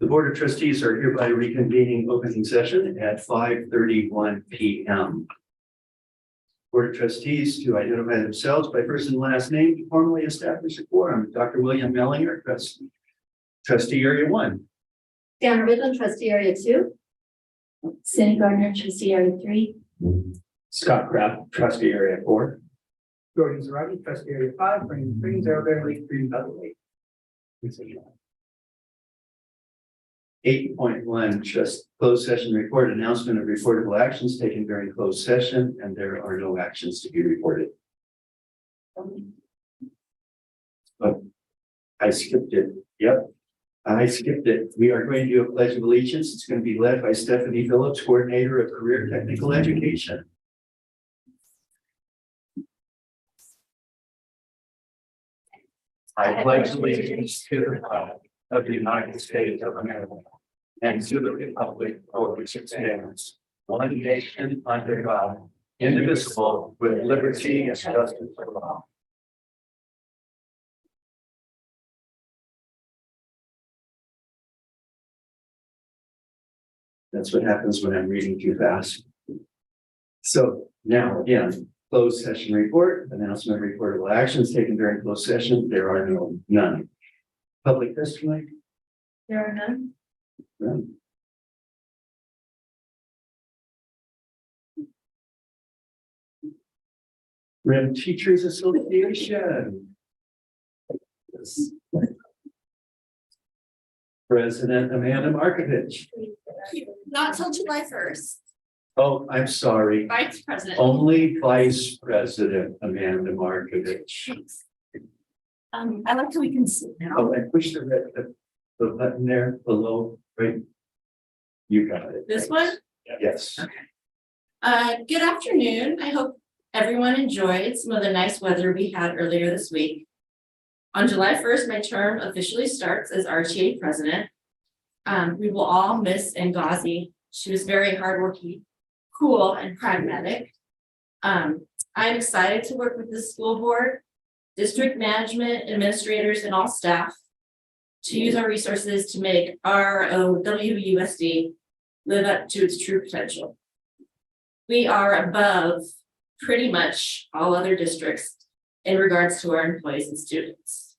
The Board of Trustees are hereby reconvening opening session at 5:31 p.m. Board of Trustees to identify themselves by first and last name to formally establish a quorum. Dr. William Mellinger, Trustee Area 1. Dan Ridlin, Trustee Area 2. Cindy Gardner, Trustee Area 3. Scott Kraft, Trustee Area 4. Jordan Zarate, Trustee Area 5, Brandon Springs, Arrowhead Lake, Green Valley Lake. 8.1, just closed session report, announcement of reportable actions taken during closed session, and there are no actions to be reported. Oh, I skipped it. Yep, I skipped it. We are going to do a pledge of allegiance. It's going to be led by Stephanie Phillips, Coordinator of Career Technical Education. I pledge allegiance to the flag of the United States of America and to the republic for which it stands, one nation under God, indivisible, with liberty and justice for all. That's what happens when I'm reading too fast. So now again, closed session report, announcement of reportable actions taken during closed session. There are none. Public testimony? There are none. None. RIM Teachers Association. President Amanda Markovich. Not till July 1st. Oh, I'm sorry. Vice President. Only Vice President Amanda Markovich. I like how we can sit now. Oh, and push the button there below, right? You got it. This one? Yes. Good afternoon. I hope everyone enjoyed some of the nice weather we had earlier this week. On July 1st, my term officially starts as RTA president. We will all miss Ngozi. She was very hardworking, cool, and pragmatic. I'm excited to work with the school board, district management, administrators, and all staff to use our resources to make ROWUSD live up to its true potential. We are above pretty much all other districts in regards to our employees and students.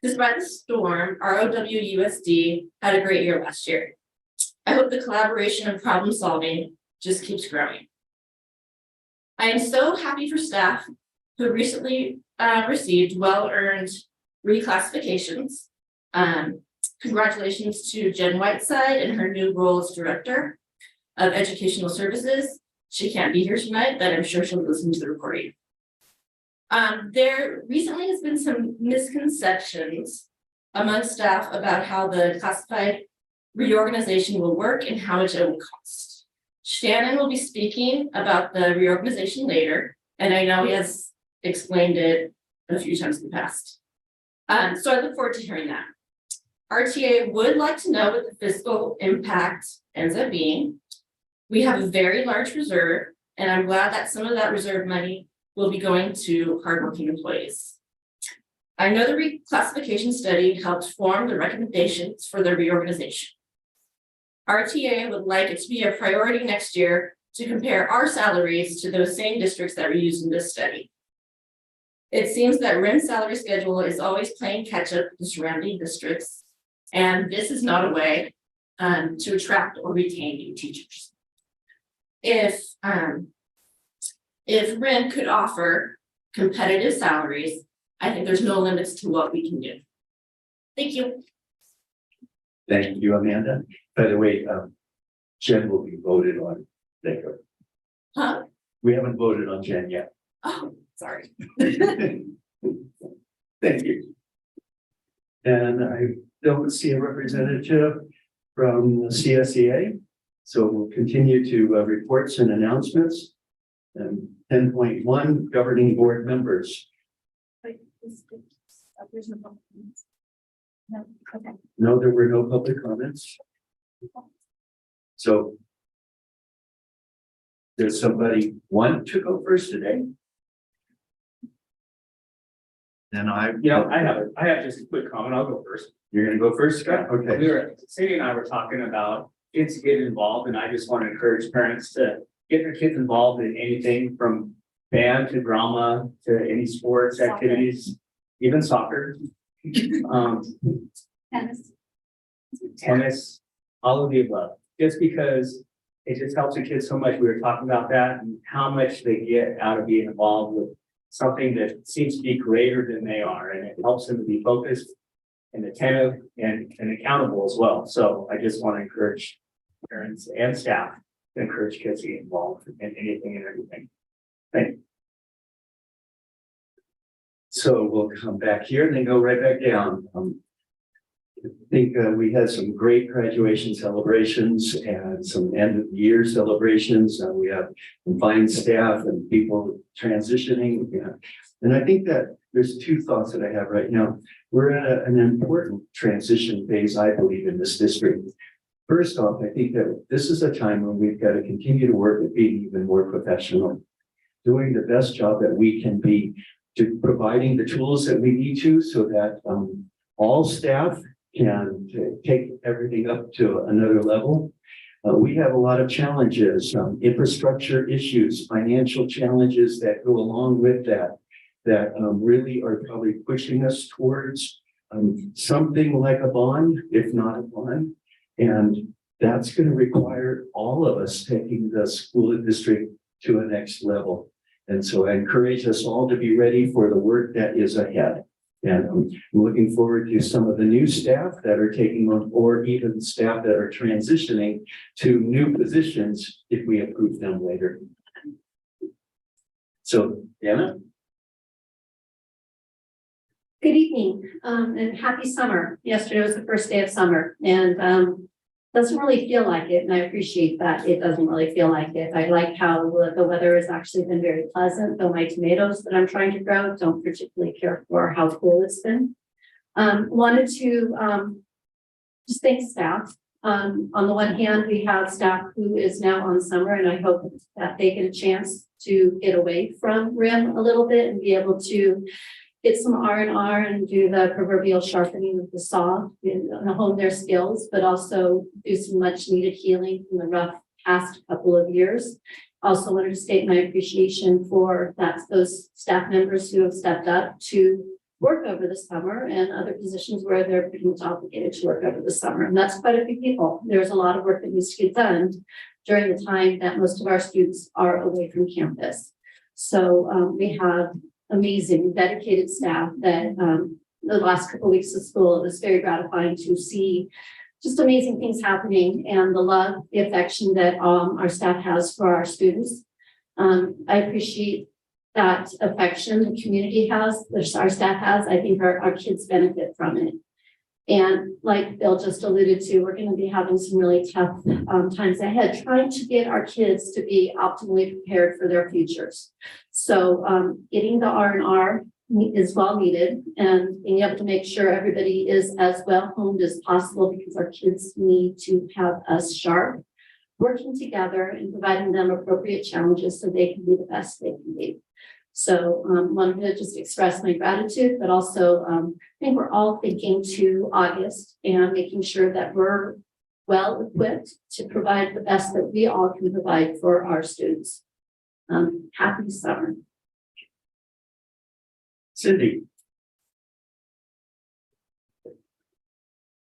Despite the storm, ROWUSD had a great year last year. I hope the collaboration and problem solving just keeps growing. I am so happy for staff who recently received well-earned reclassifications. Congratulations to Jen Whiteside and her new role as Director of Educational Services. She can't be here tonight, but I'm sure she'll listen to the recording. There recently has been some misconceptions among staff about how the classified reorganization will work and how much it will cost. Shannon will be speaking about the reorganization later, and I know he has explained it a few times in the past. So I look forward to hearing that. RTA would like to know what the fiscal impact ends up being. We have a very large reserve, and I'm glad that some of that reserve money will be going to hardworking employees. I know the reclassification study helped form the recommendations for the reorganization. RTA would like it to be a priority next year to compare our salaries to those same districts that were used in this study. It seems that RIM's salary schedule is always playing catch up with the surrounding districts, and this is not a way to attract or retain new teachers. If RIM could offer competitive salaries, I think there's no limits to what we can do. Thank you. Thank you, Amanda. By the way, Jen will be voted on later. Huh? We haven't voted on Jen yet. Oh, sorry. Thank you. And I don't see a representative from the CSEA. So we'll continue to reports and announcements. And 10.1 governing board members. Wait, there's no public comments. No, okay. No, there were no public comments. So does somebody want to go first today? Then I. I have just a quick comment. I'll go first. You're gonna go first, Scott? Okay. Cindy and I were talking about kids getting involved, and I just want to encourage parents to get their kids involved in anything from band to drama to any sports Soccer. activities, even soccer. Tennis. Tennis, all of the above, just because it just helps the kids so much. We were talking about that and how much they get out of being involved with something that seems to be greater than they are, and it helps them to be focused and attentive and accountable as well. So I just want to encourage parents and staff to encourage kids to get involved in anything and everything. Thank you. So we'll come back here and then go right back down. I think we had some great graduation celebrations and some end of the year celebrations. We have some fine staff and people transitioning. Yeah. And I think that there's two thoughts that I have right now. We're at an important transition phase, I believe, in this district. First off, I think that this is a time when we've got to continue to work at being even more professional, doing the best job that we can be, to providing the tools that we need to, so that all staff can take everything up to another level. We have a lot of challenges, infrastructure issues, financial challenges that go along with that, that really are probably pushing us towards something like a bond, if not a bond. And that's going to require all of us taking the school district to a next level. And so I encourage us all to be ready for the work that is ahead. And I'm looking forward to some of the new staff that are taking on, or even staff that are transitioning to new positions if we approve them later. So, Anna? Good evening, and happy summer. Yesterday was the first day of summer, and doesn't really feel like it, and I appreciate that it doesn't really feel like it. I like how the weather has actually been very pleasant, though my tomatoes that I'm trying to grow don't particularly care for how cool it's been. Wanted to just thank staff. On the one hand, we have staff who is now on summer, and I hope that they get a chance to get away from RIM a little bit and be able to get some R&R and do the proverbial sharpening of the saw and hone their skills, but also do some much needed healing from the rough past couple of years. Also wanted to state my appreciation for those staff members who have stepped up to work over the summer, and other positions where they're pretty much obligated to work over the summer. And that's quite a few people. There's a lot of work that needs to get done during the time that most of our students are away from campus. So we have amazing, dedicated staff that the last couple of weeks of school, it was very gratifying to see just amazing things happening, and the love, the affection that our staff has for our students. I appreciate that affection the community has, our staff has. I think our kids benefit from it. And like Bill just alluded to, we're going to be having some really tough times ahead, trying to get our kids to be optimally prepared for their futures. So getting the R&R is well needed, and being able to make sure everybody is as well honed as possible, because our kids need to have us sharp, working together and providing them appropriate challenges so they can be the best they can be. So wanted to just express my gratitude, but also I think we're all thinking to August and making sure that we're well equipped to provide the best that we all can provide for our students. Happy summer. Cindy?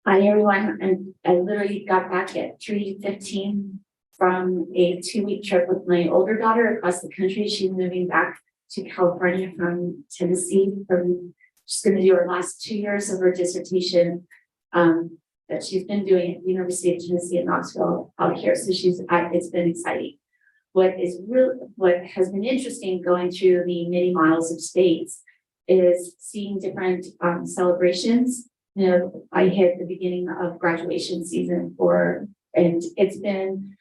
Hi, everyone. And I literally got back at 3:15 from a 2-week trip with my older daughter across the country. She's moving back to California from Tennessee. She's going to do her last 2 years of her dissertation that she's been doing at the University of Tennessee in Knoxville out here. So it's been exciting. What has been interesting going through the many miles of states is seeing different celebrations. You know, I hit the beginning of graduation season and it's been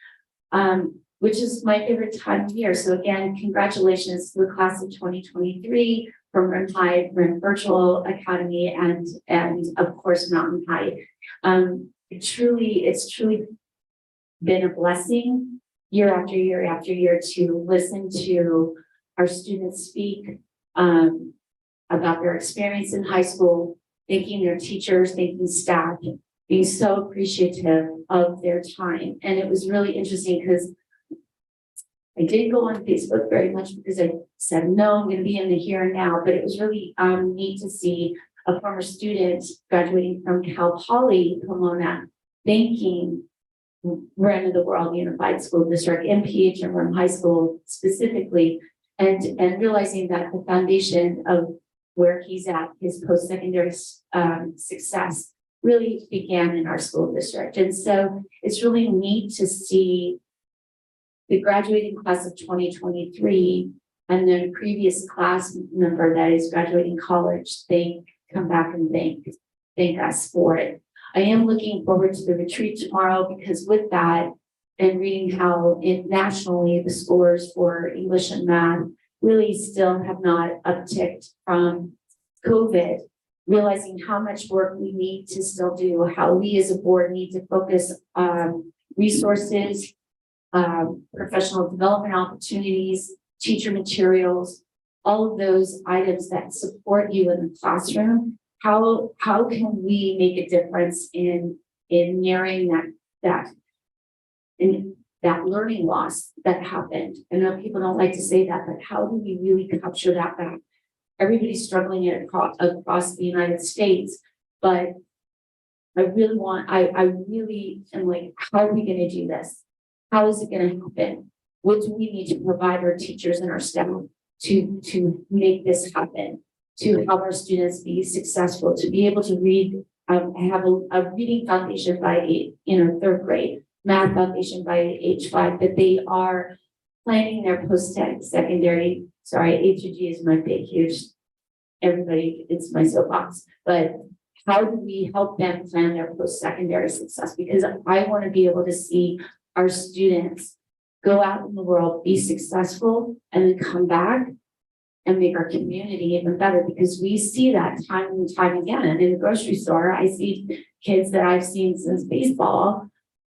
which is my favorite time of year. So again, congratulations to the class of 2023 from RIM High, RIM Virtual Academy, and of course Mountain High. It's truly been a blessing year after year after year to listen to our students speak, about their experience in high school, thanking their teachers, thanking staff, being so appreciative of their time. And it was really interesting because I didn't go on Facebook very much because I said, no, I'm going to be in the here and now, but it was really neat to see a former student graduating from Cal Poly Pomona thanking Brand of the World Unified School District and PHM High School specifically, and realizing that the foundation of where he's at, his post-secondary success really began in our school district. And so it's really neat to see the graduating class of 2023 and the previous class member that is graduating college, they come back and thank us for it. I am looking forward to the retreat tomorrow because with that and reading how nationally the scores for English and math really still have not upticked from COVID, realizing how much work we need to still do, how we as a board need to focus on resources, professional development opportunities, teacher materials, all of those items that support you in the classroom. How can we make a difference in narrowing that learning loss that happened? I know people don't like to say that, but how do we really capture that back? Everybody's struggling across the United States, but I really am like, how are we going to do this? How is it going to happen? What do we need to provide our teachers and our staff to make this happen? To help our students be successful, to be able to read, have a reading foundation by third grade, math foundation by age 5, that they are planning their post-secondary. Sorry, H&G is my big, huge, everybody, it's my soapbox. But how do we help them plan their post-secondary success? Because I want to be able to see our students go out in the world, be successful, and then come back and make our community even better, because we see that time and time again. And in the grocery store, I see kids that I've seen since baseball,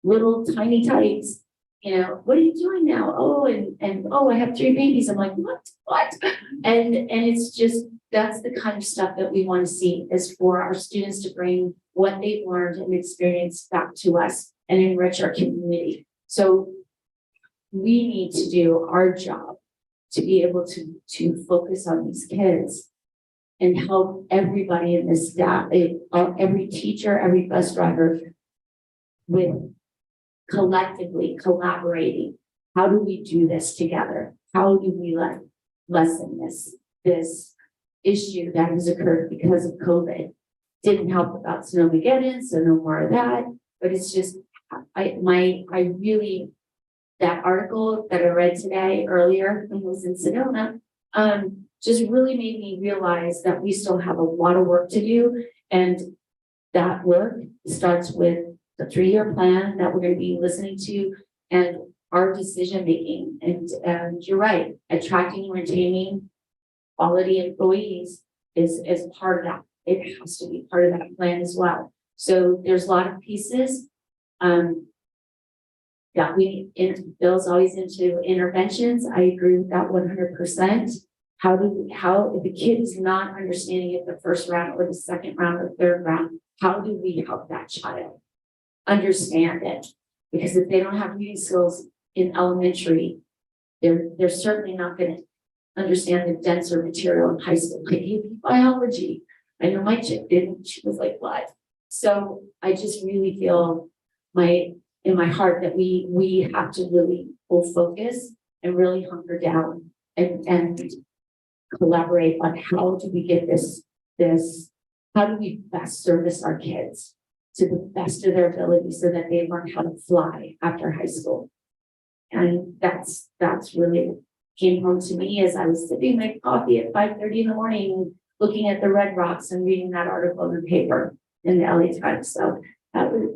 little tiny types, what are you doing now? Oh, and oh, I have 3 babies. I'm like, what? And it's just, that's the kind of stuff that we want to see, is for our students to bring what they've learned and experienced back to us and enrich our community. So we need to do our job to be able to focus on these kids and help everybody in this staff, every teacher, every bus driver, with collectively collaborating. How do we do this together? How do we lessen this issue that has occurred because of COVID? Didn't help about Snowmageddon, so no more of that. But it's just, that article that I read today earlier when I was in Sedona, just really made me realize that we still have a lot of work to do. And that work starts with the 3-year plan that we're going to be listening to and our decision making. And you're right, attracting and retaining quality employees is part of that. It has to be part of that plan as well. So there's a lot of pieces. That Bill's always into interventions. I agree with that 100%. How if the kid is not understanding it the first round or the second round or third round, how do we help that child understand it? Because if they don't have reading skills in elementary, they're certainly not going to understand the denser material in high school. Like AP biology. I know my chick didn't. She was like, what? So I just really feel in my heart that we have to really full focus and really hunker down and collaborate on how do we get this, how do we best service our kids to the best of their ability so that they learn how to fly after high school. And that's really came home to me as I was sipping my coffee at 5:30 in the morning, looking at the Red Rocks and reading that article in the paper in the LA Times. So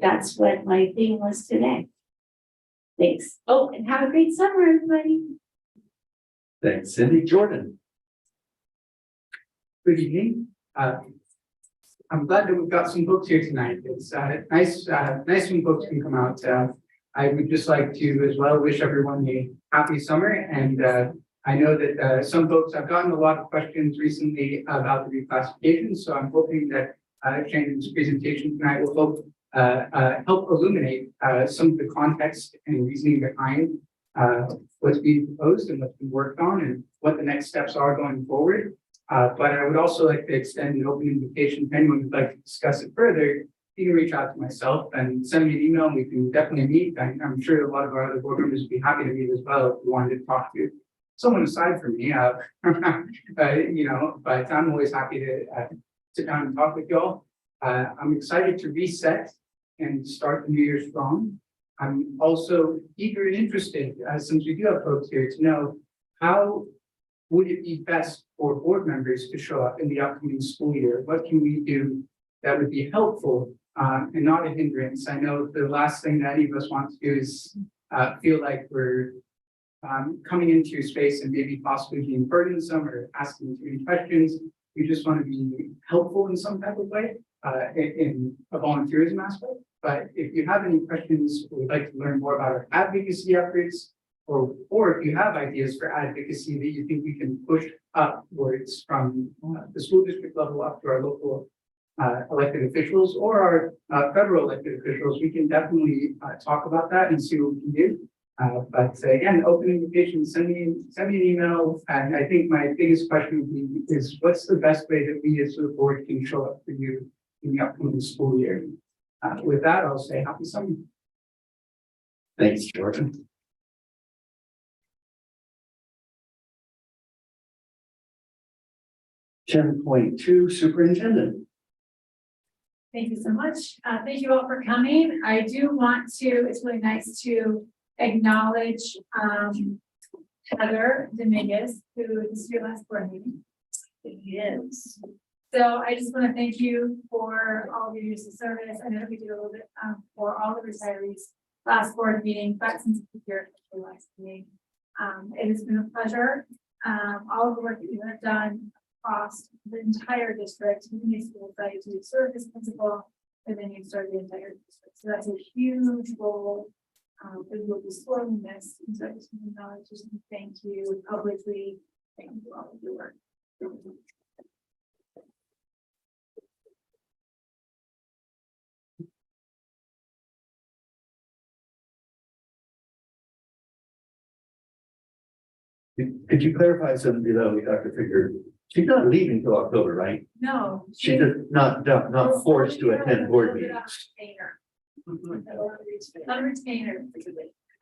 that's what my thing was today. Thanks. Oh, and have a great summer, everybody. Thanks, Cindy. Jordan. Good evening. I'm glad that we've got some books here tonight. It's nice when books can come out. I would just like to as well wish everyone a happy summer and I know that some folks, I've gotten a lot of questions recently about the reclassification, so I'm hoping that Shannon's presentation tonight will help illuminate some of the context and reasoning behind what's being proposed and what's been worked on and what the next steps are going forward. But I would also like to extend an open invitation to anyone who'd like to discuss it further. You can reach out to myself and send me an email, and we can definitely meet. I'm sure a lot of our other board members would be happy to meet as well if you wanted to talk to someone aside from me. You know, but I'm always happy to sit down and talk with y'all. I'm excited to reset and start the new year strong. I'm also eager and interested, since we do have folks here, to know how would it be best for board members to show up in the upcoming school year? What can we do that would be helpful and not a hindrance? I know the last thing that any of us want to do is feel like we're coming into your space and maybe possibly being burdensome or asking too many questions. We just want to be helpful in some type of way in a volunteerism aspect. But if you have any questions or would like to learn more about our advocacy efforts, or if you have ideas for advocacy that you think we can push upwards from the school district level up to our local elected officials or our federal elected officials, we can definitely talk about that and see what we can do. But again, open invitation, send me an email. And I think my biggest question would be is what's the best way that we as the board can show up for you in the upcoming school year? With that, I'll say happy summer. Thanks, Jordan. Ten point two, superintendent. Thank you so much. Thank you all for coming. I do want to, it's really nice to acknowledge Heather Dominguez, who is your last board meeting. Yes. So I just want to thank you for all of your years of service. I know that we did a little bit for all the retirees last board meeting, but since we're here for the last meeting, it has been a pleasure. All of the work that you have done across the entire district, you decided to serve as principal, and then you started the entire district. So that's a huge role. It will be sorely missed. And so I just want to acknowledge, just thank you publicly. Thank you for all of your work. Could you clarify something though, Dr. Ficker? She's not leaving till October, right? No. She's not forced to attend board meetings. Not a retainer.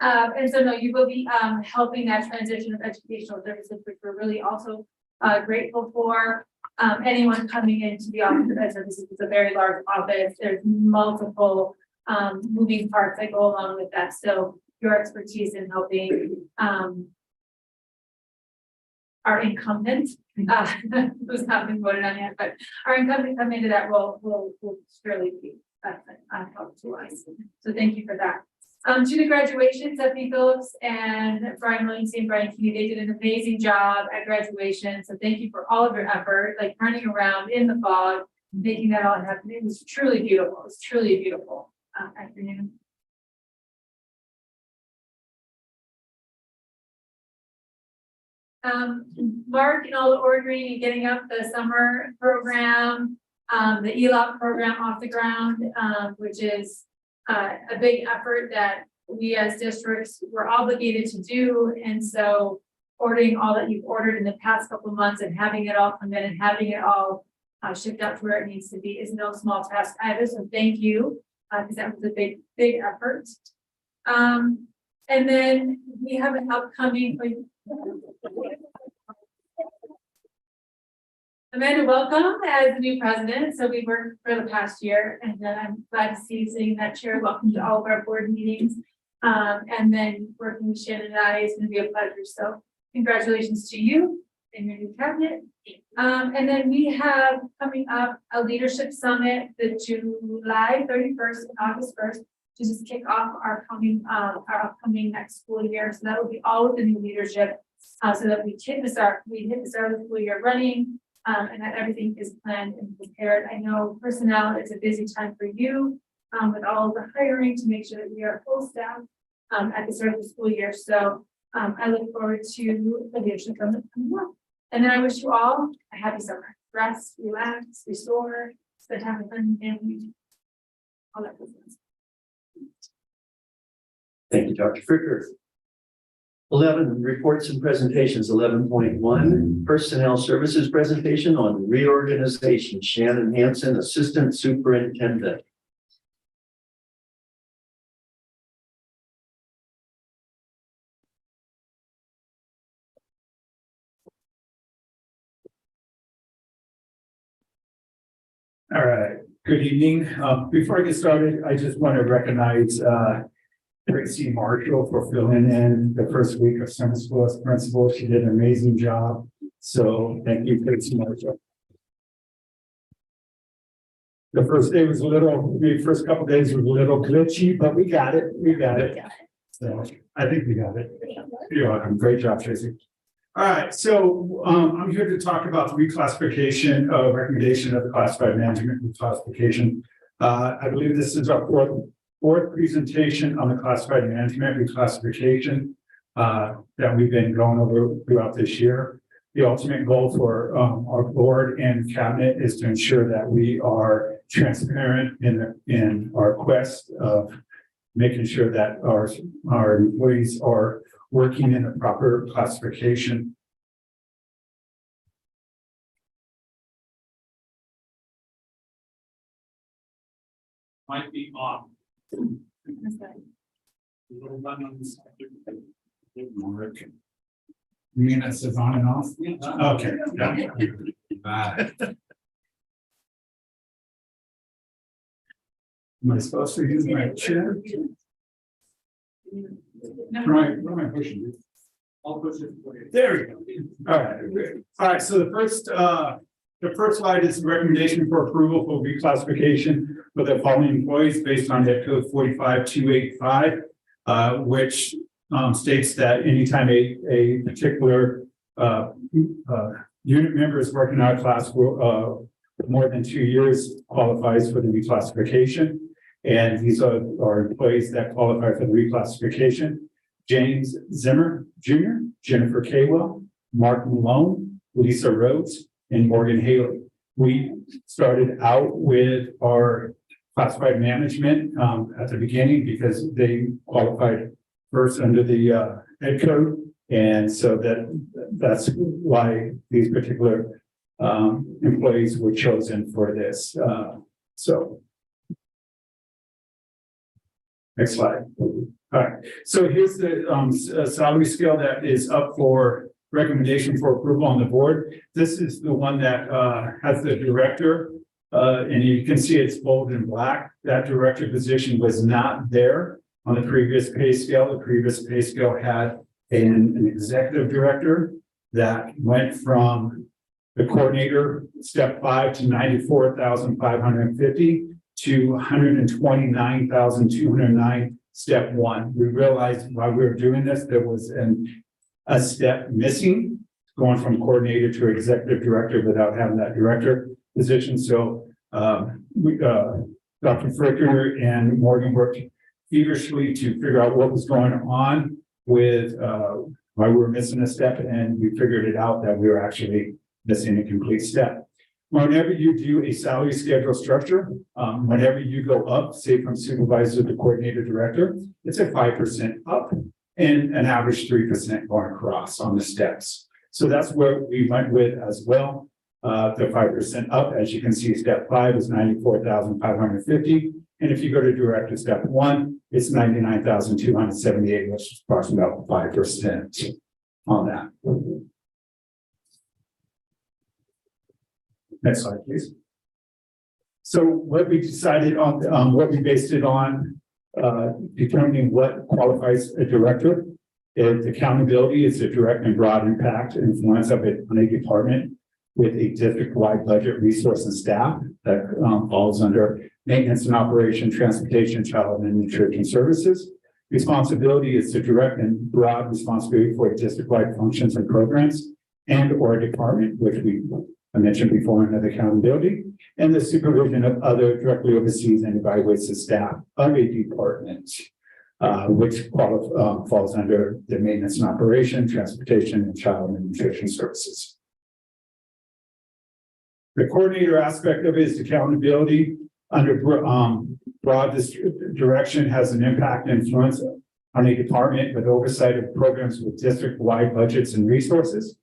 And so no, you will be helping that transition of educational services, which we're really also grateful for. Anyone coming into the office, as this is a very large office, there's multiple moving parts that go along with that. So your expertise in helping our incumbent, who's not been voted on yet, but our incumbent come into that role will surely be help to us. So thank you for that. To the graduation, Stephanie Phillips and Brian Williamson, Brian Key, they did an amazing job at graduation. So thank you for all of your effort, like running around in the fog, making that all happen. It was truly beautiful. It was truly a beautiful afternoon. Mark and all the ordering and getting up the summer program, the ELOP program off the ground, which is a big effort that we as districts were obligated to do. And so ordering all that you've ordered in the past couple of months and having it all come in and having it all shipped out to where it needs to be is no small task either. So thank you, because that was a big effort. And then we have an upcoming. Amanda, welcome as the new president. So we worked for the past year, and then I'm glad to see you sitting in that chair. Welcome to all of our board meetings. And then working with Shannon and I is going to be a pleasure. So congratulations to you and your new cabinet. And then we have coming up a leadership summit, the July 31st and August 1st, to just kick off our upcoming next school year. So that will be all with the new leadership, so that we hit the start of the school year running. And that everything is planned and prepared. I know personnel is a busy time for you with all of the hiring to make sure that we are full staff at the start of the school year. So I look forward to the leadership summit coming up. And then I wish you all a happy summer. Rest, relax, restore, spend time with friends and family. All that business. Thank you, Dr. Fricker. 11, reports and presentations. 11.1, personnel services presentation on reorganization. Shannon Hansen, Assistant Superintendent. All right, good evening. Before I get started, I just want to recognize Tracy Marshall for filling in the first week of summer school as principal. She did an amazing job. So thank you, Tracy Marshall. The first day was the first couple of days was a little glitchy, but we got it. We got it. So I think we got it. You're welcome. Great job, Tracy. All right, so I'm here to talk about the reclassification recommendation of the classified management reclassification. I believe this is our fourth presentation on the classified management reclassification that we've been going over throughout this year. The ultimate goal for our board and cabinet is to ensure that we are transparent in our quest of making sure that our employees are working in a proper classification. Might be off. You mean it says on and off? Okay. Am I supposed to use my chair? Right, what am I pushing? I'll push it for you. There we go. All right, great. All right, so the first slide is recommendation for approval for reclassification for the following employees based on Ed Code 45285, which states that anytime a particular unit member is working out of class for more than 2 years qualifies for the reclassification. And these are our employees that qualify for the reclassification: James Zimmer Jr., Jennifer Caywell, Mark Malone, Lisa Rhodes, and Morgan Haley. We started out with our classified management at the beginning because they qualified first under the Ed Code. And so that's why these particular employees were chosen for this. So next slide. All right, so here's the salary scale that is up for recommendation for approval on the board. This is the one that has the director, and you can see it's bold in black. That director position was not there on the previous pay scale. The previous pay scale had an executive director that went from the coordinator step 5 to 94,550 to 129,209 step 1. We realized while we were doing this, there was a step missing going from coordinator to executive director without having that director position. So Dr. Fricker and Morgan worked feverishly to figure out what was going on with why we were missing a step, and we figured it out that we were actually missing a complete step. Whenever you do a salary schedule structure, whenever you go up, say from supervisor to coordinator director, it's a 5% up and an average 3% going across on the steps. So that's where we went with as well. The 5% up, as you can see, step 5 is 94,550. And if you go to director step 1, it's 99,278, which is approximately about 5% on that. Next slide, please. So what we decided on, what we based it on, determining what qualifies a director. If accountability is a direct and broad impact influence of it on a department with a district-wide budget, resource, and staff that falls under maintenance and operation, transportation, child and nutrition services. Responsibility is the direct and broad responsibility for district-wide functions and programs and or a department, which I mentioned before under accountability, and the supervision of other directly oversees and evaluates the staff of a department. which falls under the maintenance and operation, transportation, and child and nutrition services. The coordinator aspect of it is accountability under broad direction has an impact and influence on a department with oversight of programs with district-wide budgets and resources.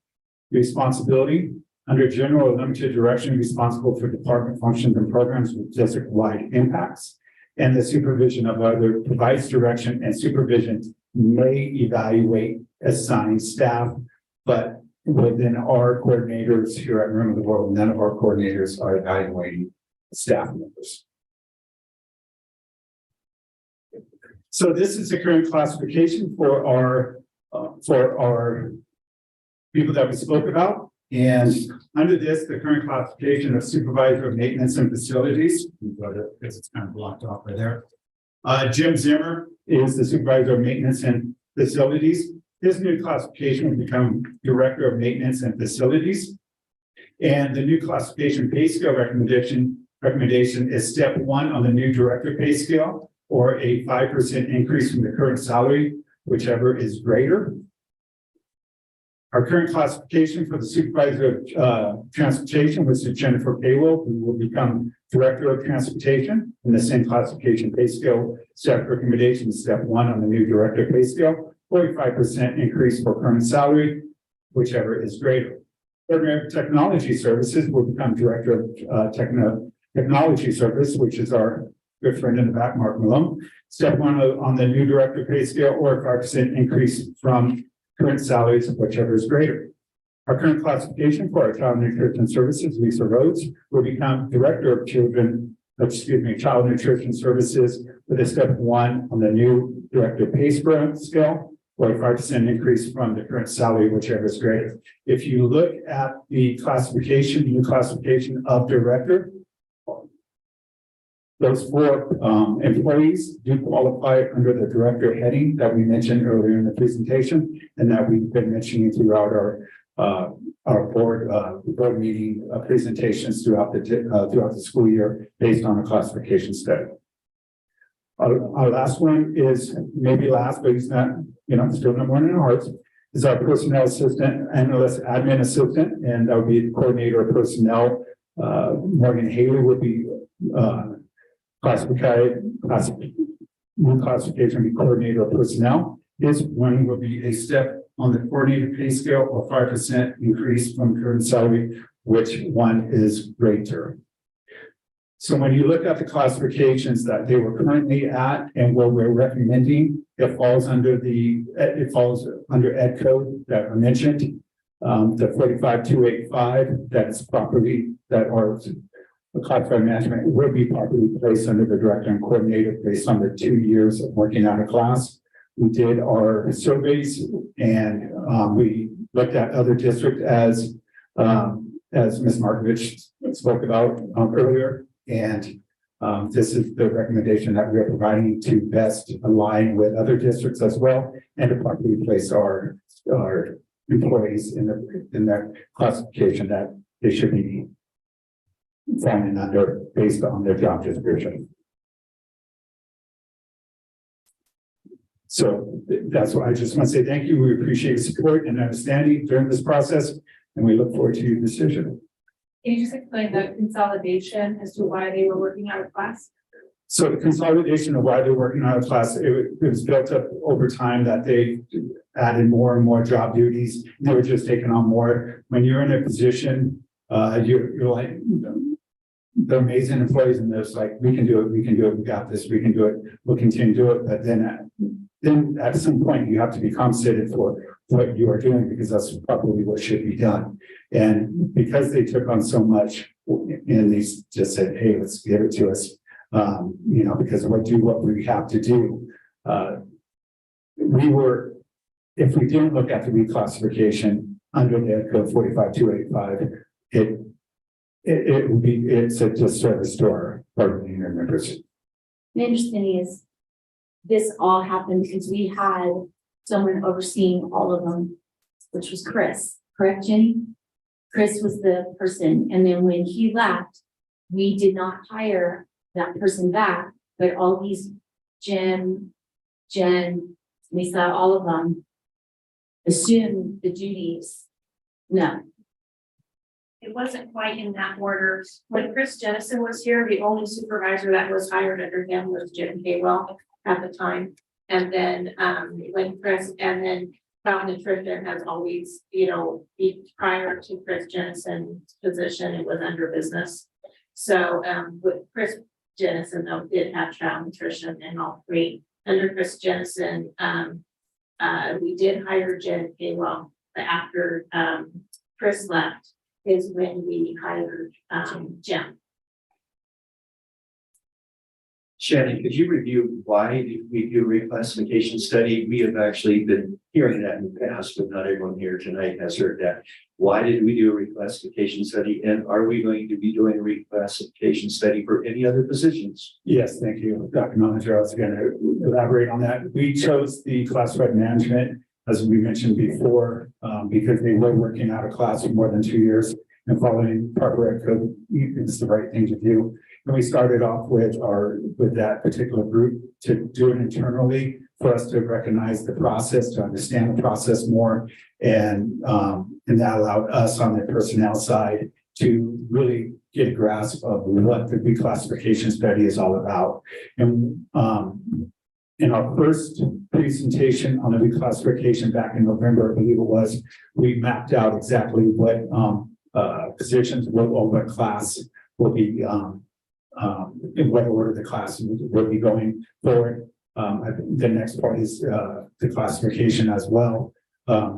Responsibility under general or limited direction responsible for department functions and programs with district-wide impacts. And the supervision of other provides direction and supervision may evaluate assigned staff, but within our coordinators here at Room of the World, none of our coordinators are evaluating staff members. So this is the current classification for our people that we spoke about. And under this, the current classification of supervisor of maintenance and facilities, because it's kind of blocked off right there. Jim Zimmer is the supervisor of maintenance and facilities. His new classification will become director of maintenance and facilities. And the new classification pay scale recommendation is step 1 on the new director pay scale, or a 5% increase from the current salary, whichever is greater. Our current classification for the supervisor of transportation was Jennifer Paywell, who will become director of transportation in the same classification pay scale. Step recommendation, step 1 on the new director pay scale, 45% increase for current salary, whichever is greater. Coordinator of technology services will become director of technology service, which is our good friend in the back, Mark Malone. Step 1 on the new director pay scale, or 5% increase from current salaries, whichever is greater. Our current classification for our child nutrition services, Lisa Rhodes, will become director of child nutrition services with a step 1 on the new director pay scale, or a 5% increase from the current salary, whichever is greater. If you look at the classification, new classification of director, those 4 employees do qualify under the director heading that we mentioned earlier in the presentation, and that we've been mentioning throughout our board meeting presentations throughout the school year based on a classification study. Our last one is maybe last, but he's not, still number 1 in our hearts, is our personnel assistant, analyst, admin assistant, and that would be coordinator of personnel. Morgan Haley would be new classification be coordinator of personnel. This one will be a step on the coordinator pay scale, or 5% increase from current salary, which one is greater. So when you look at the classifications that they were currently at and what we're recommending, it falls under ed code that I mentioned, the 45285 that are classified management will be properly placed under the director and coordinator based on their 2 years of working out of class. We did our surveys and we looked at other districts as Ms. Markovich spoke about earlier. And this is the recommendation that we are providing to best align with other districts as well, and to properly place our employees in that classification that they should be falling under based on their job description. So that's why I just want to say thank you. We appreciate your support and understanding during this process, and we look forward to your decision. Can you just explain the consolidation as to why they were working out of class? So the consolidation of why they're working out of class, it was built up over time that they added more and more job duties. They were just taking on more. When you're in a position, you're like, they're amazing employees, and there's like, we can do it, we got this, we can do it, we'll continue to do it. But then at some point you have to be compensated for what you are doing, because that's probably what should be done. And because they took on so much and they just said, hey, let's give it to us, because we'll do what we have to do. If we didn't look at the reclassification under the code 45285, it's a disservice to our bargaining members. My understanding is this all happened because we had someone overseeing all of them, which was Chris, correct, Jenny? Chris was the person, and then when he left, we did not hire that person back, but all these Jim, Jen, Lisa, all of them assume the duties. No, It wasn't quite in that order. When Chris Jennison was here, the only supervisor that was hired under him was Jim Gaywell at the time. And then, when Chris, and then found nutrition has always, prior to Chris Jennison's position, it was under business. So, with Chris Jennison, though, did have child nutrition and all three. Under Chris Jennison, we did hire Jen Gaywell, but after, Chris left is when we hired, Jim. Shannon, could you review why we do a reclassification study? We have actually been hearing that in the past, but not everyone here tonight has heard that. Why did we do a reclassification study? And are we going to be doing a reclassification study for any other positions? Yes, thank you, Dr. Manager. I was going to elaborate on that. We chose the classified management, as we mentioned before, because they were working out of class for more than 2 years and following proper ed code is the right thing to do. And we started off with that particular group to do it internally for us to recognize the process, to understand the process more. And that allowed us on the personnel side to really get a grasp of what the reclassification study is all about. And in our first presentation on the reclassification back in November, I believe it was, we mapped out exactly what positions, what class will be in what order the class will be going forward. The next part is the classification as well.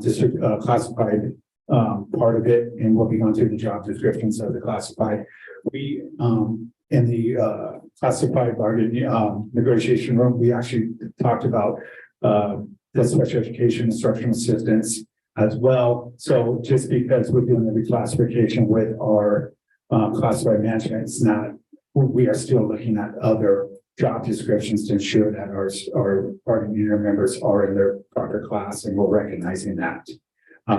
District classified part of it, and we'll be going through the job descriptions of the classified. We in the classified bargain negotiation room, we actually talked about the special education instructional assistants as well. So just because we're doing the reclassification with our classified management, it's not, we are still looking at other job descriptions to ensure that our bargaining unit members are in their proper class, and we're recognizing that.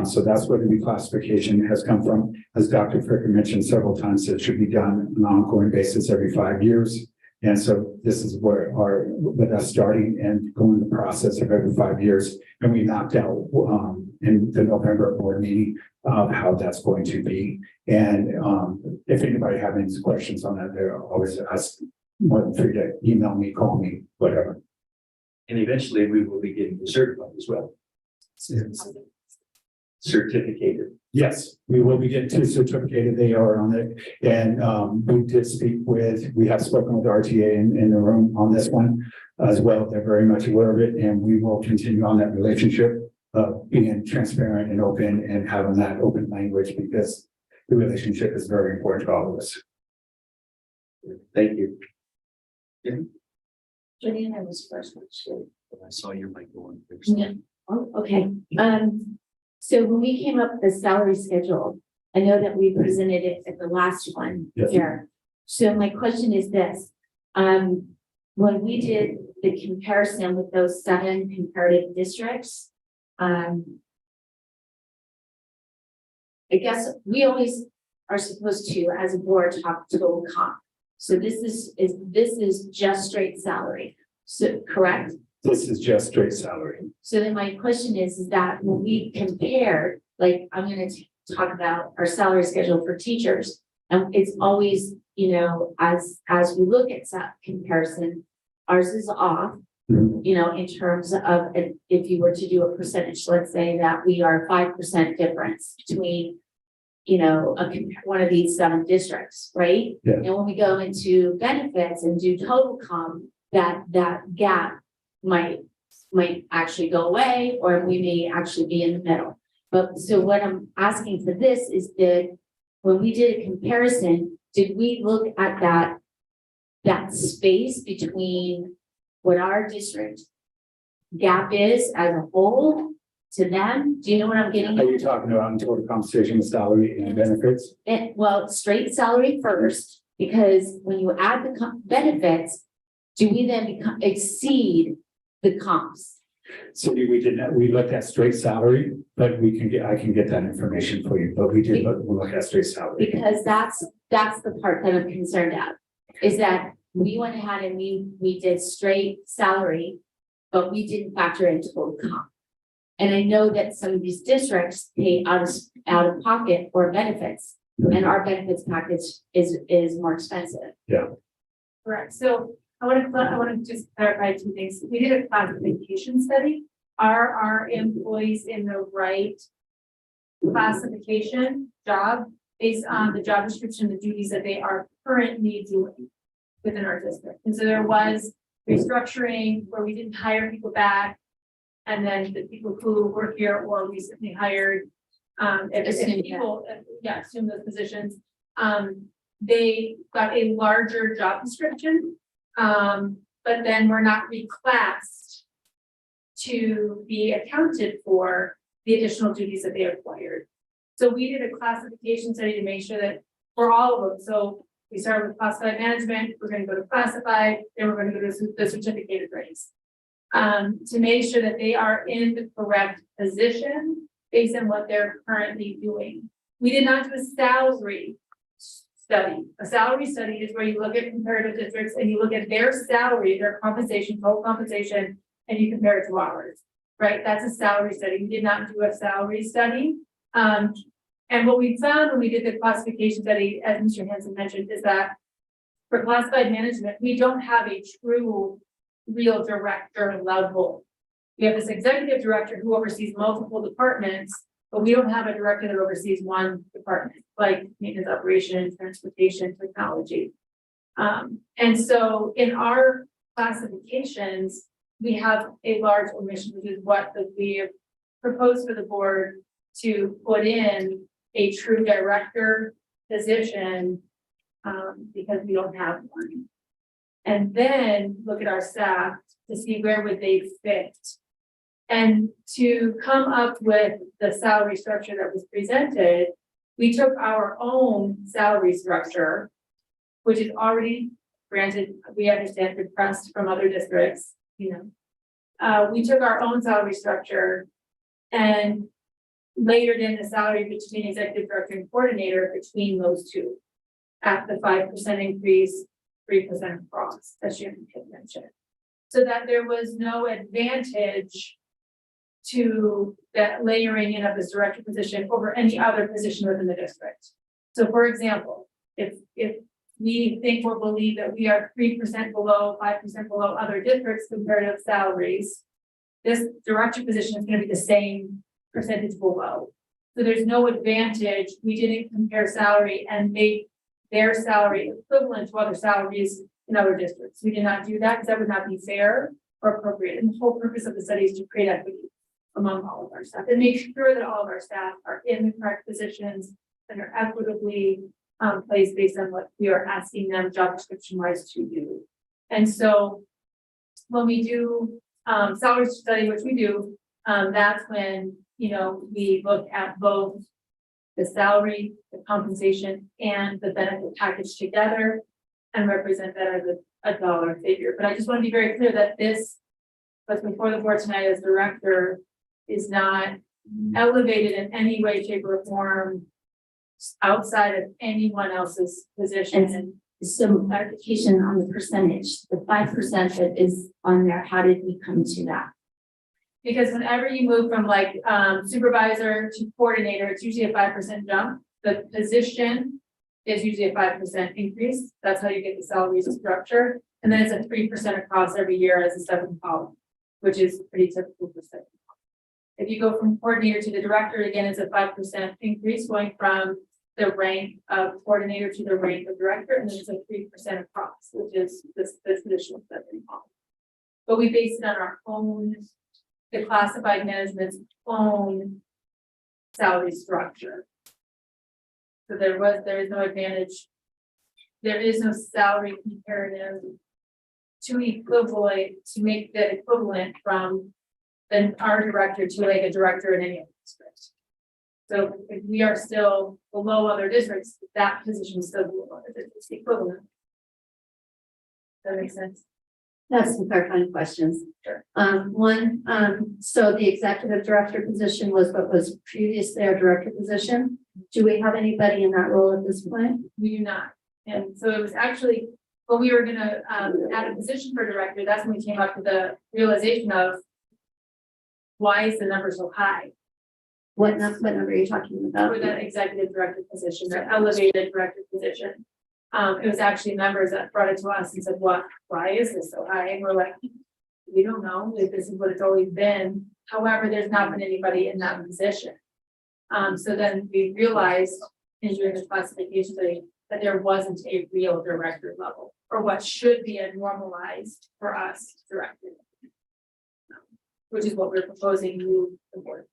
So that's where the reclassification has come from. As Dr. Fricker mentioned several times, it should be done on an ongoing basis every 5 years. And so this is where with us starting and going the process of every 5 years. And we knocked out in the November board meeting how that's going to be. And if anybody have any questions on that, they're always more than free to email me, call me, whatever. And eventually we will be getting certified as well. Certificated. Yes, we will be getting 2 certificated. They are on it. And we have spoken with RTA in the room on this one as well. They're very much aware of it, and we will continue on that relationship, being transparent and open and having that open language, because the relationship is very important to all of us. Thank you. Juliana was first. I saw your mic going. Yeah. Oh, okay. So when we came up with the salary schedule, I know that we presented it at the last one Yes. here. So my question is this, when we did the comparison with those 7 comparative districts, I guess we always are supposed to, as a board, talk total comp. So this is just straight salary. So correct? This is just straight salary. So then my question is that when we compared, like, I'm gonna talk about our salary schedule for teachers. And it's always, as we look at that comparison, ours is off. In terms of if you were to do a percentage, let's say that we are 5% difference between, one of these 7 districts, right? Yeah. And when we go into benefits and do total comp, that gap might actually go away, or we may actually be in the middle. But so what I'm asking for this is when we did a comparison, did we look at that space between what our district gap is as a whole to them? Do you know what I'm getting Are at? you talking about in total compensation, salary and benefits? Well, straight salary first, because when you add the benefits, do we then exceed the comps? So we looked at straight salary, but I can get that information for you, but we did look at straight salary. Because that's the part that I'm concerned at, is that we went ahead and we did straight salary but we didn't factor in total comp. And I know that some of these districts pay out of pocket for benefits, and our benefits package is more expensive. Correct. So I want to just clarify two things. We did a classification study. Are our employees in the right classification job based on the job description, the duties that they are currently doing within our district? And so there was restructuring where we didn't hire people back. And then the people who were here or recently hired, if people, assume those positions, they got a larger job description, but then were not reclassed to be accounted for the additional duties that they acquired. So we did a classification study to make sure that for all of them, so we started with classified management, we're gonna go to classified, then we're gonna go to the certificated rates. To make sure that they are in the correct position based on what they're currently doing. We did not do a salary study. A salary study is where you look at comparative districts and you look at their salary, their compensation, total compensation, and you compare it to ours, right? That's a salary study. We did not do a salary study. And what we found when we did the classification study, as Mr. Hansen mentioned, is that for classified management, we don't have a true real director level. We have this executive director who oversees multiple departments, but we don't have a director that oversees one department, like maintenance operations, transportation, technology. And so in our classifications, we have a large omission, which is what we have proposed for the board to put in a true director position, because we don't have one. And then look at our staff to see where would they fit. And to come up with the salary structure that was presented, we took our own salary structure, which is already granted, we understand, repressed from other districts, we took our own salary structure and layered in the salary between executive director and coordinator between those two at the 5% increase, 3% across, as Shannon had mentioned. So that there was no advantage to that layering in of this director position over any other position within the district. So for example, if we think or believe that we are 3% below, 5% below other districts comparative salaries, this director position is going to be the same percentage below. So there's no advantage. We didn't compare salary and make their salary equivalent to other salaries in other districts. We did not do that because that would not be fair or appropriate. And the whole purpose of the study is to create equity among all of our staff and make sure that all of our staff are in the correct positions and are equitably placed based on what we are asking them job description wise to do. And so when we do salary study, which we do, that's when, we look at both the salary, the compensation, and the benefit package together and represent that as a dollar figure. But I just want to be very clear that this, what's before the board tonight as director, is not elevated in any way, shape, or form outside of anyone else's position. And some clarification on the percentage, the 5% that is on there, how did we come to that? Because whenever you move from like supervisor to coordinator, it's usually a 5% jump. The position is usually a 5% increase. That's how you get the salary structure. And then it's a 3% across every year as a seventh column, which is pretty typical for second. If you go from coordinator to the director, again, it's a 5% increase going from the rank of coordinator to the rank of director, and then it's a 3% across, which is the traditional seven column. But we base it on our own, the classified management's own salary structure. So there is no advantage. There is no salary comparative to equivalent, to make that equivalent from then our director to like a director in any other district. So if we are still below other districts, that position is still below other districts, equivalent. That makes sense. That's some clarifying questions. Sure. One, so the executive director position was what was previously our director position. Do we have anybody in that role at this point? We do not. And so it was actually when we were gonna, add a position for director, that's when we came up with the realization of why is the number so high What number are you talking about? for that executive director position, the elevated director position? It was actually members that brought it to us and said, why is this so high? And we're like, we don't know, like, this is what it's always been. However, there's not been anybody in that position. So then we realized in doing the classification study that there wasn't a real director level, or what should be a normalized for us director. Which is what we're proposing you, the board.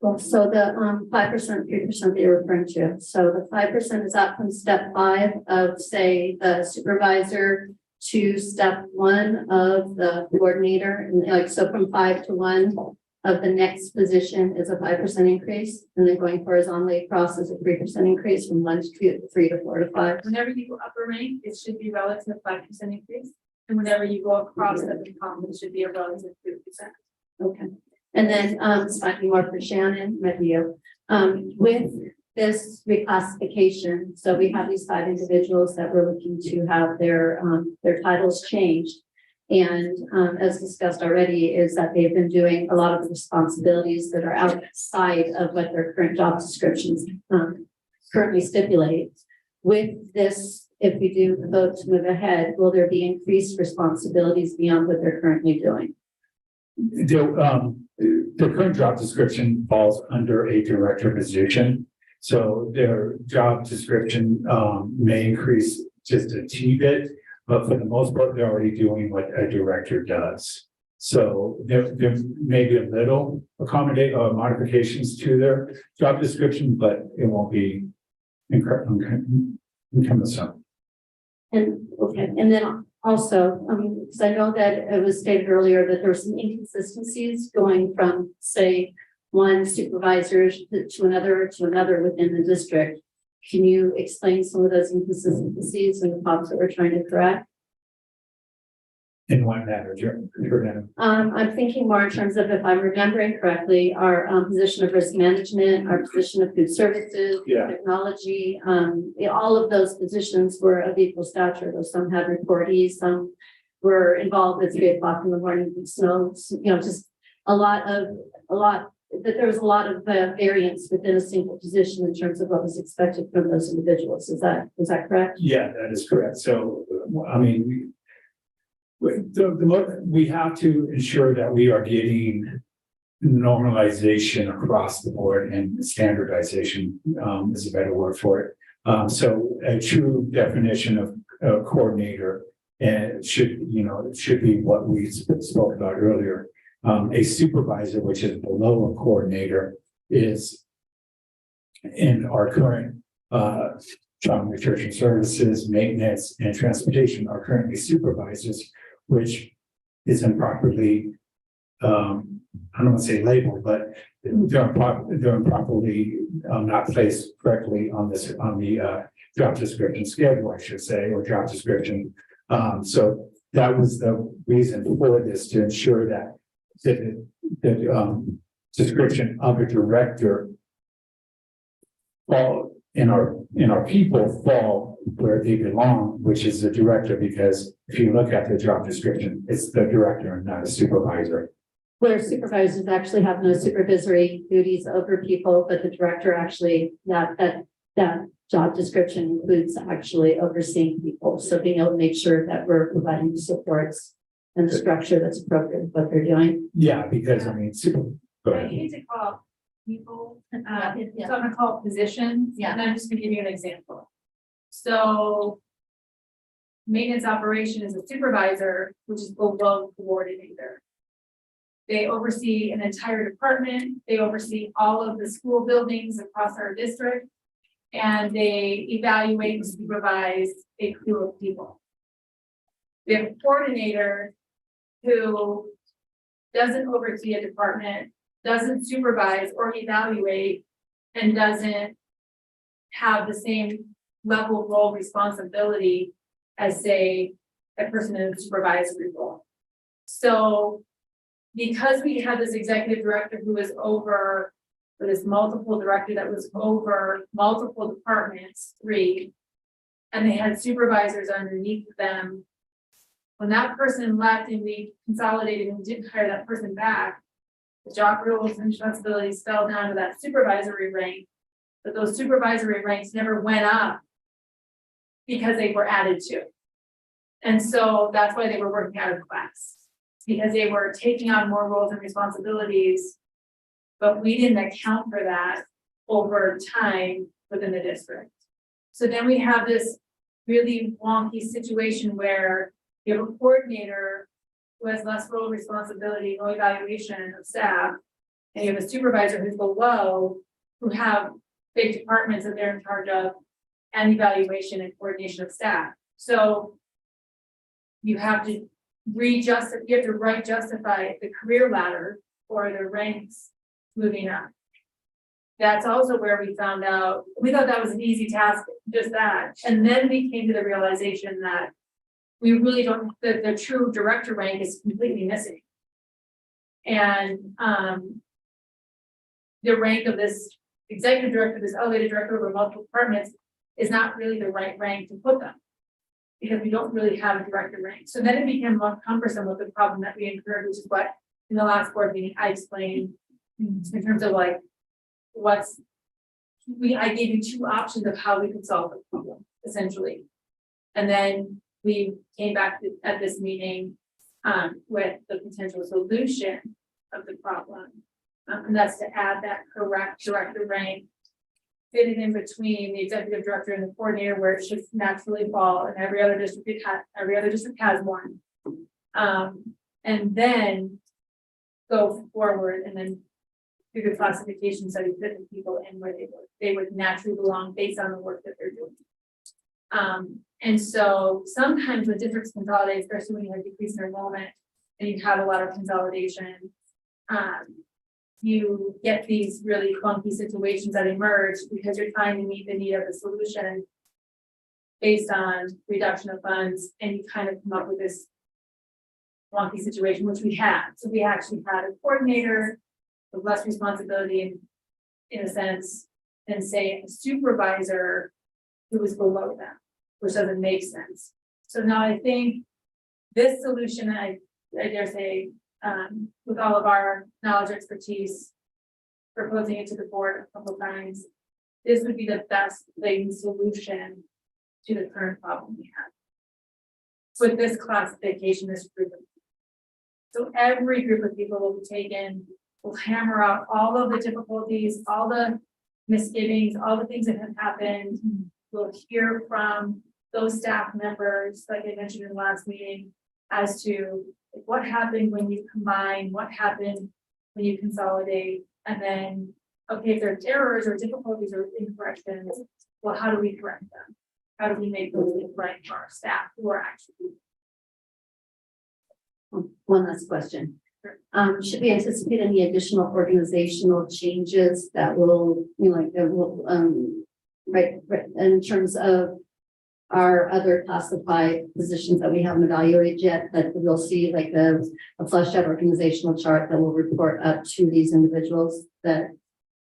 Well, so the 5%, 3% that you're referring to, so the 5% is up from step 5 of, say, the supervisor to step 1 of the coordinator, and like, so from 5 to 1 of the next position is a 5% increase, and then going horizontally across is a 3% increase from 1 to 3 to 4 to 5. Whenever you go upper rank, it should be relative 5% increase. And whenever you go across the column, it should be a relative 3%. Okay, and then slightly more for Shannon, maybe you. With this reclassification, so we have these 5 individuals that we're looking to have their titles changed. And as discussed already, is that they've been doing a lot of the responsibilities that are outside of what their current job descriptions currently stipulate. With this, if we do vote to move ahead, will there be increased responsibilities beyond what they're currently doing? The current job description falls under a director position. So their job description may increase just a teeny bit, but for the most part, they're already doing what a director does. So there may be a little modifications to their job description, but it won't be cumbersome. And okay, and then also, because I know that it was stated earlier that there were some inconsistencies going from, say, one supervisor to another within the district. Can you explain some of those inconsistencies and the problems that we're trying to correct? In what manner, Jordan? I'm thinking more in terms of, if I'm remembering correctly, our position of risk management, our position of food services, Yeah. technology, all of those positions were of equal stature, though some had reportees, some were involved at 3 o'clock in the morning. So, just a lot, that there was a lot of variance within a single position in terms of what was expected from those individuals. Is that correct? Yeah, that is correct. So, I mean, we have to ensure that we are getting normalization across the board, and standardization is a better word for it. So a true definition of a coordinator should be what we spoke about earlier. A supervisor, which is below a coordinator, is in our current child nutrition services, maintenance, and transportation are currently supervisors, which is improperly, I don't want to say labeled, but they're improperly not placed correctly on the job description schedule, I should say, or job description. So that was the reason for this, to ensure that the description of a director fall in our people fall where they belong, which is the director, because if you look at the job description, it's the director and not a supervisor. Where supervisors actually have no supervisory duties over people, but the director actually, that job description includes actually overseeing people. So being able to make sure that we're providing the supports and the structure that's appropriate with what they're doing. Yeah, because I mean, go I ahead. hate to call people, so I'm gonna call positions, and I'm just gonna give you an example. So maintenance operation is a supervisor, which is below coordinator. They oversee an entire department, they oversee all of the school buildings across our district, and they evaluate and supervise a crew of people. We have a coordinator who doesn't oversee a department, doesn't supervise or evaluate, and doesn't have the same level of role responsibility as, say, a person in a supervisory role. So because we had this executive director who was over, or this multiple director that was over multiple departments, 3, and they had supervisors underneath them. When that person left and we consolidated and didn't hire that person back, the job roles and responsibilities fell down to that supervisory rank, but those supervisory ranks never went up because they were added to. And so that's why they were working out of class, because they were taking on more roles and responsibilities, but we didn't account for that over time within the district. So then we have this really wonky situation where you have a coordinator who has less role responsibility, no evaluation of staff, and you have a supervisor who's below, who have big departments that they're in charge of, and evaluation and coordination of staff. So you have to justify the career ladder or the ranks moving up. That's also where we found out, we thought that was an easy task, just that. And then we came to the realization that we really don't, the true director rank is completely missing. And the rank of this executive director, this elevated director over multiple departments is not really the right rank to put them, because we don't really have a director rank. So then it became more cumbersome with the problem that we incurred, which is what in the last board meeting I explained in terms of like I gave you two options of how we could solve the problem, essentially. And then we came back at this meeting with the potential solution of the problem. And that's to add that correct director rank, fit it in between the executive director and the coordinator where it should naturally fall, and every other district has one. And then go forward and then do the classification study, fit the people in where they would naturally belong based on the work that they're doing. And so sometimes when districts consolidate, especially when you have decreased enrollment and you have a lot of consolidation, you get these really clunky situations that emerge because you're trying to meet the need of the solution based on reduction of funds, and you kind of come up with this wonky situation, which we had. So we actually had a coordinator with less responsibility in a sense than say a supervisor who was below them, which doesn't make sense. So now I think this solution, I dare say, with all of our knowledge, expertise, proposing it to the board a couple times, this would be the best latent solution to the current problem we have. With this classification, this group of people. So every group of people will be taken, will hammer out all of the difficulties, all the misgivings, all the things that have happened. We'll hear from those staff members, like I mentioned in the last meeting, as to what happened when you combine, what happened when you consolidate, and then, okay, if there's errors or difficulties or incorrections, well, how do we correct them? How do we make those things right for our staff who are actually? One last question. Should we anticipate any additional organizational changes that will, right, in terms of our other classified positions that we haven't evaluated yet, that we'll see like a fleshed out organizational chart that will report up to these individuals that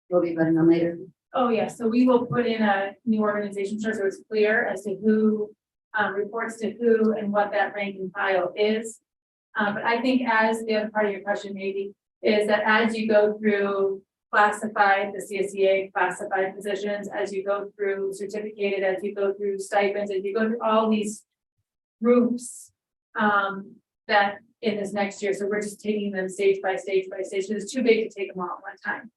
we'll be voting on later? Oh, yeah, so we will put in a new organization chart so it's clear as to who reports to who and what that rank and file is. But I think as the other part of your question maybe is that as you go through classified, the CSEA classified positions, as you go through certificated, as you go through stipends, as you go through all these groups that in this next year, so we're just taking them stage by stage by stage, because it's too big to take them all at one time.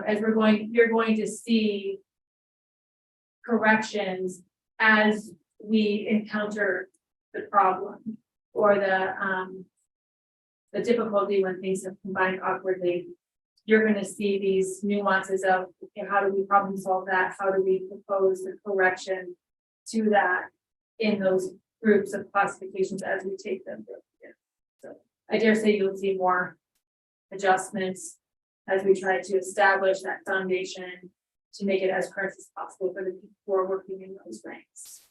As you're going to see corrections as we encounter the problem or the difficulty when things have combined awkwardly. You're going to see these nuances of, okay, how do we problem solve that? How do we propose the correction to that in those groups of classifications as we take them through? Yeah. So I dare say you'll see more adjustments as we try to establish that foundation to make it as correct as possible for the people who are working in those ranks.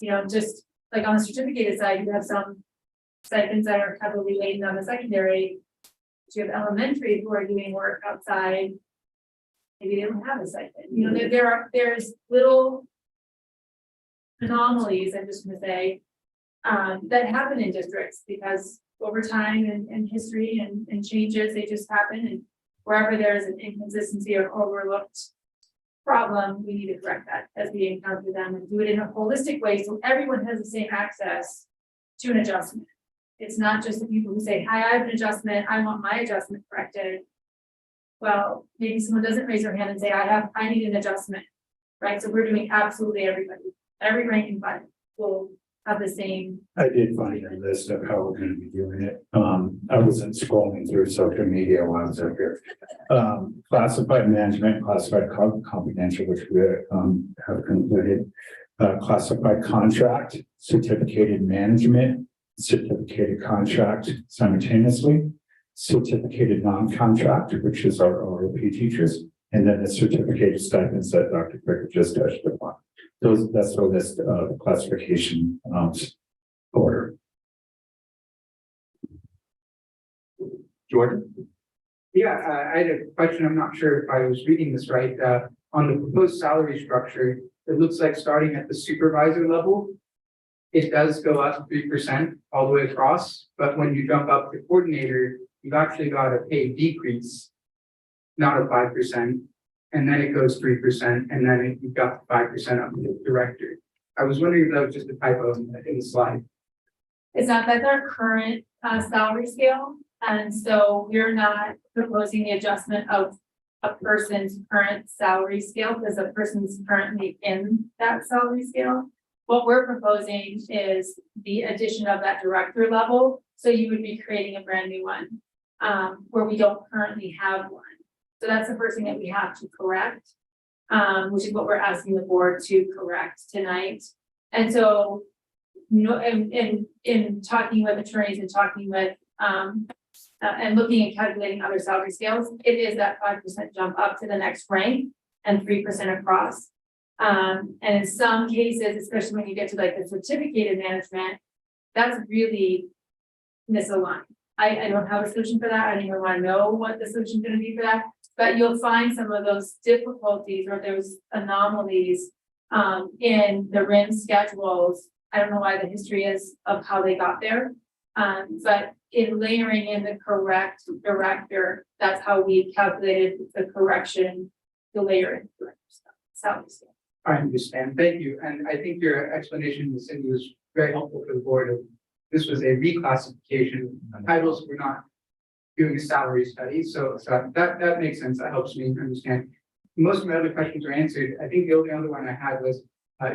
You know, just like on the certificated side, you have some stipends that are heavily laden on the secondary. You have elementary who are doing work outside. Maybe they don't have a stipend. You know, there's little anomalies, I'm just gonna say, that happen in districts because over time and history and changes, they just happen. And wherever there's an inconsistency or overlooked problem, we need to correct that as we encounter them and do it in a holistic way so everyone has the same access to an adjustment. It's not just the people who say, hi, I have an adjustment, I want my adjustment corrected. Well, maybe someone doesn't raise their hand and say, I need an adjustment, right? So we're doing absolutely everybody, every ranking body will have the same. I did find a list of how we're gonna be doing it. I wasn't scrolling through social media while I was up here. Classified management, classified confidential, which we have concluded. Classified contract, certificated management, certificated contract simultaneously. Certificated non-contract, which is our ROP teachers, and then the certificated stipends that Dr. Cricket just touched upon. That's the list of classification order. Jordan? Yeah, I had a question. I'm not sure if I was reading this right. On the proposed salary structure, it looks like starting at the supervisor level, it does go up 3% all the way across, but when you jump up to coordinator, you've actually got a pay decrease, not a 5%, and then it goes 3%, and then you've got 5% up to the director. I was wondering if that was just a typo in the slide. It's not, that's our current salary scale, and so we're not proposing the adjustment of a person's current salary scale because the person's currently in that salary scale. What we're proposing is the addition of that director level, so you would be creating a brand new one, where we don't currently have one. So that's the first thing that we have to correct, which is what we're asking the board to correct tonight. And so, you know, in talking with attorneys and talking with, and looking at calculating other salary scales, it is that 5% jump up to the next rank and 3% across. And in some cases, especially when you get to like the certificated management, that's really misaligned. I don't have a solution for that. I don't even want to know what the solution is going to be for that. But you'll find some of those difficulties or those anomalies in the RIM schedules. I don't know why the history is of how they got there. But in layering in the correct director, that's how we calculated the correction to layer in the director salary scale. I understand. Thank you. And I think your explanation, Cindy, was very helpful for the board. This was a reclassification. Titles were not doing a salary study. So that makes sense. That helps me understand. Most of my other questions were answered. I think the only other one I had was,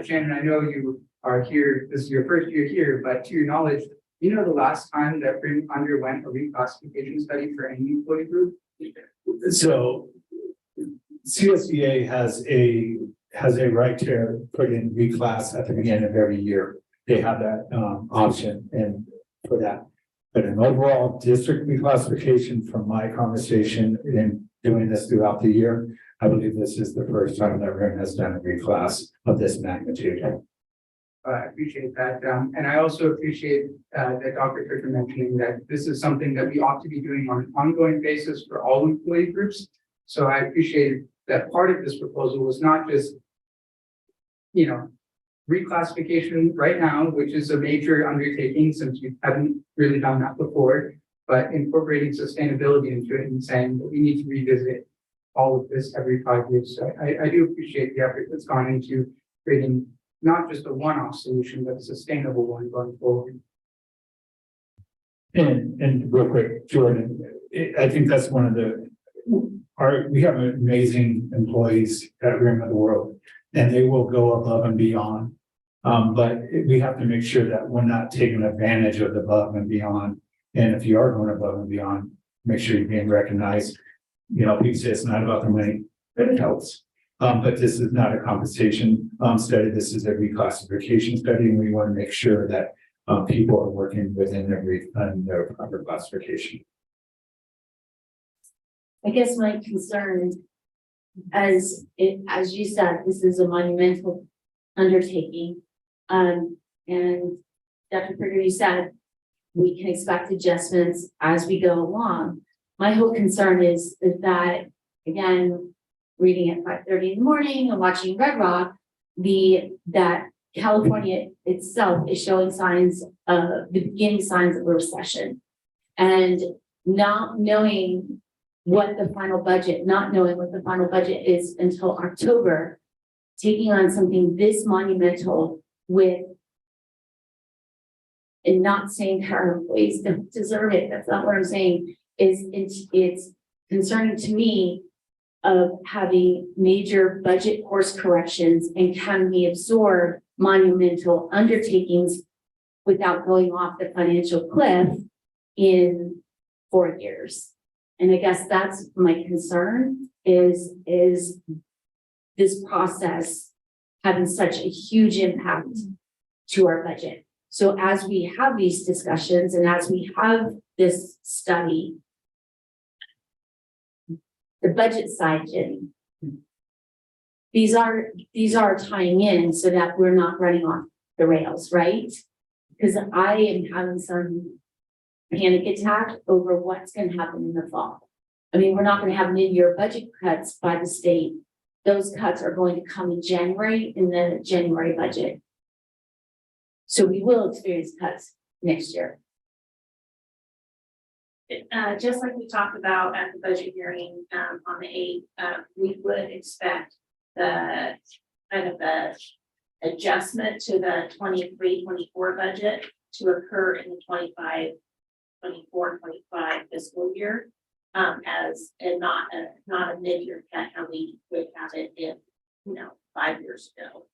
Shannon, I know you are here. This is your first year here, but to your knowledge, you know the last time that RIM underwent a reclassification study for any employee group? So CSEA has a right to put in reclass at the beginning of every year. They have that option and for that. But an overall district reclassification, from my conversation in doing this throughout the year, I believe this is the first time that RIM has done a reclass of this magnitude. I appreciate that. And I also appreciate that Dr. Fisher mentioning that this is something that we ought to be doing on an ongoing basis for all employee groups. So I appreciate that part of this proposal was not just, you know, reclassification right now, which is a major undertaking since we haven't really done that before, but incorporating sustainability into it and saying that we need to revisit all of this every 5 years. So I do appreciate the effort that's gone into creating not just a one-off solution, but a sustainable one going forward. And real quick, Jordan, I think that's one of we have amazing employees at RIM of the world, and they will go above and beyond. But we have to make sure that we're not taking advantage of the above and beyond. And if you are going above and beyond, make sure you're being recognized. You know, people say it's not about the money, but it helps. But this is not a compensation study. This is a reclassification study, and we want to make sure that people are working within their proper classification. I guess my concern, as you said, this is a monumental undertaking. And Dr. Krieger, you said we can expect adjustments as we go along. My whole concern is that, again, reading at 5:30 in the morning and watching Red Rock, that California itself is showing signs of the beginning signs of a recession. And not knowing what the final budget, not knowing what the final budget is until October, taking on something this monumental with and not saying that our employees don't deserve it. That's not what I'm saying. It's concerning to me of having major budget course corrections and can we absorb monumental undertakings without going off the financial cliff in 4 years. And I guess that's my concern is this process having such a huge impact to our budget. So as we have these discussions and as we have this study, the budget side, Jenny, these are tying in so that we're not running off the rails, right? Because I am having some panic attack over what's going to happen in the fall. I mean, we're not going to have mid-year budget cuts by the state. Those cuts are going to come in January in the January budget. So we will experience cuts next year. Just like we talked about at the budget hearing on the 8th, we would expect the kind of the adjustment to the 23-24 budget to occur in the 24-25 fiscal year, as and not a mid-year cut how we would have it in 5 years ago.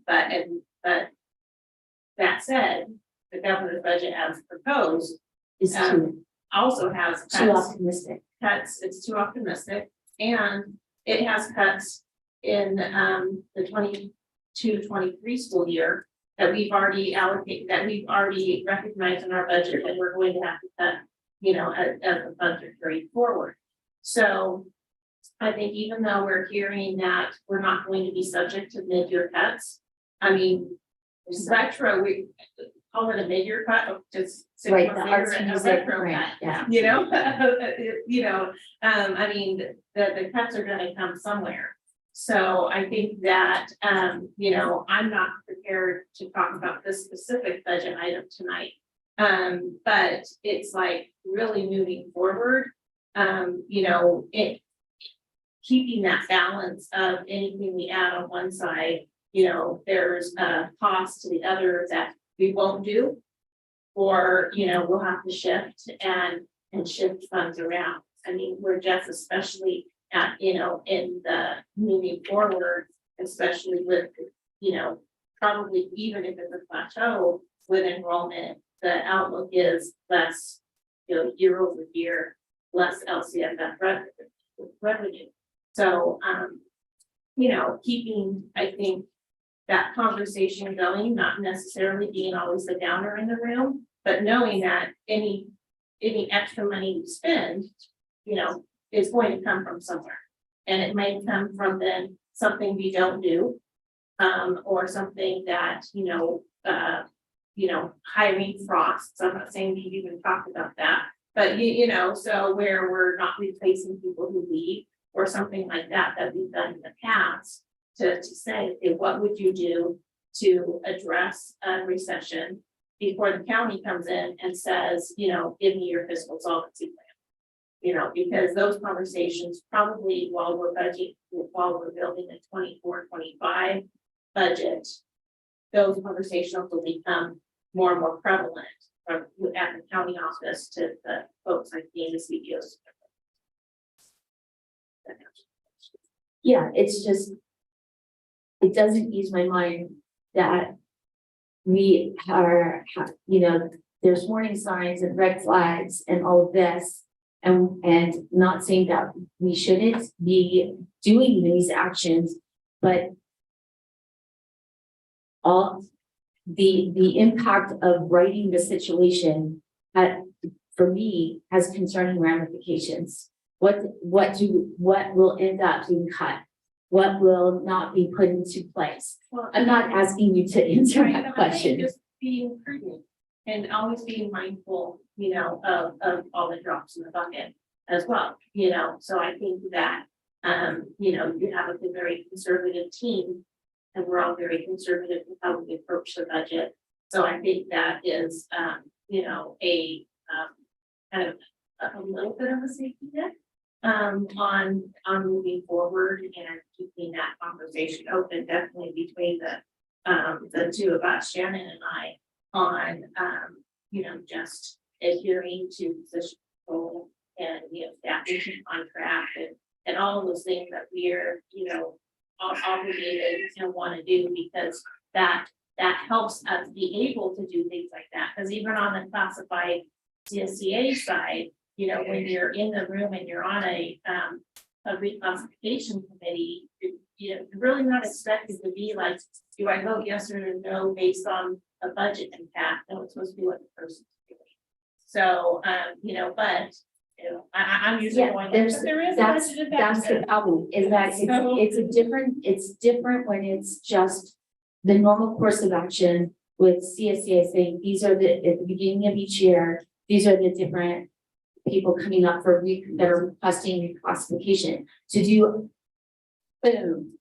But that said, the governor's budget as proposed Is also has too cuts. optimistic. It's too optimistic, and it has cuts in the 22-23 school year that we've already allocated, that we've already recognized in our budget that we're going to have to cut, as the funds are carried forward. So I think even though we're hearing that we're not going to be subject to mid-year cuts, I mean, retro, we call it a mid-year cut, just 6 Right, months the later, arts a music, retro right, cut. yeah. I mean, the cuts are gonna come somewhere. So I think that, I'm not prepared to talk about this specific budget item tonight. But it's like really moving forward, it keeping that balance of anything we add on one side, there's a cost to the other that we won't do. Or, we'll have to shift and shift funds around. I mean, we're just especially at, in the moving forward, especially with, probably even if it's a plateau with enrollment, the outlook is less, year over year, less LCFF revenue. So, keeping, I think, that conversation going, not necessarily being always the downer in the room, but knowing that any extra money we spend, is going to come from somewhere. And it may come from then something we don't do, or something that, hiring frosts. I'm not saying we even talked about that, but so where we're not replacing people who leave or something like that we've done in the past to say, okay, what would you do to address a recession before the county comes in and says, give me your fiscal solvency plan. Because those conversations probably while we're building the 24-25 budget, those conversations will become more and more prevalent from at the county office to the folks like the CEOs. Yeah, it's just, it doesn't ease my mind that we are, there's warning signs and red flags and all of this. And not saying that we shouldn't be doing these actions, but all the impact of writing the situation for me has concerning ramifications. What will end up being cut? What will not be put into place? Well, I'm not asking you to answer Right, that no, I think question. just being prudent and always being mindful, of all the drops in the bucket as well, so I think that, you have a very conservative team and we're all very conservative with how we approach the budget. So I think that is, you know, a kind of a little bit of a safety net on moving forward and keeping that conversation open, definitely between the two of us, Shannon and I, on you know, just adhering to position goal and, you know, staffing contract and all of those things that we're, you know, obligated and want to do, because that helps us be able to do things like that. Because even on the classified CSCA side, you know, when you're in the room and you're on a reclassification committee, you know, you're really not expected to be like, do I vote yes or no based on a budget impact? No, it's supposed to be what the person's doing. So, you know, but, you know, I'm usually Yeah, going, there's, but there is. that's budget impact. the problem, is that it's different when it's just the normal course of action with CSCA saying, these are at the beginning of each year, these are the different people coming up for that are requesting reclassification to do boom,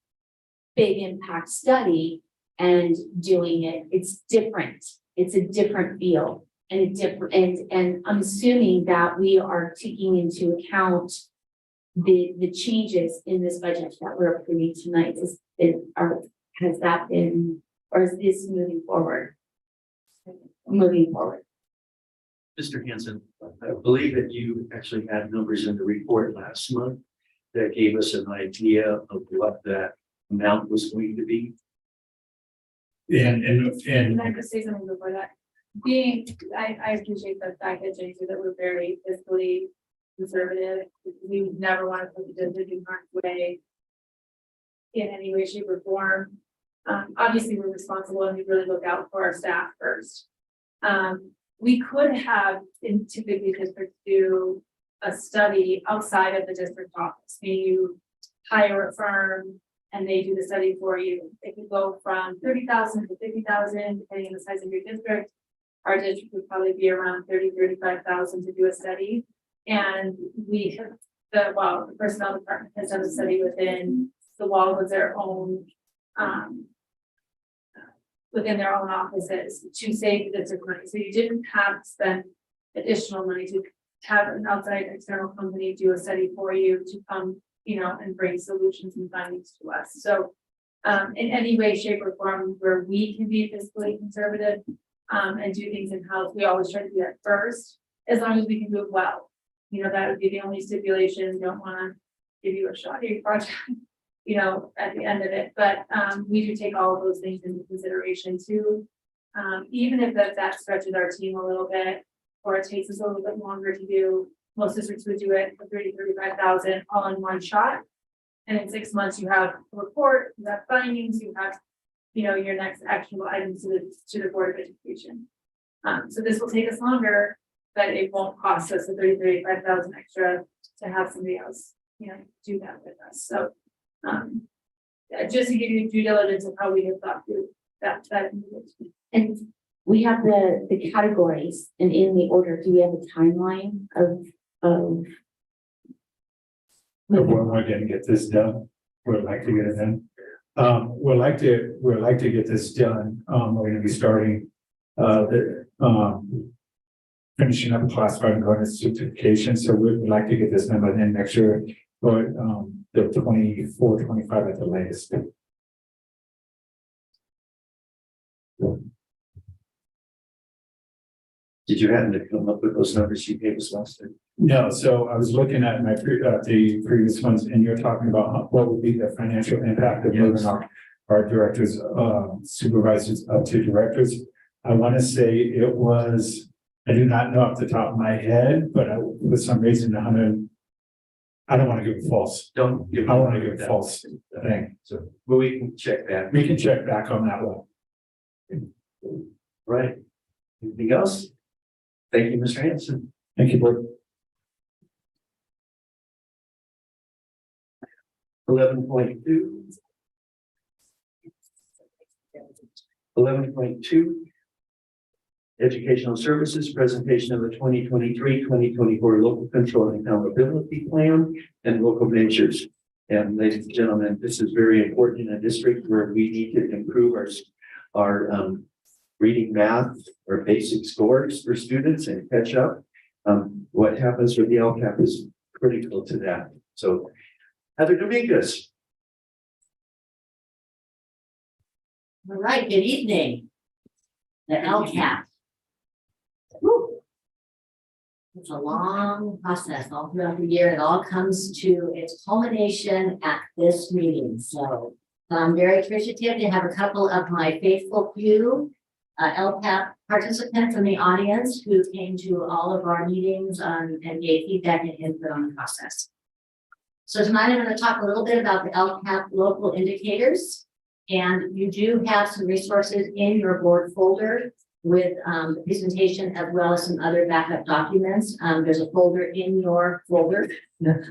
big impact study and doing it. It's different. It's a different feel and a different, and I'm assuming that we are taking into account the changes in this budget that we're approving tonight. Has that been, or is this moving forward? Moving forward. Mr. Hanson, I believe that you actually had numbers in the report last month that gave us an idea of what that amount was going to be. And I could say something before that. I appreciate the fact that Jay said that we're very fiscally conservative. We would never want to put the district in harm's way in any way, shape, or form. Obviously, we're responsible and we really look out for our staff first. We could have typically districts do a study outside of the district office. Maybe you hire a firm and they do the study for you. It could go from 30,000 to 50,000, depending on the size of your district. Our district would probably be around 35,000 to do a study. And we have the personnel department has done a study within the wall of their own within their own offices to save the district money. So you didn't have to spend additional money to have an outside external company do a study for you to come, you know, and bring solutions and findings to us. So in any way, shape, or form where we can be fiscally conservative and do things in-house, we always try to do that first, as long as we can do it well. You know, that would be the only stipulation. We don't want to give you a shoddy project, you know, at the end of it. But we do take all of those things into consideration too. Even if that stretches our team a little bit, or it takes us a little bit longer to do, most districts would do it for 35,000 all in one shot. And in 6 months, you have a report, you have findings, you have, you know, your next actionable items to the Board of Education. So this will take us longer, but it won't cost us the 35,000 extra to have somebody else, you know, do that with us. So just to give you due diligence of how we have thought through that. And we have the categories, and in the order, do we have a timeline of When we're gonna get this done, we'd like to get it done. We'd like to get this done. We're gonna be starting, finishing up classified and going to certification. So we'd like to get this done by the end of next year, but, the 24, 25 at the latest. Did you happen to come up with those numbers you gave us last time? No, so I was looking at the previous ones, and you're talking about what would be the financial impact of moving our directors, supervisors up to directors. I want to say it was, I do not know off the top of my head, but for some reason, I don't want to give a false. Don't give. I want to give a false thing. So, well, we can check that. We can check back on that one. Right. Anything else? Thank you, Mr. Hanson. Thank you, board. 11.2. 11.2. Educational Services, presentation of the 2023-2024 local control and accountability plan and local measures. And ladies and gentlemen, this is very important in a district where we need to improve our reading, math, or basic scores for students and catch up. What happens with the LCAP is critical to that. So Heather Dominguez. All right, good evening. The LCAP. Whew. It's a long process all throughout the year. It all comes to its culmination at this meeting. So I'm very appreciative to have a couple of my faithful few LCAP participants in the audience who came to all of our meetings and gave feedback and input on the process. So tonight I'm going to talk a little bit about the LCAP local indicators. And you do have some resources in your board folder with the presentation as well as some other backup documents. There's a folder in your folder,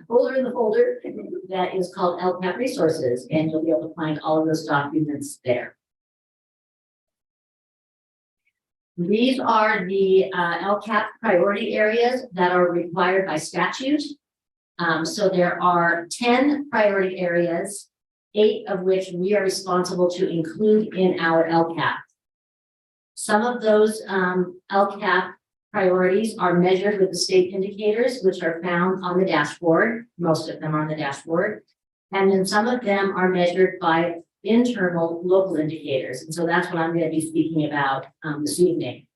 folder that is called LCAP resources, and you'll be able to find all of those documents there. These are the LCAP priority areas that are required by statute. So there are 10 priority areas, 8 of which we are responsible to include in our LCAP. Some of those LCAP priorities are measured with the state indicators, which are found on the dashboard. Most of them are on the dashboard. And then some of them are measured by internal local indicators. And so that's what I'm going to be speaking about this evening.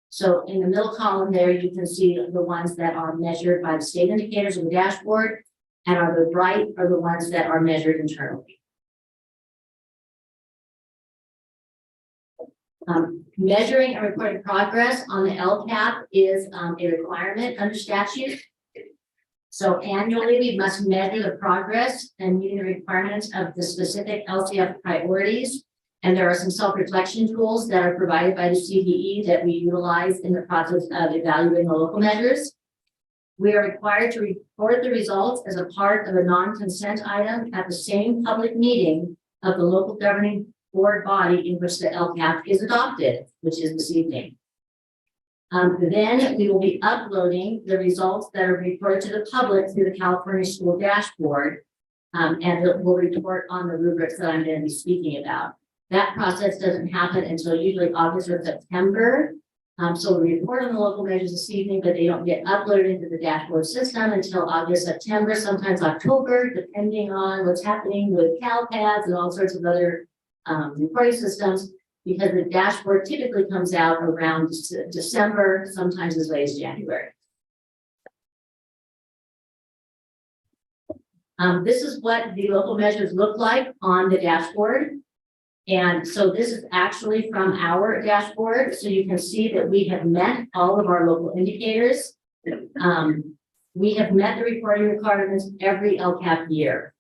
So in the middle column there, you can see the ones that are measured by the state indicators on the dashboard, and on the right are the ones that are measured internally. Measuring and reporting progress on the LCAP is a requirement under statute. So annually, we must measure the progress and meeting the requirements of the specific LCF priorities. And there are some self-reflection tools that are provided by the CBE that we utilize in the process of evaluating the local measures. We are required to report the results as a part of a non-consent item at the same public meeting of the local governing board body in which the LCAP is adopted, which is this evening. Then we will be uploading the results that are reported to the public through the California School Dashboard, and we'll report on the rubrics that I'm going to be speaking about. That process doesn't happen until usually August or September. So we report on the local measures this evening, but they don't get uploaded into the dashboard system until August, September, sometimes October, depending on what's happening with CalPads and all sorts of other reporting systems, because the dashboard typically comes out around December, sometimes as late as January. This is what the local measures look like on the dashboard. And so this is actually from our dashboard. So you can see that we have met all of our local indicators. We have met the reporting requirements every LCAP year.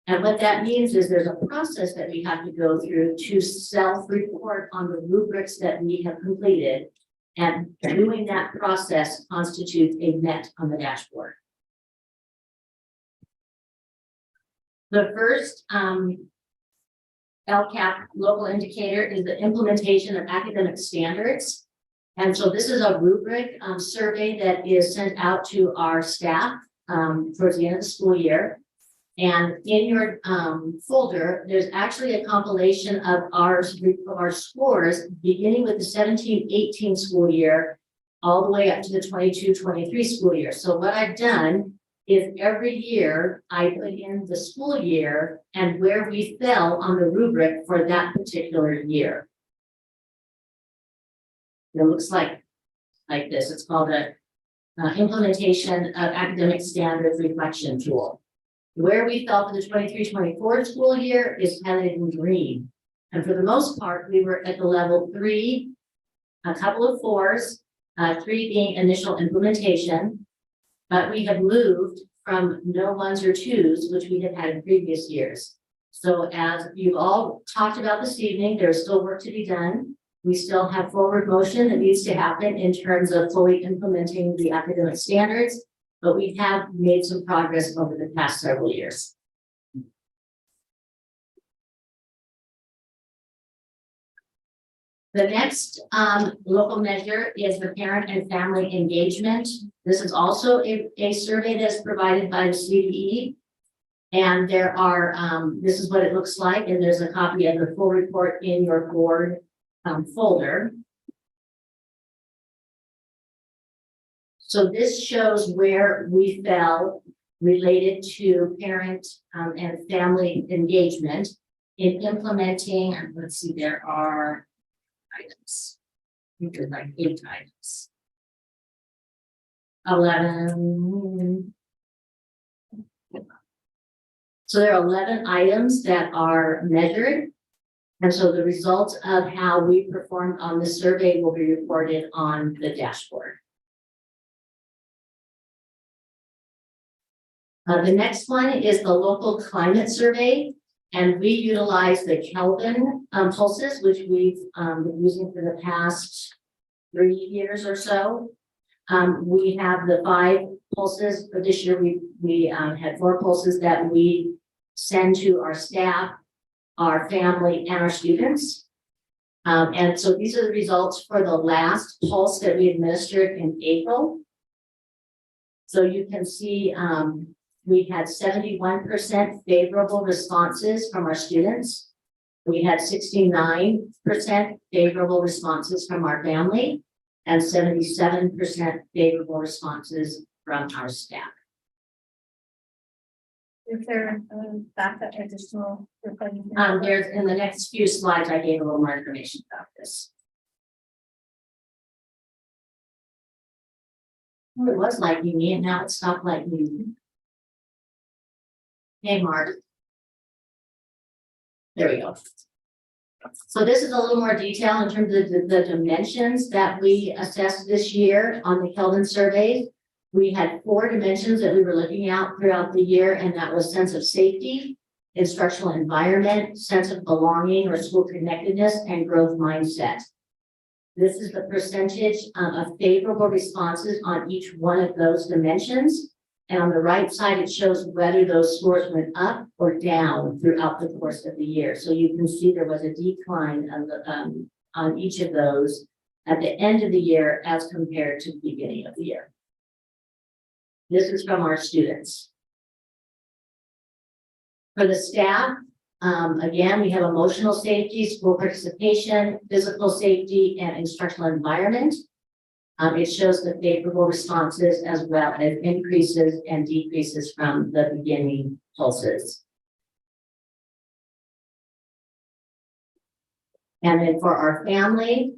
And what that means is there's a process that we have to go through to self-report on the rubrics that we have completed. And doing that process constitutes a met on the dashboard. The first LCAP local indicator is the implementation of academic standards. And so this is a rubric survey that is sent out to our staff towards the end of the school year. And in your folder, there's actually a compilation of our scores beginning with the 17-18 school year all the way up to the 22-23 school year. So what I've done is every year I put in the school year and where we fell on the rubric for that particular year. It looks like this. It's called a implementation of academic standards reflection tool. Where we fell for the 23-24 school year is highlighted in green. And for the most part, we were at the level 3, a couple of 4s, 3 being initial implementation, but we have moved from no 1s or 2s, which we have had in previous years. So as you've all talked about this evening, there's still work to be done. We still have forward motion that needs to happen in terms of fully implementing the academic standards, but we have made some progress over the past several years. The next local measure is the parent and family engagement. This is also a survey that's provided by the CBE. And there are, this is what it looks like, and there's a copy of the full report in your board folder. So this shows where we fell related to parent and family engagement in implementing, and let's see, there are items. I think there's like 8 items. 11. So there are 11 items that are measured. And so the results of how we performed on the survey will be reported on the dashboard. The next one is the local climate survey, and we utilize the Kelvin pulses, which we've been using for the past 3 years or so. We have the 5 pulses for this year. We had 4 pulses that we send to our staff, our family, and our students. And so these are the results for the last pulse that we administered in April. So you can see we had 71% favorable responses from our students. We had 69% favorable responses from our family and 77% favorable responses from our staff. Is there backup additional? There's in the next few slides, I gave a little more information about this. Well, it was liking me and now it stopped liking me. Hey, Mark. There we go. So this is a little more detail in terms of the dimensions that we assessed this year on the Kelvin surveys. We had 4 dimensions that we were looking at throughout the year, and that was sense of safety, instructional environment, sense of belonging or school connectedness, and growth mindset. This is the percentage of favorable responses on each one of those dimensions. And on the right side, it shows whether those scores went up or down throughout the course of the year. So you can see there was a decline on each of those at the end of the year as compared to the beginning of the year. This is from our students. For the staff, again, we have emotional safety, school participation, physical safety, and instructional environment. It shows the favorable responses as well as increases and decreases from the beginning pulses. And then for our family,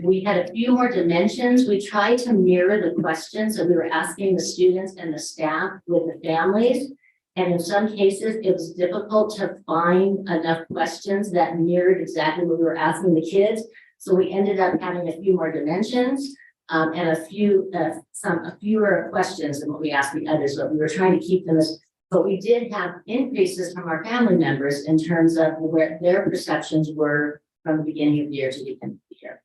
we had a few more dimensions. We tried to mirror the questions that we were asking the students and the staff with the families. And in some cases, it was difficult to find enough questions that mirrored exactly what we were asking the kids. So we ended up having a few more dimensions and a fewer questions than what we asked the others, but we were trying to keep them as, but we did have increases from our family members in terms of where their perceptions were from the beginning of the year to the end of the year.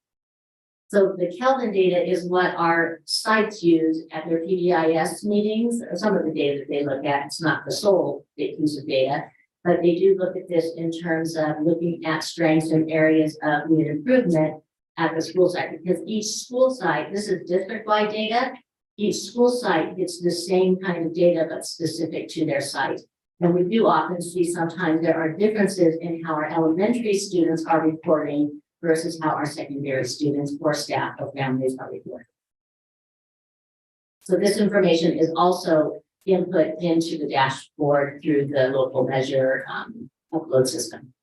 So the Kelvin data is what our sites use at their PBIS meetings, some of the data that they look at. It's not the sole piece of data, but they do look at this in terms of looking at strengths and areas of need improvement at the school site, because each school site, this is district-wide data, each school site gets the same kind of data but specific to their site. And we do often see sometimes there are differences in how our elementary students are reporting versus how our secondary students or staff or families are reporting. So this information is also input into the dashboard through the local measure upload system.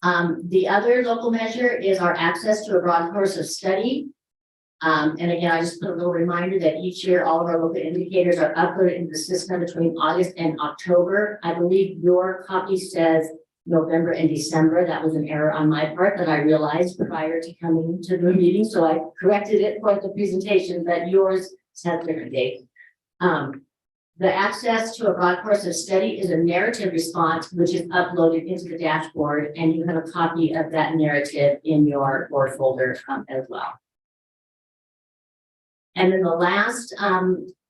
The other local measure is our access to a broad course of study. And again, I just put a little reminder that each year all of our local indicators are uploaded into the system between August and October. I believe your copy says November and December. That was an error on my part that I realized prior to coming to the meeting. So I corrected it for the presentation, but yours has different dates. The access to a broad course of study is a narrative response, which is uploaded into the dashboard, and you have a copy of that narrative in your board folder as well. And then the last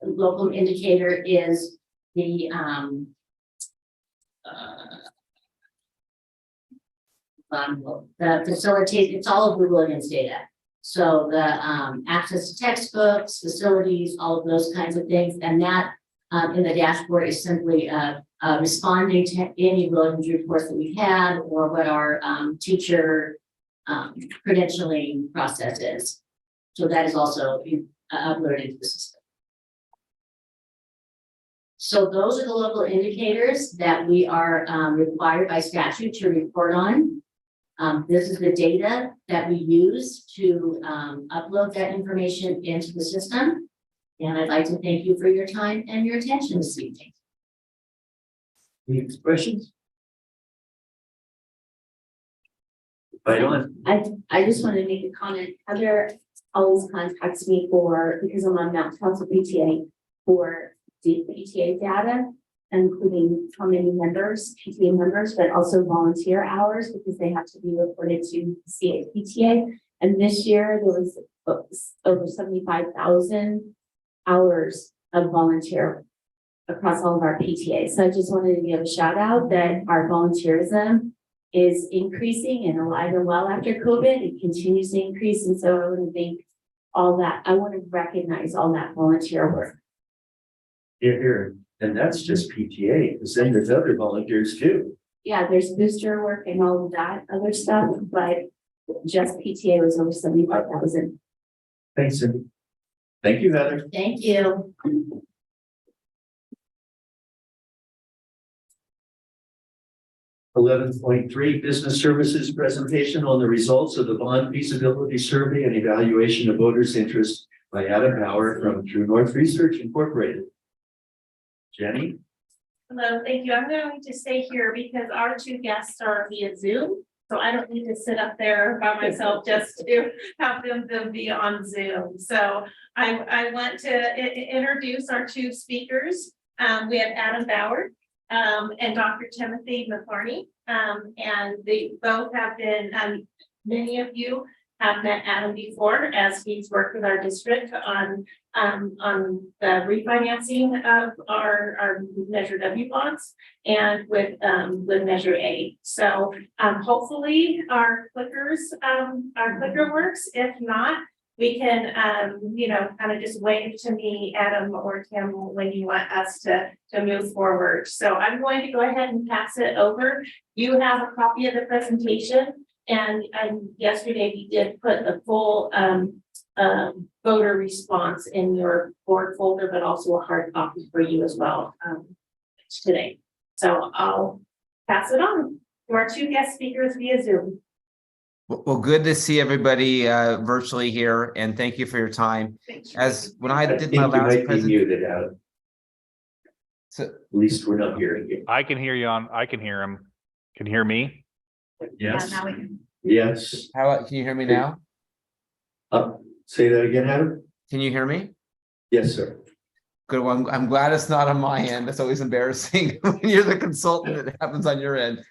local indicator is the facilitate, it's all of the Williams data. So the access to textbooks, facilities, all of those kinds of things, and that in the dashboard is simply responding to any relevant reports that we've had or what our teacher credentialing process is. So that is also uploaded to the system. So those are the local indicators that we are required by statute to report on. This is the data that we use to upload that information into the system. And I'd like to thank you for your time and your attention this evening. Any questions? Right on. I just want to make a comment. Heather always contacts me because I'm on Mount Council PTA for the PTA data, including how many members, PTA members, but also volunteer hours because they have to be reported to PTA. And this year there was over 75,000 hours of volunteer across all of our PTAs. So I just wanted to give a shout out that our volunteerism is increasing and alive and well after COVID. It continues to increase. And so I want to thank all that. I want to recognize all that volunteer work. Here, and that's just PTA, because then there's other volunteers too. Yeah, there's booster work and all of that other stuff, but just PTA was over 75,000. Thanks, Cindy. Thank you, Heather. Thank you. .3 Business Services presentation on the results of the bond feasibility survey and evaluation of voters' interest by Adam Bauer from True North Research Incorporated. Jenny? Hello, thank you. I'm going to stay here because our two guests are via Zoom. So I don't need to sit up there by myself just to have them be on Zoom. So I want to introduce our two speakers. We have Adam Bauer and Dr. Timothy McClarney. And they both have been, many of you have met Adam before as he's worked with our district on the refinancing of our Measure W bonds and with Measure A. So hopefully our clicker works. If not, we can kind of just wave to me, Adam or Tim, when you want us to move forward. So I'm going to go ahead and pass it over. You have a copy of the presentation. And yesterday we did put the full voter response in your board folder, but also a hard copy for you as well today. So I'll pass it on to our two guest speakers via Zoom. Well, good to see everybody virtually here, and thank you for your time. As when I did my last presentation, muted out. So, at least we're not hearing you. I can hear you I can hear him. Can you hear me? Yes. Yeah, now we can. Yes. how about, can you hear me now? Say that again, Adam. Can you hear me? Yes, sir. Good one. I'm glad it's not on my end. That's always embarrassing when you're the consultant. It happens on your end.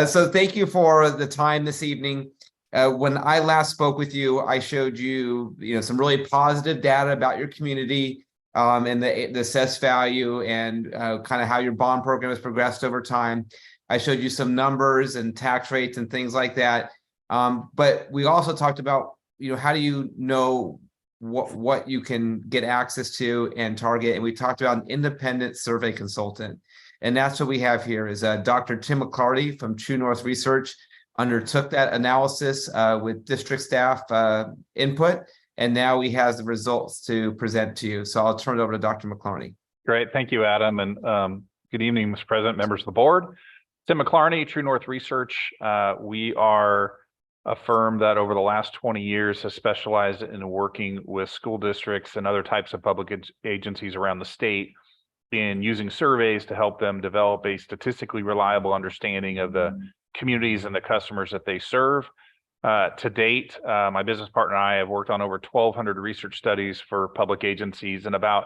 So thank you for the time this evening. When I last spoke with you, I showed you, some really positive data about your community and the assessed value and kind of how your bond program has progressed over time. I showed you some numbers and tax rates and things like that. But we also talked about, how do you know what you can get access to and target? And we talked about an independent survey consultant. And that's what we have here is Dr. Tim McClarney from True North Research undertook that analysis with district staff input. And now he has the results to present to you. So I'll turn it over to Dr. McClarney. Great. Thank you, Adam. And good evening, Mr. President, members of the board. Tim McClarney, True North Research. We are a firm that over the last 20 years has specialized in working with school districts and other types of public agencies around the state in using surveys to help them develop a statistically reliable understanding of the communities and the customers that they serve. To date, my business partner and I have worked on over 1,200 research studies for public agencies, and about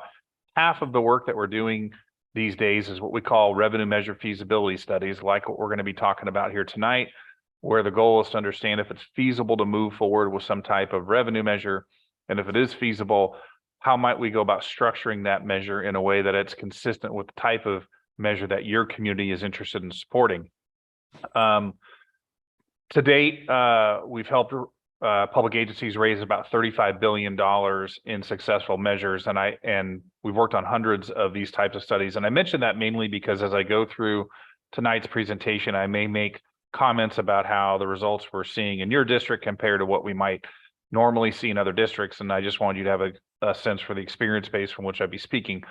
half of the work that we're doing these days is what we call revenue measure feasibility studies, like what we're going to be talking about here tonight, where the goal is to understand if it's feasible to move forward with some type of revenue measure, and if it is feasible, how might we go about structuring that measure in a way that it's consistent with the type of measure that your community is interested in supporting. To date, we've helped public agencies raise about $35 billion in successful measures. And we've worked on hundreds of these types of studies. And I mention that mainly because as I go through tonight's presentation, I may make comments about how the results we're seeing in your district compared to what we might normally see in other districts. And I just want you to have a sense for the experience base from which I'd be speaking.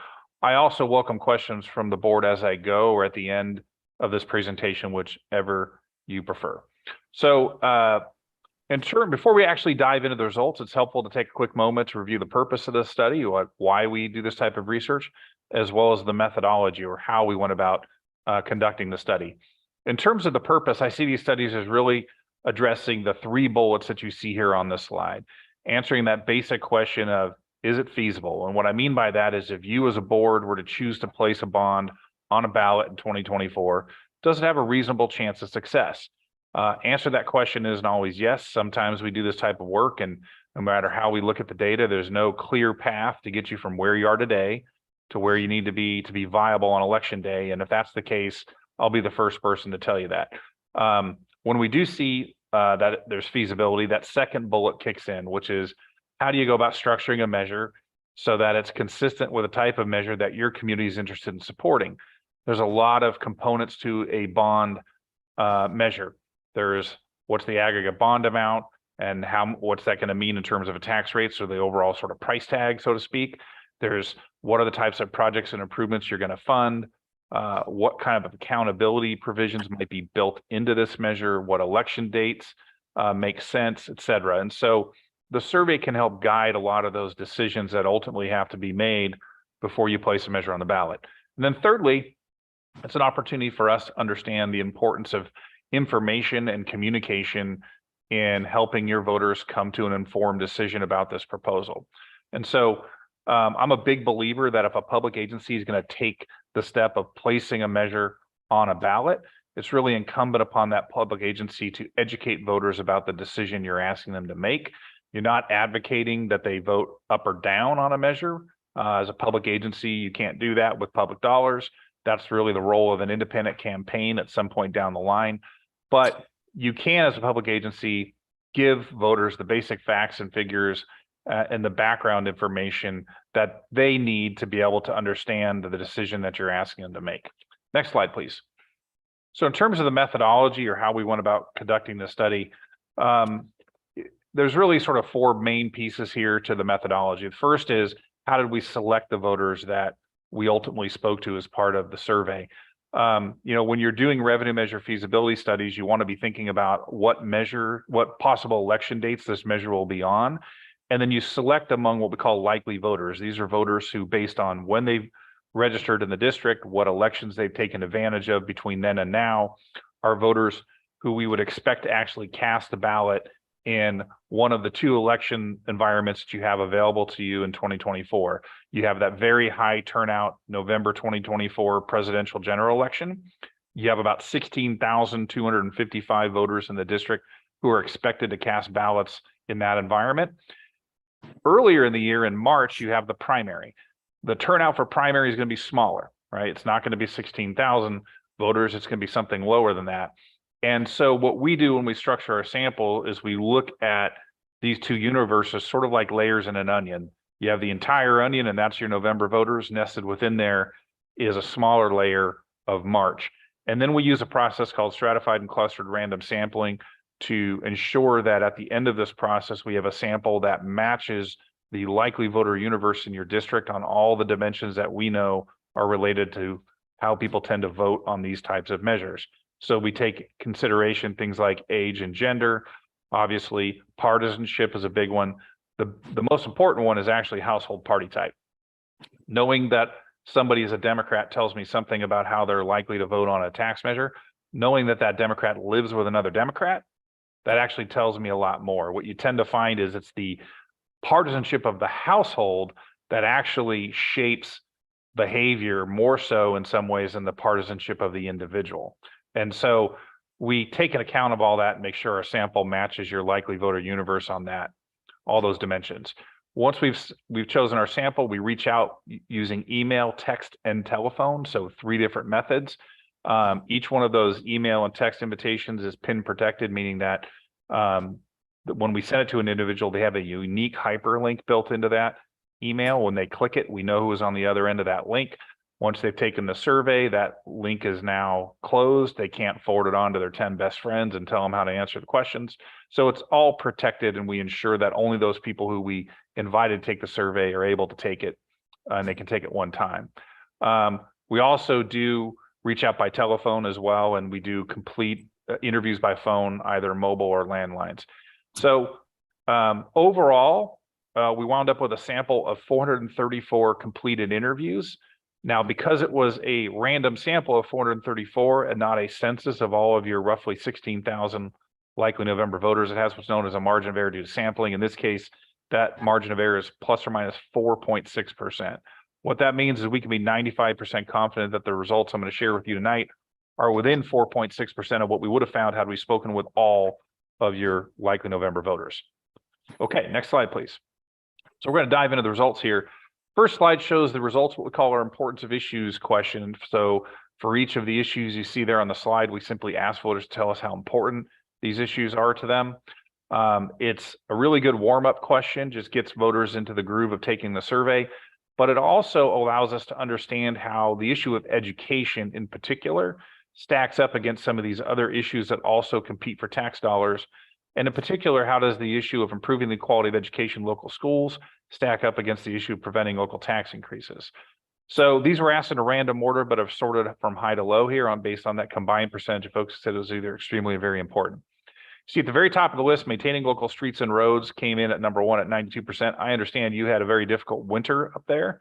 I also welcome questions from the board as I go or at the end of this presentation, whichever you prefer. So, before we actually dive into the results, it's helpful to take a quick moment to review the purpose of this study, why we do this type of research, as well as the methodology or how we went about conducting the study. In terms of the purpose, I see these studies as really addressing the 3 bullets that you see here on this slide, answering that basic question of, is it feasible? And what I mean by that is if you as a board were to choose to place a bond on a ballot in 2024, does it have a reasonable chance of success? Answer that question isn't always yes. Sometimes we do this type of work and no matter how we look at the data, there's no clear path to get you from where you are today to where you need to be viable on election day. And if that's the case, I'll be the first person to tell you that. When we do see that there's feasibility, that second bullet kicks in, which is how do you go about structuring a measure so that it's consistent with the type of measure that your community is interested in supporting? There's a lot of components to a bond measure. There's what's the aggregate bond amount and what's that going to mean in terms of a tax rate, so the overall sort of price tag, so to speak. There's what are the types of projects and improvements you're going to fund, what kind of accountability provisions might be built into this measure, what election dates make sense, et cetera. And so the survey can help guide a lot of those decisions that ultimately have to be made before you place a measure on the ballot. And then thirdly, it's an opportunity for us to understand the importance of information and communication in helping your voters come to an informed decision about this proposal. And so I'm a big believer that if a public agency is going to take the step of placing a measure on a ballot, it's really incumbent upon that public agency to educate voters about the decision you're asking them to make. You're not advocating that they vote up or down on a measure. As a public agency, you can't do that with public dollars. That's really the role of an independent campaign at some point down the line. But you can, as a public agency, give voters the basic facts and figures and the background information that they need to be able to understand the decision that you're asking them to make. Next slide, please. So in terms of the methodology or how we went about conducting the study, there's really sort of 4 main pieces here to the methodology. The first is, how did we select the voters that we ultimately spoke to as part of the survey? When you're doing revenue measure feasibility studies, you want to be thinking about what possible election dates this measure will be on. And then you select among what we call likely voters. These are voters who, based on when they've registered in the district, what elections they've taken advantage of between then and now, are voters who we would expect to actually cast a ballot in one of the 2 election environments that you have available to you in 2024. You have that very high turnout November 2024 presidential general election. You have about 16,255 voters in the district who are expected to cast ballots in that environment. Earlier in the year, in March, you have the primary. The turnout for primary is going to be smaller, right? It's not going to be 16,000 voters. It's going to be something lower than that. And so what we do when we structure our sample is we look at these 2 universes sort of like layers in an onion. You have the entire onion, and that's your November voters. Nested within there is a smaller layer of March. And then we use a process called stratified and clustered random sampling to ensure that at the end of this process, we have a sample that matches the likely voter universe in your district on all the dimensions that we know are related to how people tend to vote on these types of measures. So we take consideration things like age and gender. Obviously, partisanship is a big one. The most important one is actually household party type. Knowing that somebody is a Democrat tells me something about how they're likely to vote on a tax measure. Knowing that that Democrat lives with another Democrat, that actually tells me a lot more. What you tend to find is it's the partisanship of the household that actually shapes behavior more so in some ways than the partisanship of the individual. And so we take an account of all that and make sure our sample matches your likely voter universe on that, all those dimensions. Once we've chosen our sample, we reach out using email, text, and telephone, so 3 different methods. Each one of those email and text invitations is PIN protected, meaning that when we send it to an individual, they have a unique hyperlink built into that email. When they click it, we know who is on the other end of that link. Once they've taken the survey, that link is now closed. They can't forward it on to their 10 best friends and tell them how to answer the questions. So it's all protected, and we ensure that only those people who we invited to take the survey are able to take it, and they can take it one time. We also do reach out by telephone as well, and we do complete interviews by phone, either mobile or landlines. So overall, we wound up with a sample of 434 completed interviews. Now, because it was a random sample of 434 and not a census of all of your roughly 16,000 likely November voters, it has what's known as a margin of error due to sampling. In this case, that margin of error is plus or minus 4.6%. What that means is we can be 95% confident that the results I'm going to share with you tonight are within 4.6% of what we would have found had we spoken with all of your likely November voters. Okay, next slide, please. So we're going to dive into the results here. First slide shows the results, what we call our importance of issues question. So for each of the issues you see there on the slide, we simply ask voters to tell us how important these issues are to them. It's a really good warm-up question, just gets voters into the groove of taking the survey, but it also allows us to understand how the issue of education in particular stacks up against some of these other issues that also compete for tax dollars. And in particular, how does the issue of improving the quality of education in local schools stack up against the issue of preventing local tax increases? So these were asked in a random order, but have sorted from high to low here based on that combined percentage of folks who said it was either extremely or very important. See, at the very top of the list, maintaining local streets and roads came in at number 1 at 92%. I understand you had a very difficult winter up there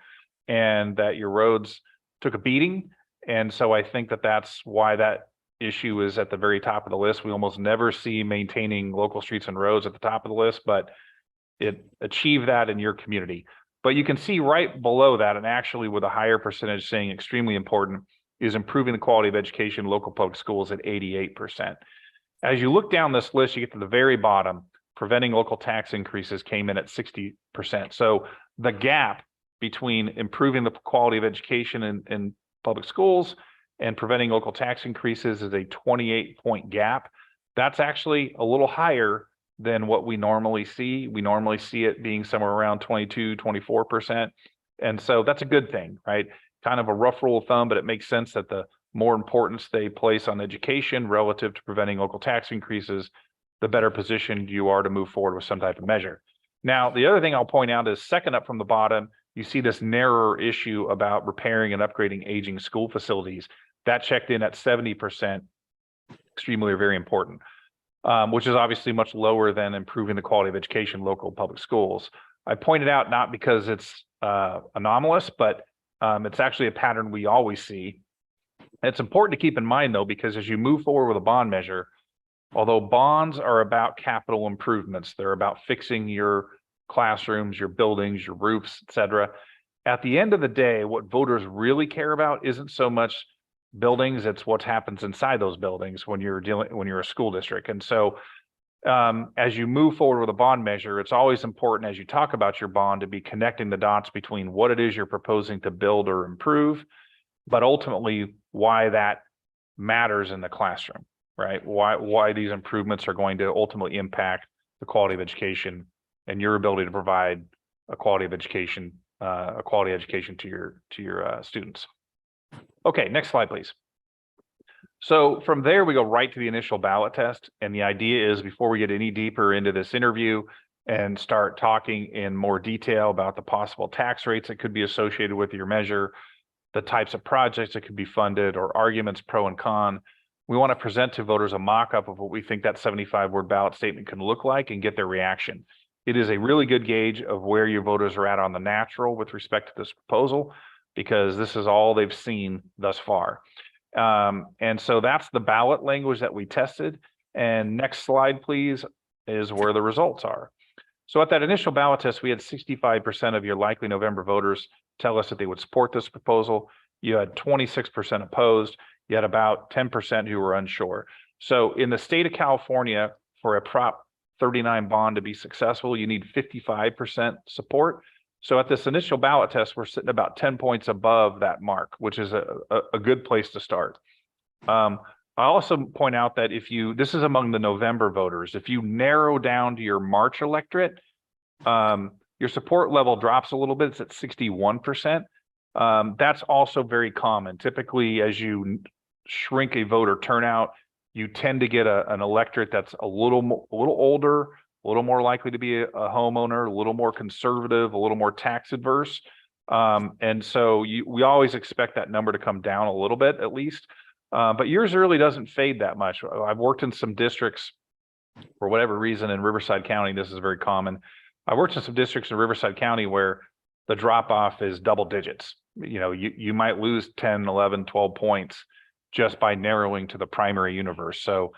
and that your roads took a beating. And so I think that that's why that issue is at the very top of the list. We almost never see maintaining local streets and roads at the top of the list, but it achieved that in your community. But you can see right below that, and actually with a higher percentage saying extremely important, is improving the quality of education in local public schools at 88%. As you look down this list, you get to the very bottom, preventing local tax increases came in at 60%. So the gap between improving the quality of education in public schools and preventing local tax increases is a 28-point gap. That's actually a little higher than what we normally see. We normally see it being somewhere around 22, 24%. And so that's a good thing, right? Kind of a rough rule of thumb, but it makes sense that the more importance they place on education relative to preventing local tax increases, the better positioned you are to move forward with some type of measure. Now, the other thing I'll point out is second up from the bottom, you see this narrower issue about repairing and upgrading aging school facilities. That checked in at 70%, extremely or very important, which is obviously much lower than improving the quality of education in local public schools. I pointed out not because it's anomalous, but it's actually a pattern we always see. It's important to keep in mind, though, because as you move forward with a bond measure, although bonds are about capital improvements, they're about fixing your classrooms, your buildings, your roofs, et cetera. At the end of the day, what voters really care about isn't so much buildings, it's what happens inside those buildings when you're a school district. And so as you move forward with a bond measure, it's always important as you talk about your bond to be connecting the dots between what it is you're proposing to build or improve, but ultimately why that matters in the classroom, right? Why these improvements are going to ultimately impact the quality of education and your ability to provide a quality education to your students. Okay, next slide, please. So from there, we go right to the initial ballot test. And the idea is before we get any deeper into this interview and start talking in more detail about the possible tax rates that could be associated with your measure, the types of projects that could be funded or arguments pro and con, we want to present to voters a mock-up of what we think that 75-word ballot statement can look like and get their reaction. It is a really good gauge of where your voters are at on the natural with respect to this proposal, because this is all they've seen thus far. And so that's the ballot language that we tested. And next slide, please, is where the results are. So at that initial ballot test, we had 65% of your likely November voters tell us that they would support this proposal. You had 26% opposed. You had about 10% who were unsure. So in the state of California, for a Prop 39 bond to be successful, you need 55% support. So at this initial ballot test, we're sitting about 10 points above that mark, which is a good place to start. I also point out that this is among the November voters, if you narrow down to your March electorate, your support level drops a little bit. It's at 61%. That's also very common. Typically, as you shrink a voter turnout, you tend to get an electorate that's a little older, a little more likely to be a homeowner, a little more conservative, a little more tax adverse. And so we always expect that number to come down a little bit at least. But yours really doesn't fade that much. I've worked in some districts for whatever reason in Riverside County. This is very common. I worked in some districts in Riverside County where the drop off is double digits. You might lose 10, 11, 12 points just by narrowing to the primary universe. So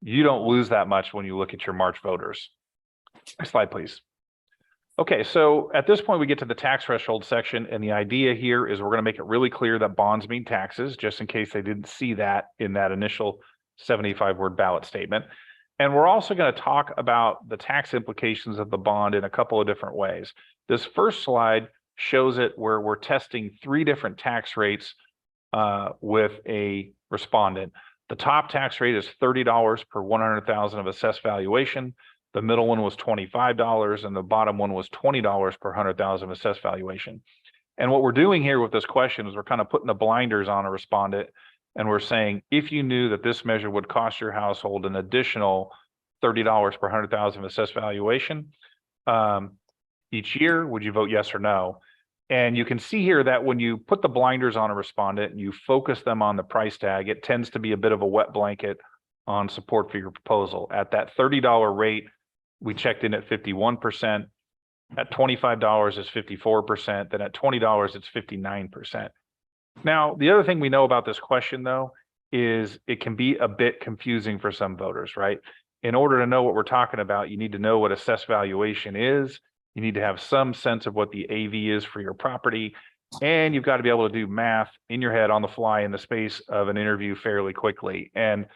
you don't lose that much when you look at your March voters. Next slide, please. Okay, so at this point, we get to the tax threshold section, and the idea here is we're going to make it really clear that bonds mean taxes, just in case they didn't see that in that initial 75-word ballot statement. And we're also going to talk about the tax implications of the bond in a couple of different ways. This first slide shows it where we're testing 3 different tax rates with a respondent. The top tax rate is $30 per 100,000 of assessed valuation. The middle one was $25, and the bottom one was $20 per 100,000 of assessed valuation. And what we're doing here with this question is we're kind of putting the blinders on a respondent, and we're saying, if you knew that this measure would cost your household an additional $30 per 100,000 of assessed valuation each year, would you vote yes or no? And you can see here that when you put the blinders on a respondent and you focus them on the price tag, it tends to be a bit of a wet blanket on support for your proposal. At that $30 rate, we checked in at 51%. At $25 is 54%. Then at $20, it's 59%. Now, the other thing we know about this question, though, is it can be a bit confusing for some voters, right? In order to know what we're talking about, you need to know what assessed valuation is. You need to have some sense of what the AV is for your property. And you've got to be able to do math in your head on the fly in the space of an interview fairly quickly. And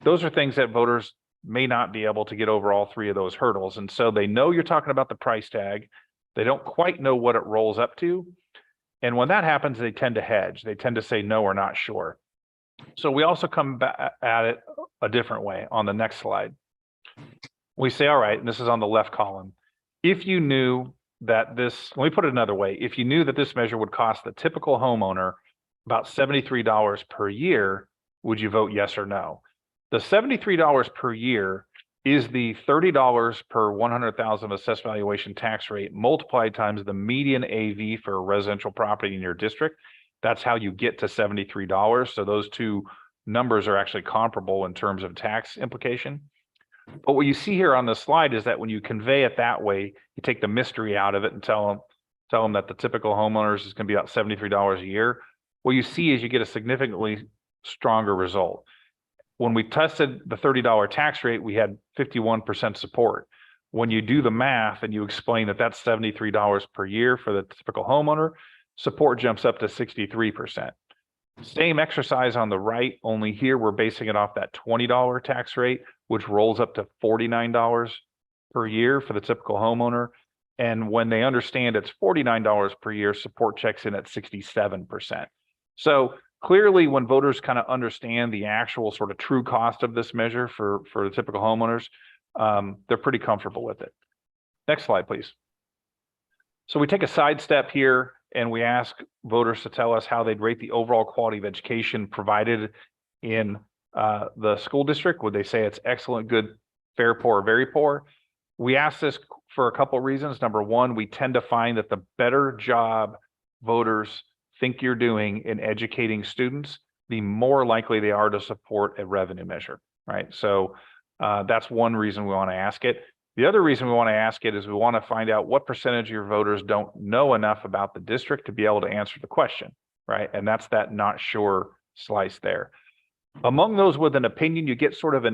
those are things that voters may not be able to get over all 3 of those hurdles. And so they know you're talking about the price tag. They don't quite know what it rolls up to. And when that happens, they tend to hedge. They tend to say, no, we're not sure. So we also come back at it a different way on the next slide. We say, all right, and this is on the left column. If you knew that this, let me put it another way. If you knew that this measure would cost the typical homeowner about $73 per year, would you vote yes or no? The $73 per year is the $30 per 100,000 assessed valuation tax rate multiplied times the median AV for a residential property in your district. That's how you get to $73. So those 2 numbers are actually comparable in terms of tax implication. But what you see here on this slide is that when you convey it that way, you take the mystery out of it and tell them that the typical homeowners is going to be about $73 a year. What you see is you get a significantly stronger result. When we tested the $30 tax rate, we had 51% support. When you do the math and you explain that that's $73 per year for the typical homeowner, support jumps up to 63%. Same exercise on the right, only here we're basing it off that $20 tax rate, which rolls up to $49 per year for the typical homeowner. And when they understand it's $49 per year, support checks in at 67%. So clearly, when voters kind of understand the actual sort of true cost of this measure for the typical homeowners, they're pretty comfortable with it. Next slide, please. So we take a sidestep here and we ask voters to tell us how they'd rate the overall quality of education provided in the school district. Would they say it's excellent, good, fair, poor, very poor? We ask this for a couple of reasons. Number one, we tend to find that the better job voters think you're doing in educating students, the more likely they are to support a revenue measure, right? So that's one reason we want to ask it. The other reason we want to ask it is we want to find out what percentage of your voters don't know enough about the district to be able to answer the question, right? And that's that not sure slice there. Among those with an opinion, you get sort of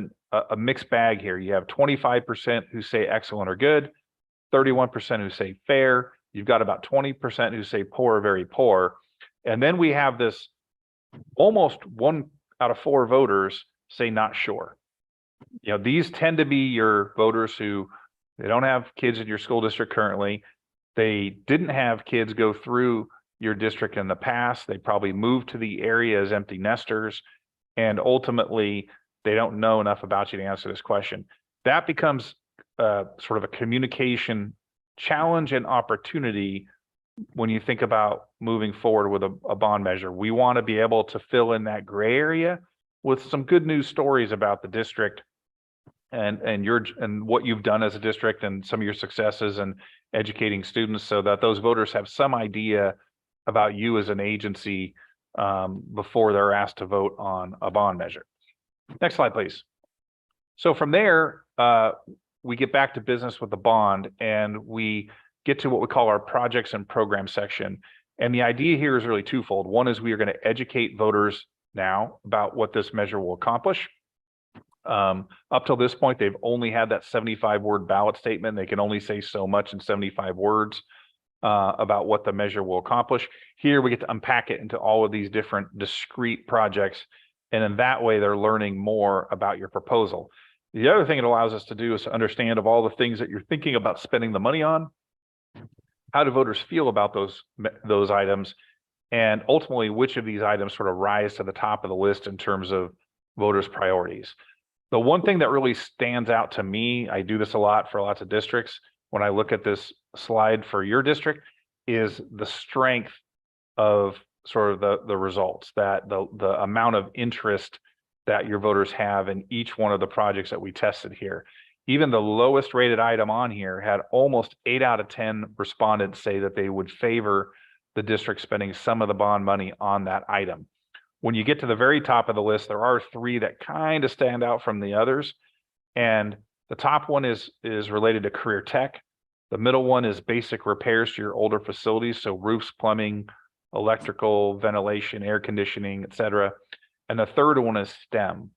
a mixed bag here. You have 25% who say excellent or good, 31% who say fair. You've got about 20% who say poor or very poor. And then we have this almost 1 out of 4 voters say not sure. You know, these tend to be your voters who they don't have kids in your school district currently. They didn't have kids go through your district in the past. They probably moved to the area as empty nesters. and ultimately they don't know enough about you to answer this question. That becomes sort of a communication challenge and opportunity when you think about moving forward with a bond measure. We want to be able to fill in that gray area with some good news stories about the district and what you've done as a district and some of your successes and educating students, so that those voters have some idea about you as an agency before they're asked to vote on a bond measure. Next slide, please. So from there, we get back to business with the bond, and we get to what we call our projects and programs section. And the idea here is really twofold. One is we are going to educate voters now about what this measure will accomplish. Up till this point, they've only had that 75-word ballot statement. They can only say so much in 75 words about what the measure will accomplish. Here, we get to unpack it into all of these different discrete projects. And in that way, they're learning more about your proposal. The other thing it allows us to do is to understand of all the things that you're thinking about spending the money on, how do voters feel about those items, and ultimately which of these items sort of rise to the top of the list in terms of voters' priorities. The one thing that really stands out to me, I do this a lot for lots of districts, when I look at this slide for your district, is the strength of sort of the results, that the amount of interest that your voters have in each one of the projects that we tested here. Even the lowest rated item on here had almost 8 out of 10 respondents say that they would favor the district spending some of the bond money on that item. When you get to the very top of the list, there are 3 that kind of stand out from the others. And the top one is related to career tech. The middle one is basic repairs to your older facilities. So roofs, plumbing, electrical, ventilation, air conditioning, et cetera. And the third one is STEM.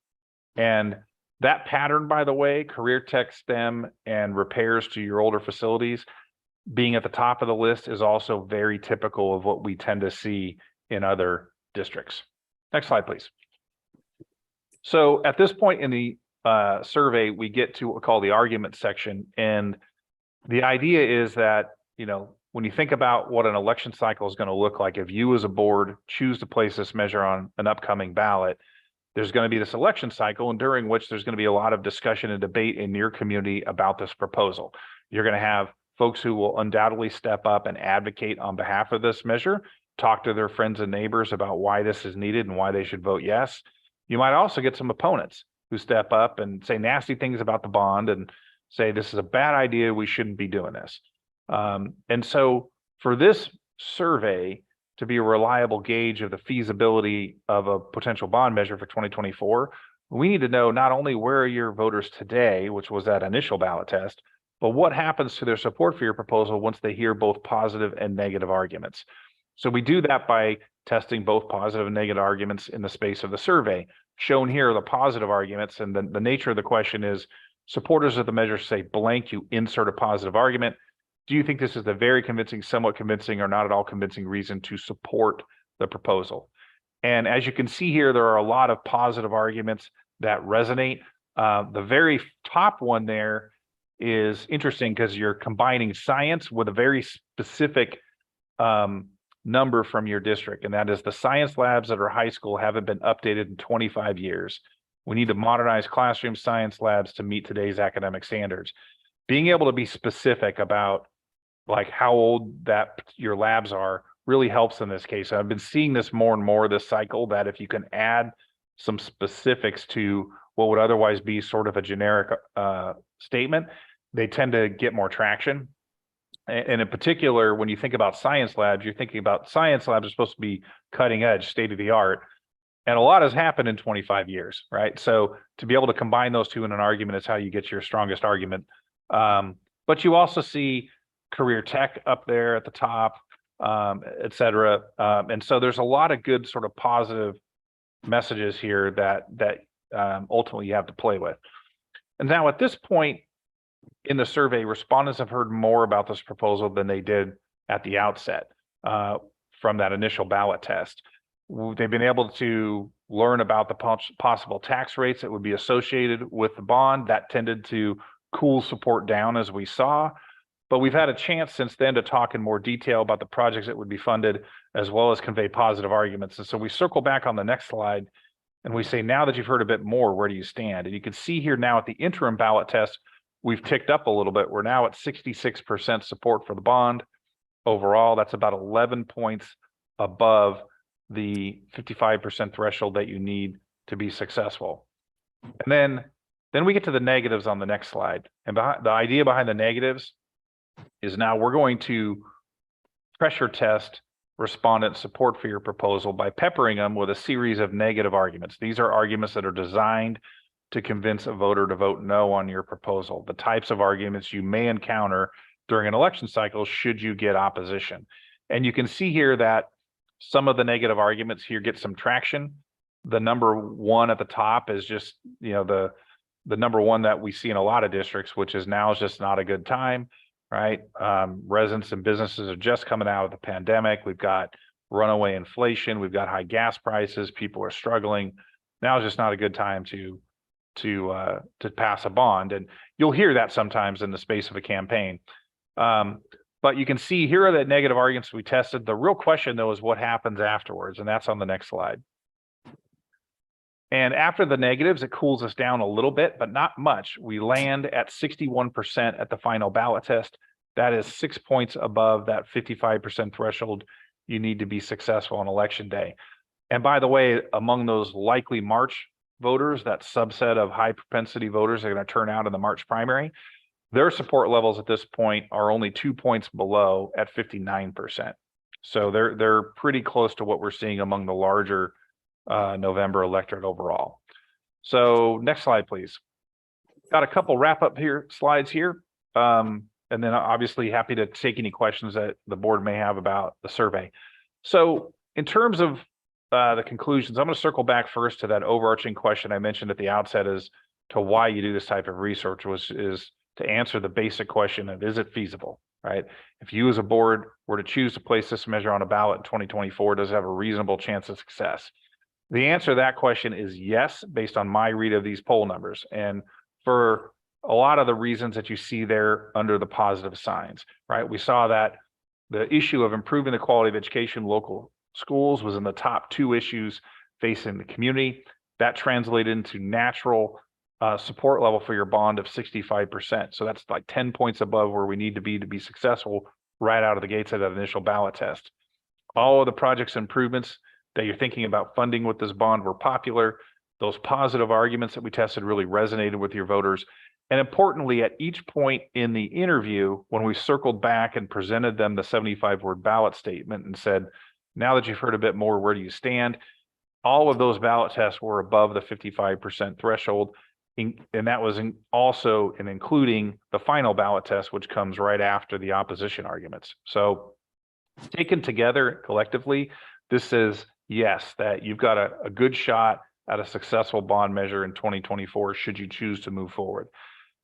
And that pattern, by the way, career tech, STEM, and repairs to your older facilities being at the top of the list is also very typical of what we tend to see in other districts. Next slide, please. So at this point in the survey, we get to what we call the argument section. And the idea is that, you know, when you think about what an election cycle is going to look like, if you as a board choose to place this measure on an upcoming ballot, there's going to be this election cycle, and during which there's going to be a lot of discussion and debate in your community about this proposal. You're going to have folks who will undoubtedly step up and advocate on behalf of this measure, talk to their friends and neighbors about why this is needed and why they should vote yes. You might also get some opponents who step up and say nasty things about the bond and say, this is a bad idea, we shouldn't be doing this. And so for this survey to be a reliable gauge of the feasibility of a potential bond measure for 2024, we need to know not only where are your voters today, which was that initial ballot test, but what happens to their support for your proposal once they hear both positive and negative arguments. So we do that by testing both positive and negative arguments in the space of the survey. Shown here are the positive arguments, and the nature of the question is, supporters of the measure say blank, you insert a positive argument. Do you think this is a very convincing, somewhat convincing, or not at all convincing reason to support the proposal? And as you can see here, there are a lot of positive arguments that resonate. The very top one there is interesting because you're combining science with a very specific number from your district, and that is the science labs at our high school haven't been updated in 25 years. We need to modernize classroom science labs to meet today's academic standards. Being able to be specific about like how old that your labs are really helps in this case. I've been seeing this more and more this cycle, that if you can add some specifics to what would otherwise be sort of a generic statement, they tend to get more traction. And in particular, when you think about science labs, you're thinking about science labs are supposed to be cutting edge, state of the art. And a lot has happened in 25 years, right? So to be able to combine those two in an argument is how you get your strongest argument. But you also see career tech up there at the top, et cetera. And so there's a lot of good sort of positive messages here that ultimately you have to play with. And now at this point in the survey, respondents have heard more about this proposal than they did at the outset from that initial ballot test. They've been able to learn about the possible tax rates that would be associated with the bond. That tended to cool support down, as we saw. But we've had a chance since then to talk in more detail about the projects that would be funded, as well as convey positive arguments. And so we circle back on the next slide And we say, now that you've heard a bit more, where do you stand? And you can see here now at the interim ballot test, we've ticked up a little bit. We're now at 66% support for the bond. Overall, that's about 11 points above the 55% threshold that you need to be successful. And then we get to the negatives on the next slide. And the idea behind the negatives is now we're going to pressure test respondent support for your proposal by peppering them with a series of negative arguments. These are arguments that are designed to convince a voter to vote no on your proposal, the types of arguments you may encounter during an election cycle should you get opposition. And you can see here that some of the negative arguments here get some traction. The number one at the top is just, the number one that we see in a lot of districts, which is now is just not a good time, right? Residents and businesses are just coming out of the pandemic. We've got runaway inflation. We've got high gas prices. People are struggling. Now is just not a good time to pass a bond. And you'll hear that sometimes in the space of a campaign. But you can see here are the negative arguments we tested. The real question, though, is what happens afterwards. And that's on the next slide. And after the negatives, it cools us down a little bit, but not much. We land at 61% at the final ballot test. That is 6 points above that 55% threshold you need to be successful on election day. And by the way, among those likely March voters, that subset of high propensity voters that are going to turn out in the March primary, their support levels at this point are only 2 points below at 59%. So they're pretty close to what we're seeing among the larger November electorate overall. So next slide, please. Got a couple wrap up slides here. And then obviously happy to take any questions that the board may have about the survey. So in terms of the conclusions, I'm going to circle back first to that overarching question I mentioned at the outset as to why you do this type of research, which is to answer the basic question of, is it feasible, right? If you as a board were to choose to place this measure on a ballot in 2024, does it have a reasonable chance of success? The answer to that question is yes, based on my read of these poll numbers. And for a lot of the reasons that you see there under the positive signs, right? We saw that the issue of improving the quality of education in local schools was in the top 2 issues facing the community. That translated into natural support level for your bond of 65%. So that's like 10 points above where we need to be successful right out of the gates of that initial ballot test. All of the projects and improvements that you're thinking about funding with this bond were popular. Those positive arguments that we tested really resonated with your voters. And importantly, at each point in the interview, when we circled back and presented them the 75-word ballot statement and said, now that you've heard a bit more, where do you stand? All of those ballot tests were above the 55% threshold. And that was also including the final ballot test, which comes right after the opposition arguments. So taken together collectively, this says, yes, that you've got a good shot at a successful bond measure in 2024, should you choose to move forward.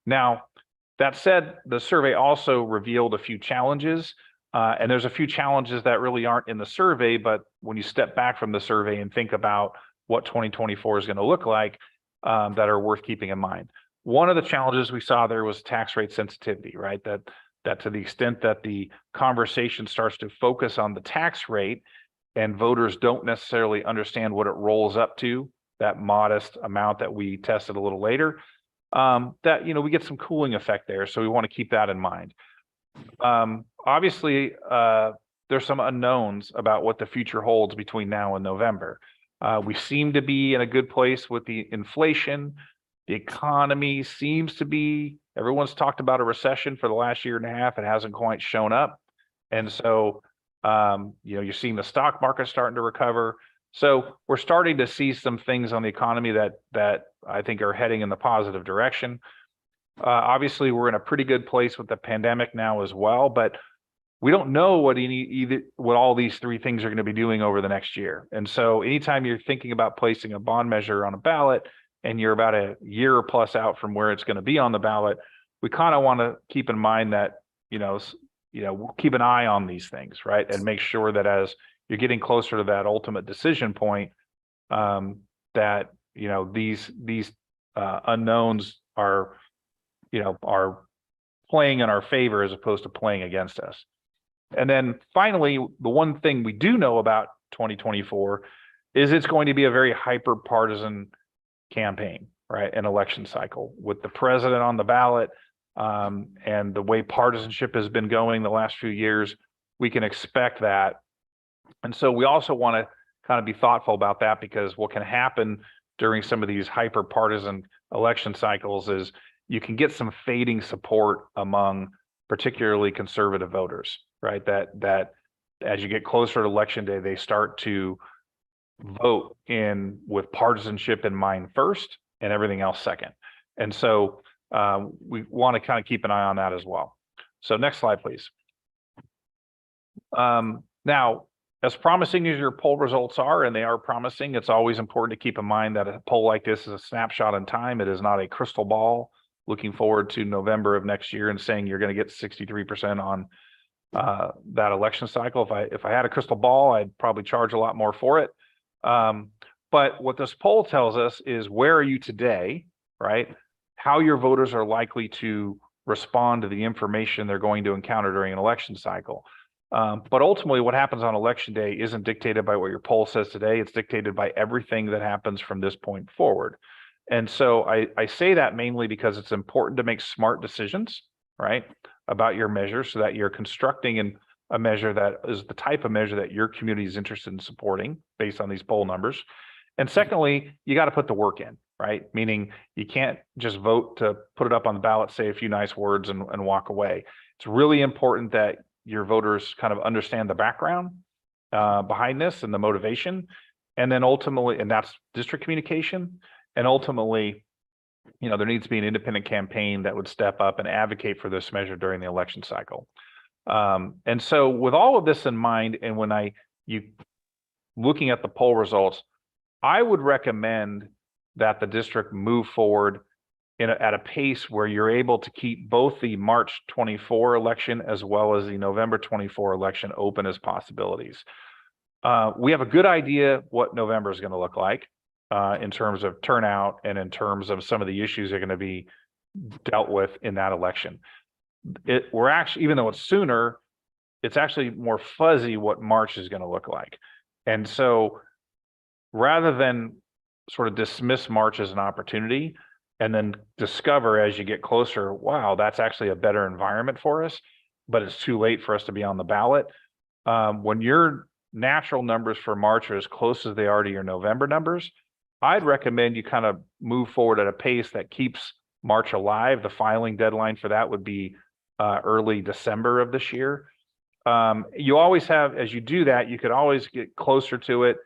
Now, that said, the survey also revealed a few challenges, and there's a few challenges that really aren't in the survey, but when you step back from the survey and think about what 2024 is going to look like, that are worth keeping in mind. One of the challenges we saw there was tax rate sensitivity, right? That to the extent that the conversation starts to focus on the tax rate and voters don't necessarily understand what it rolls up to, that modest amount that we tested a little later, that, we get some cooling effect there. So we want to keep that in mind. Obviously, there's some unknowns about what the future holds between now and November. We seem to be in a good place with the inflation. The economy seems to be, everyone's talked about a recession for the last year and a half. It hasn't quite shown up. And so, you're seeing the stock market starting to recover. So we're starting to see some things on the economy that I think are heading in the positive direction. Obviously, we're in a pretty good place with the pandemic now as well, but we don't know what all these 3 things are going to be doing over the next year. And so anytime you're thinking about placing a bond measure on a ballot and you're about a year plus out from where it's going to be on the ballot, we kind of want to keep in mind that, we'll keep an eye on these things, right? And make sure that as you're getting closer to that ultimate decision point, that, these unknowns are playing in our favor as opposed to playing against us. And then finally, the one thing we do know about 2024 is it's going to be a very hyper partisan campaign, right? An election cycle with the president on the ballot, and the way partisanship has been going the last few years, we can expect that. And so we also want to kind of be thoughtful about that, because what can happen during some of these hyper partisan election cycles is you can get some fading support among particularly conservative voters, right? That as you get closer to election day, they start to vote in with partisanship in mind first and everything else second. And so we want to kind of keep an eye on that as well. So next slide, please. Now, as promising as your poll results are, and they are promising, it's always important to keep in mind that a poll like this is a snapshot in time. It is not a crystal ball looking forward to November of next year and saying you're going to get 63% on that election cycle. If I had a crystal ball, I'd probably charge a lot more for it. But what this poll tells us is where are you today, right? How your voters are likely to respond to the information they're going to encounter during an election cycle. But ultimately, what happens on election day isn't dictated by what your poll says today. It's dictated by everything that happens from this point forward. And so I say that mainly because it's important to make smart decisions, right, about your measures so that you're constructing a measure that is the type of measure that your community is interested in supporting based on these poll numbers. And secondly, you got to put the work in, right? Meaning you can't just vote to put it up on the ballot, say a few nice words and walk away. It's really important that your voters kind of understand the background behind this and the motivation. And then ultimately, and that's district communication. And ultimately, you know, there needs to be an independent campaign that would step up and advocate for this measure during the election cycle. And so with all of this in mind, and when you looking at the poll results, I would recommend that the district move forward at a pace where you're able to keep both the March 24 election as well as the November 24 election open as possibilities. We have a good idea what November is going to look like in terms of turnout and in terms of some of the issues that are going to be dealt with in that election. We're actually, even though it's sooner, it's actually more fuzzy what March is going to look like. And so rather than sort of dismiss March as an opportunity and then discover as you get closer, wow, that's actually a better environment for us, but it's too late for us to be on the ballot. When your natural numbers for March are as close as they are to your November numbers, I'd recommend you kind of move forward at a pace that keeps March alive. The filing deadline for that would be early December of this year. You always have, as you do that, you could always get closer to it.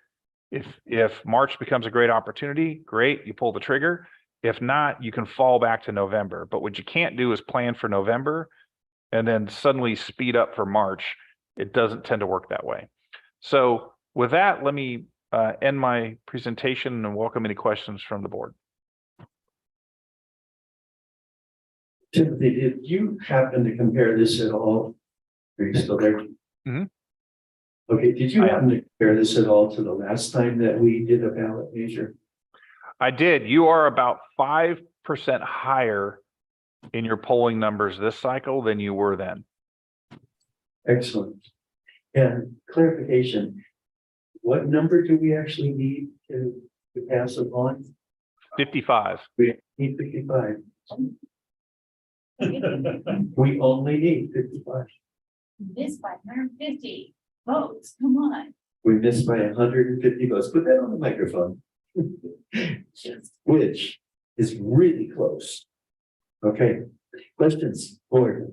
If March becomes a great opportunity, great, you pull the trigger. If not, you can fall back to November. But what you can't do is plan for November and then suddenly speed up for March. It doesn't tend to work that way. So with that, let me end my presentation and welcome any questions from the board. Timothy, did you happen to compare this at all? Are you still there? Mm-hmm. Okay, did you happen to compare this at all to the last time that we did a ballot measure? I did. You are about 5% higher in your polling numbers this cycle than you were then. Excellent. And clarification, what number do we actually need to pass upon? 55. We need 55. We only need 55. Missed by 150 votes, come on. We missed by 150 votes. Put that on the microphone. Which is really close. Okay, questions, board?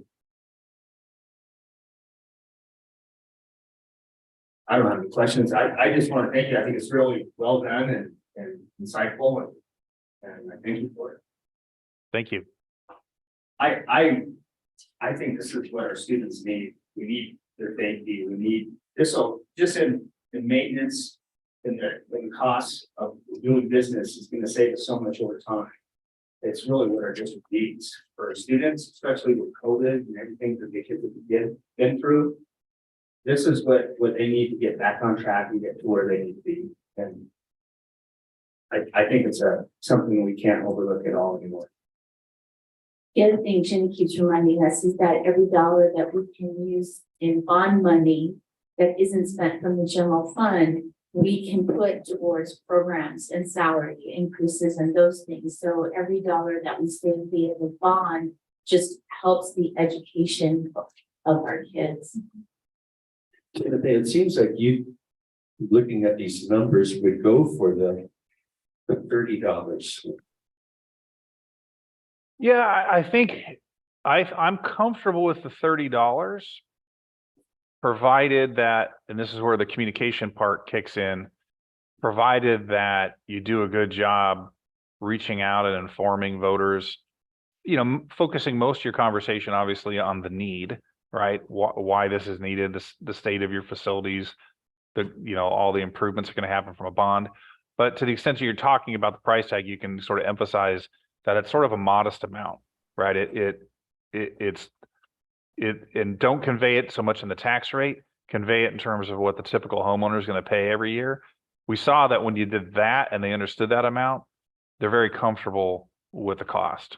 I don't have any questions. I just want to thank you. I think it's really well done and insightful, and I thank you for it. Thank you. I think this is what our students need. We need their safety. We need this. So just in maintenance and the costs of doing business is going to save us so much over time. It's really what our district needs for our students, especially with COVID and everything that the kids have been through. This is what they need to get back on track and get to where they need to be. And I think it's something we can't overlook at all anymore. The other thing Jenny keeps reminding us is that every dollar that we can use in bond money that isn't spent from the general fund we can put towards programs and salary increases and those things. So every dollar that we save via the bond just helps the education of our kids. Timothy, it seems like you, looking at these numbers, would go for the $30. Yeah, I think I'm comfortable with the $30. Provided that, and this is where the communication part kicks in, provided that you do a good job reaching out and informing voters, you know, focusing most of your conversation obviously on the need, right? Why this is needed, the state of your facilities, all the improvements are going to happen from a bond. But to the extent that you're talking about the price tag, you can sort of emphasize that it's sort of a modest amount, right? And don't convey it so much in the tax rate, convey it in terms of what the typical homeowner is going to pay every year. We saw that when you did that and they understood that amount, they're very comfortable with the cost.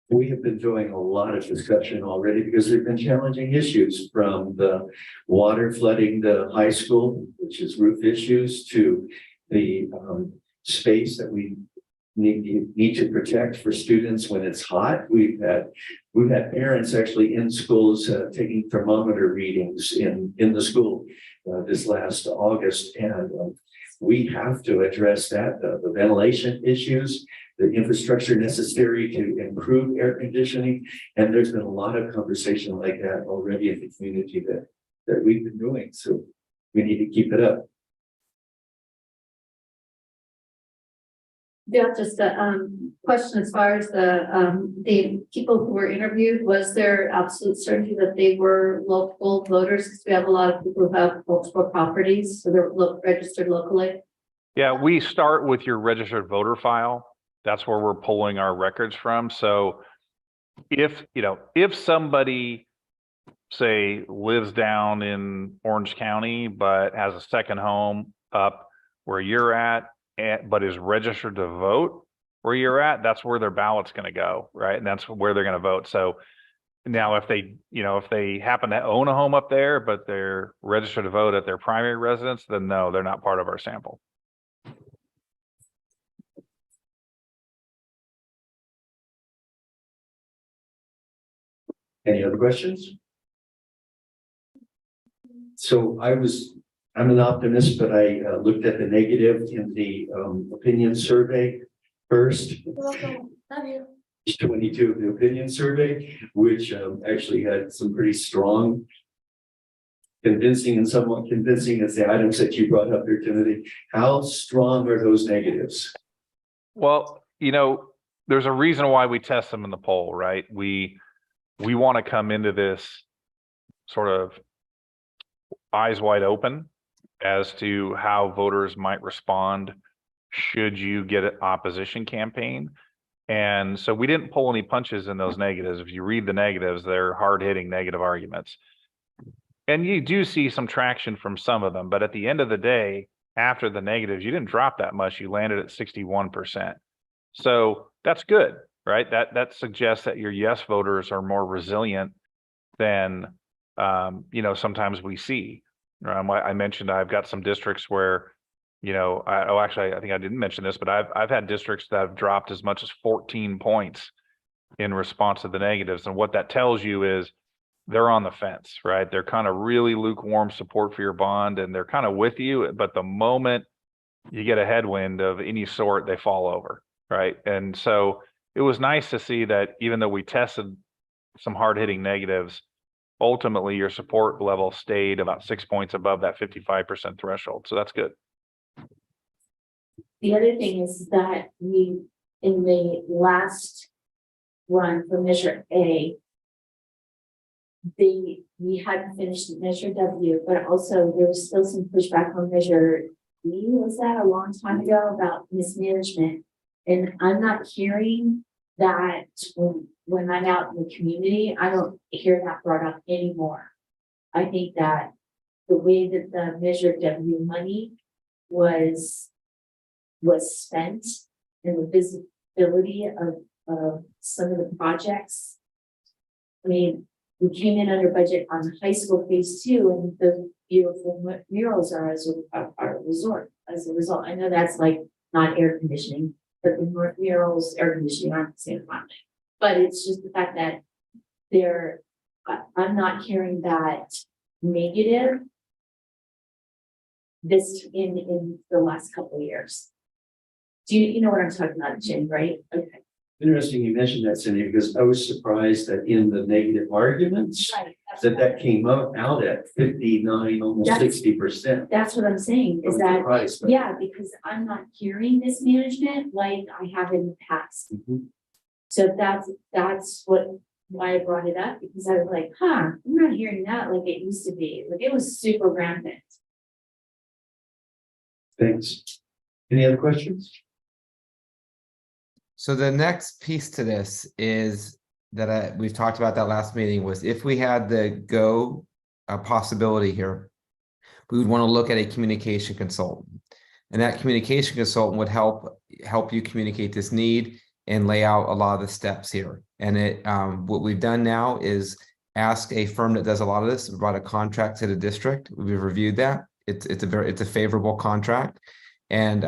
We have been doing a lot of discussion already because there've been challenging issues, from the water flooding the high school, which is roof issues, to the space that we need to protect for students when it's hot. We've had parents actually in schools taking thermometer readings in the school this last August, and we have to address that, the ventilation issues, the infrastructure necessary to improve air conditioning. And there's been a lot of conversation like that already in the community that we've been doing. So we need to keep it up. Yeah, just a question as far as the people who were interviewed, was there absolute certainty that they were local voters? Because we have a lot of people who have multiple properties, so they're registered locally. Yeah, we start with your registered voter file. That's where we're pulling our records from. So if somebody, say, lives down in Orange County, but has a second home up where you're at, but is registered to vote where you're at, that's where their ballot's going to go, right? And that's where they're going to vote. So now if they happen to own a home up there, but they're registered to vote at their primary residence, then no, they're not part of our sample. Any other questions? So I'm an optimist, but I looked at the negative in the opinion survey first. Welcome. Love you. 22 of the opinion survey, which actually had some pretty strong, convincing and somewhat convincing as the items that you brought up there, Timothy. How strong are those negatives? Well, there's a reason why we test them in the poll, right? We want to come into this sort of eyes wide open as to how voters might respond should you get an opposition campaign. And so we didn't pull any punches in those negatives. If you read the negatives, they're hard-hitting negative arguments. And you do see some traction from some of them, but at the end of the day, after the negatives, you didn't drop that much. You landed at 61%. So that's good, right? That suggests that your yes voters are more resilient than sometimes we see. I mentioned I've got some districts where, actually, I think I didn't mention this, but I've had districts that have dropped as much as 14 points in response to the negatives. And what that tells you is they're on the fence, right? They're kind of really lukewarm support for your bond, and they're kind of with you, but the moment you get a headwind of any sort, they fall over, right? And so it was nice to see that even though we tested some hard-hitting negatives, ultimately your support level stayed about 6 points above that 55% threshold. So that's good. The other thing is that in the last run for Measure A, we hadn't finished Measure W, but also there was still some pushback on Measure B. Was that a long time ago about mismanagement? And I'm not hearing that when I'm out in the community, I don't hear that brought up anymore. I think that the way that the Measure W money was spent and the visibility of some of the projects. I mean, we came in under budget on high school phase 2, and the beautiful murals are as a resort, as a result. I know that's like not air conditioning, but the murals, air conditioning aren't the same thing. But it's just the fact that I'm not hearing that negative this in the last couple of years. Do you know what I'm talking about, Jen, right? Okay. Interesting you mentioned that, Cindy, because I was surprised that in the negative arguments, Right. that came out at 59, almost That's- 60%. That's what I'm saying, is that, Surprised, but- yeah, because I'm not hearing mismanagement like I have in the past. Mhm. So that's why I brought it up, because I was like, I'm not hearing that like it used to be, like it was super rampant. Thanks. Any other questions? So the next piece to this is that we've talked about that last meeting was if we had the possibility here, we would want to look at a communication consultant. And that communication consultant would help you communicate this need and lay out a lot of the steps here. And what we've done now is ask a firm that does a lot of this, brought a contract to the district. We've reviewed that. It's a favorable contract. And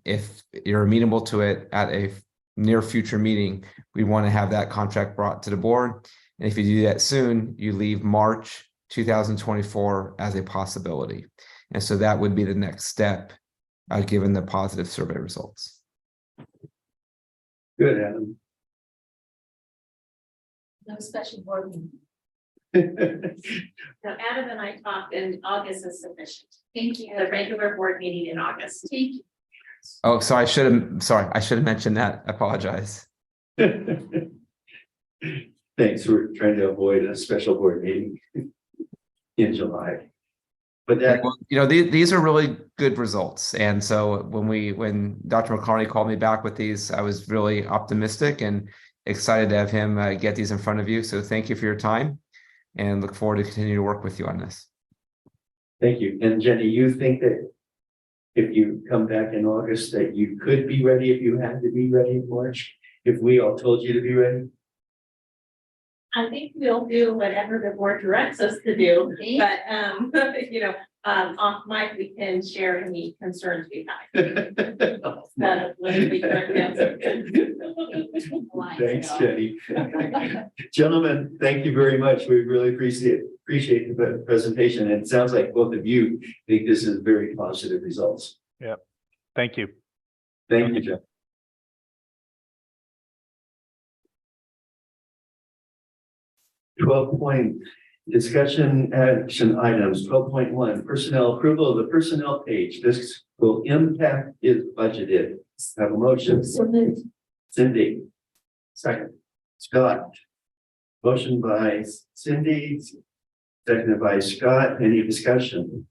if you're amenable to it at a near future meeting, we want to have that contract brought to the board. And if you do that soon, you leave March 2024 as a possibility. And so that would be the next step, given the positive survey results. Good, Adam. No special board meeting. Thanks, So Adam and I talked, and August is sufficient. Thank you. The regular board meeting in August. Thank you. Oh, so I should have mentioned that. I apologize. we're trying to avoid a special board meeting in July. But that, Well, these are really good results. And so when Dr. McCartney called me back with these, I was really optimistic and excited to have him get these in front of you. So thank you for your time and look forward to continue to work with you on this. thank you. And Jenny, you think that if you come back in August, that you could be ready if you had to be ready in March, if we all told you to be ready? I think we'll do whatever the board directs us to do, but, off mic, we can share any concerns we have. Thanks, Jenny. Gentlemen, thank you very much. We really appreciate the presentation. And it sounds like both of you think this is very positive results. Thank you. Thank you, Jeff. Discussion action items, 12.1, personnel approval of the personnel page. This will impact is budgeted. Have a motion. So moved. Cindy. Second. Scott. Motion by Cindy. Seconded by Scott. Any discussion?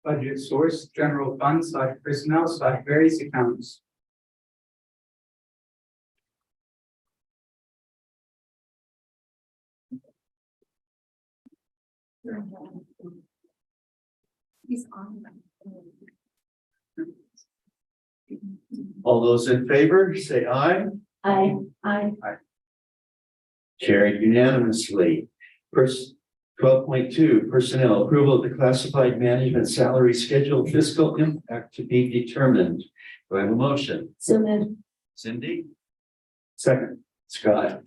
Budget source, general fund / personnel / various accounts. He's on. All those in favor, say aye. I Carried unanimously. First, 12.2, personnel approval of the classified management salary schedule fiscal impact to be determined. Do I have a motion? so moved. Cindy? Second. Scott?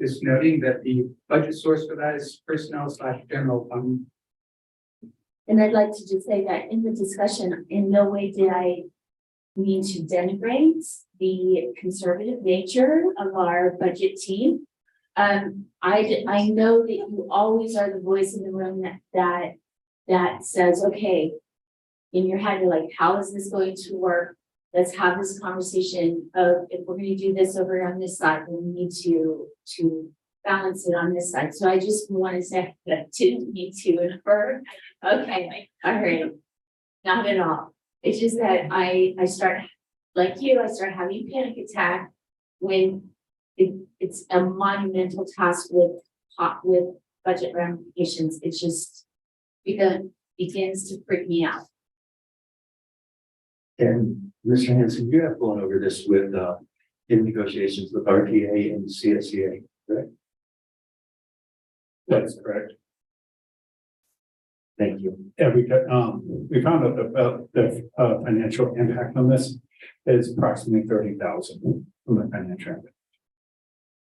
Just noting that the budget source for that is personnel / general fund. And I'd like to just say that in the discussion, in no way did I mean to denigrate the conservative nature of our budget team. I know that you always are the voice in the room that says, okay, in your head, you're like, how is this going to work? Let's have this conversation of if we're going to do this over on this side, then we need to balance it on this side. So I just want to say that I didn't need to infer. Okay, all right. Not at all. It's just that I start, like you, I start having panic attack when it's a monumental task with budget ramifications. It just begins to freak me out. And Mr. Hanson, you have gone over this with in negotiations with RTA and CSEA, right? That's correct. Thank you. Yeah, we found out about the financial impact on this is approximately 30,000 from the financial impact.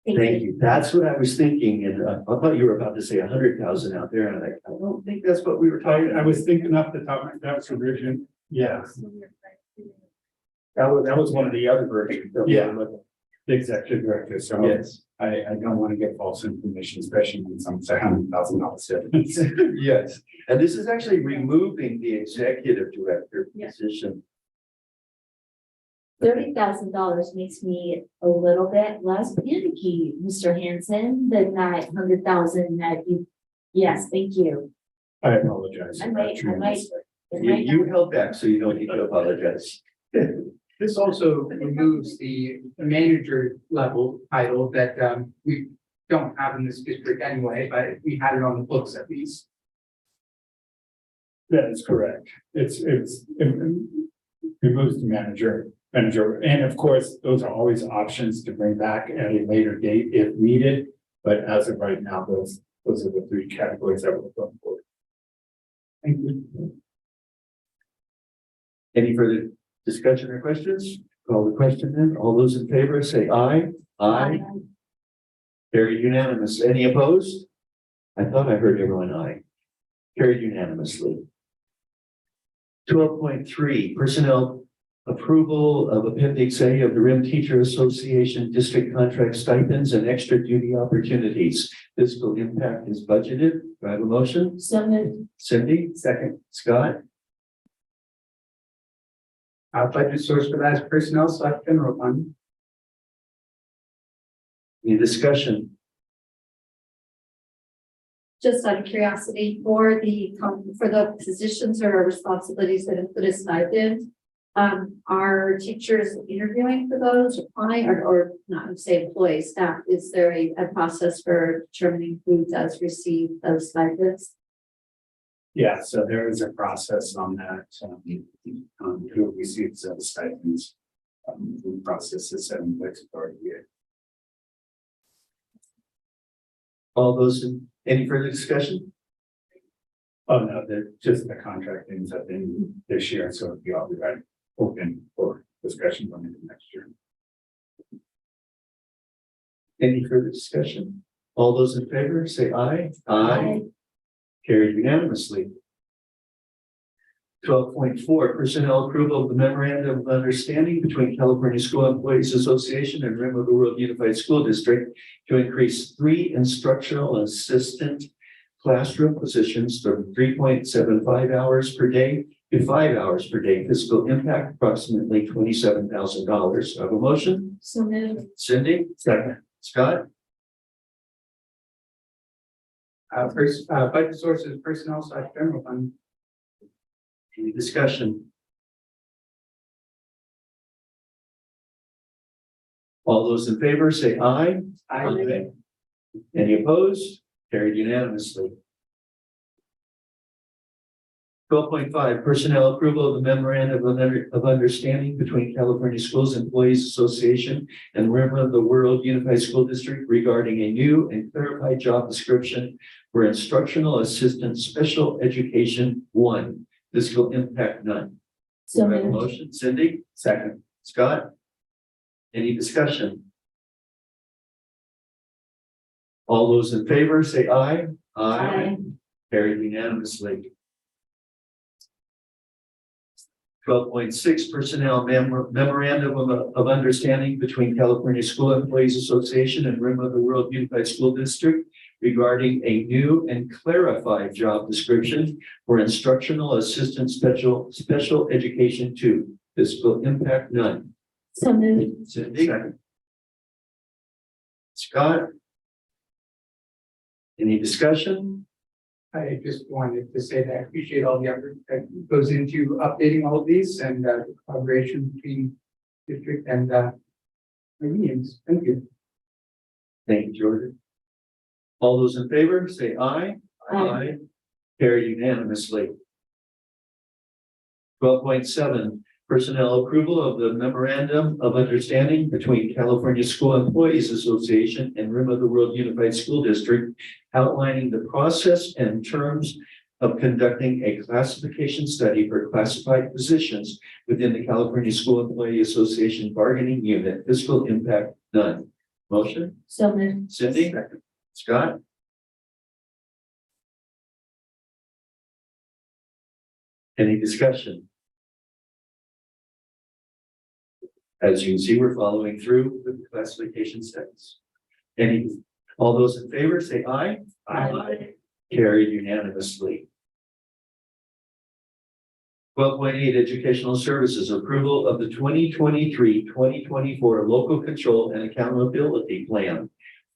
Thank you. That's what I was thinking, and I thought you were about to say 100,000 out there, and I don't think that's what we were talking I about. was thinking off the top, that was original, yeah. That was one of the other versions. that we were looking at. The executive director, so Yes, I don't want to get false information, especially when some say $100,000 difference. yes. And this is actually removing the executive director Yes. position. $30,000 makes me a little bit less panicky, Mr. Hanson, than that 100,000 that you, yes, thank you. I apologize. I might- It You, might you not- held back, so you don't need to apologize. This also removes the manager level title that we don't have in this district anyway, but we had it on the books at least. That is correct. It removes the manager, and of course, those are always options to bring back at a later date if needed. But as of right now, those are the three categories that we're going for. Thank you. Any further discussion or questions? Call the question then. All those in favor say aye. Aye. Carried unanimous. Any opposed? I thought I heard everyone aye. Carried unanimously. 12.3 personnel approval of Appendix A of the RIM Teacher Association District Contract Stipends and Extra Duty Opportunities. Fiscal impact is budgeted. Do I have a motion? So moved. Cindy, second. Scott, Budget source for that is personnel/general fund. any discussion? Just out of curiosity, for the positions or responsibilities that include a stipend, are teachers interviewing for those, applying, or not, say employees, staff? Is there a process for determining who does receive those stipends? Yeah, so there is a process on that, who receives those stipends. The process is set in place already. All those, any further discussion? Oh, no, just the contract things have been this year, so it'll be all right, open for discussion going into next year. Any further discussion? All those in favor, say aye. Aye. Carried unanimously. 12.4 personnel approval of the memorandum of understanding between California School Employees Association and Rim of the World Unified School District to increase 3 instructional assistant classroom positions from 3.75 hours per day to 5 hours per day. Fiscal impact approximately $27,000. Have a motion? So moved. Cindy, second. Scott, Budget source is personnel/general fund. any discussion? All those in favor say aye. Aye. Any opposed? Carried unanimously. 12.5 personnel approval of the memorandum of understanding between California Schools Employees Association and Rim of the World Unified School District regarding a new and clarified job description for instructional assistant special education 1. Fiscal impact none. So Do I have a moved. motion? Cindy, second. Scott? Any discussion? All those in favor say aye. Aye. Carried unanimously. 12.6 personnel memorandum of understanding between California School Employees Association and Rim of the World Unified School District regarding a new and clarified job description for instructional assistant special education 2. Fiscal impact none. So moved. Cindy? Second. Scott? Any discussion? I just wanted to say that I appreciate all the effort that goes into updating all of these and the collaboration between district and my unions. Thank you. Thank you, Jordan. All those in favor, say aye. Aye. Carried unanimously. 12.7 Personnel approval of the memorandum of understanding between California School Employees Association and Rim of the World Unified School District outlining the process and terms of conducting a classification study for classified positions within the California School Employee Association bargaining unit. Fiscal impact none. Motion, So moved. Cindy, Scott? Any discussion? As you can see, we're following through with the classification studies. All those in favor, say aye. Aye. Carried unanimously. 12.8 Educational Services, approval of the 2023-2024 Local Control and Accountability Plan.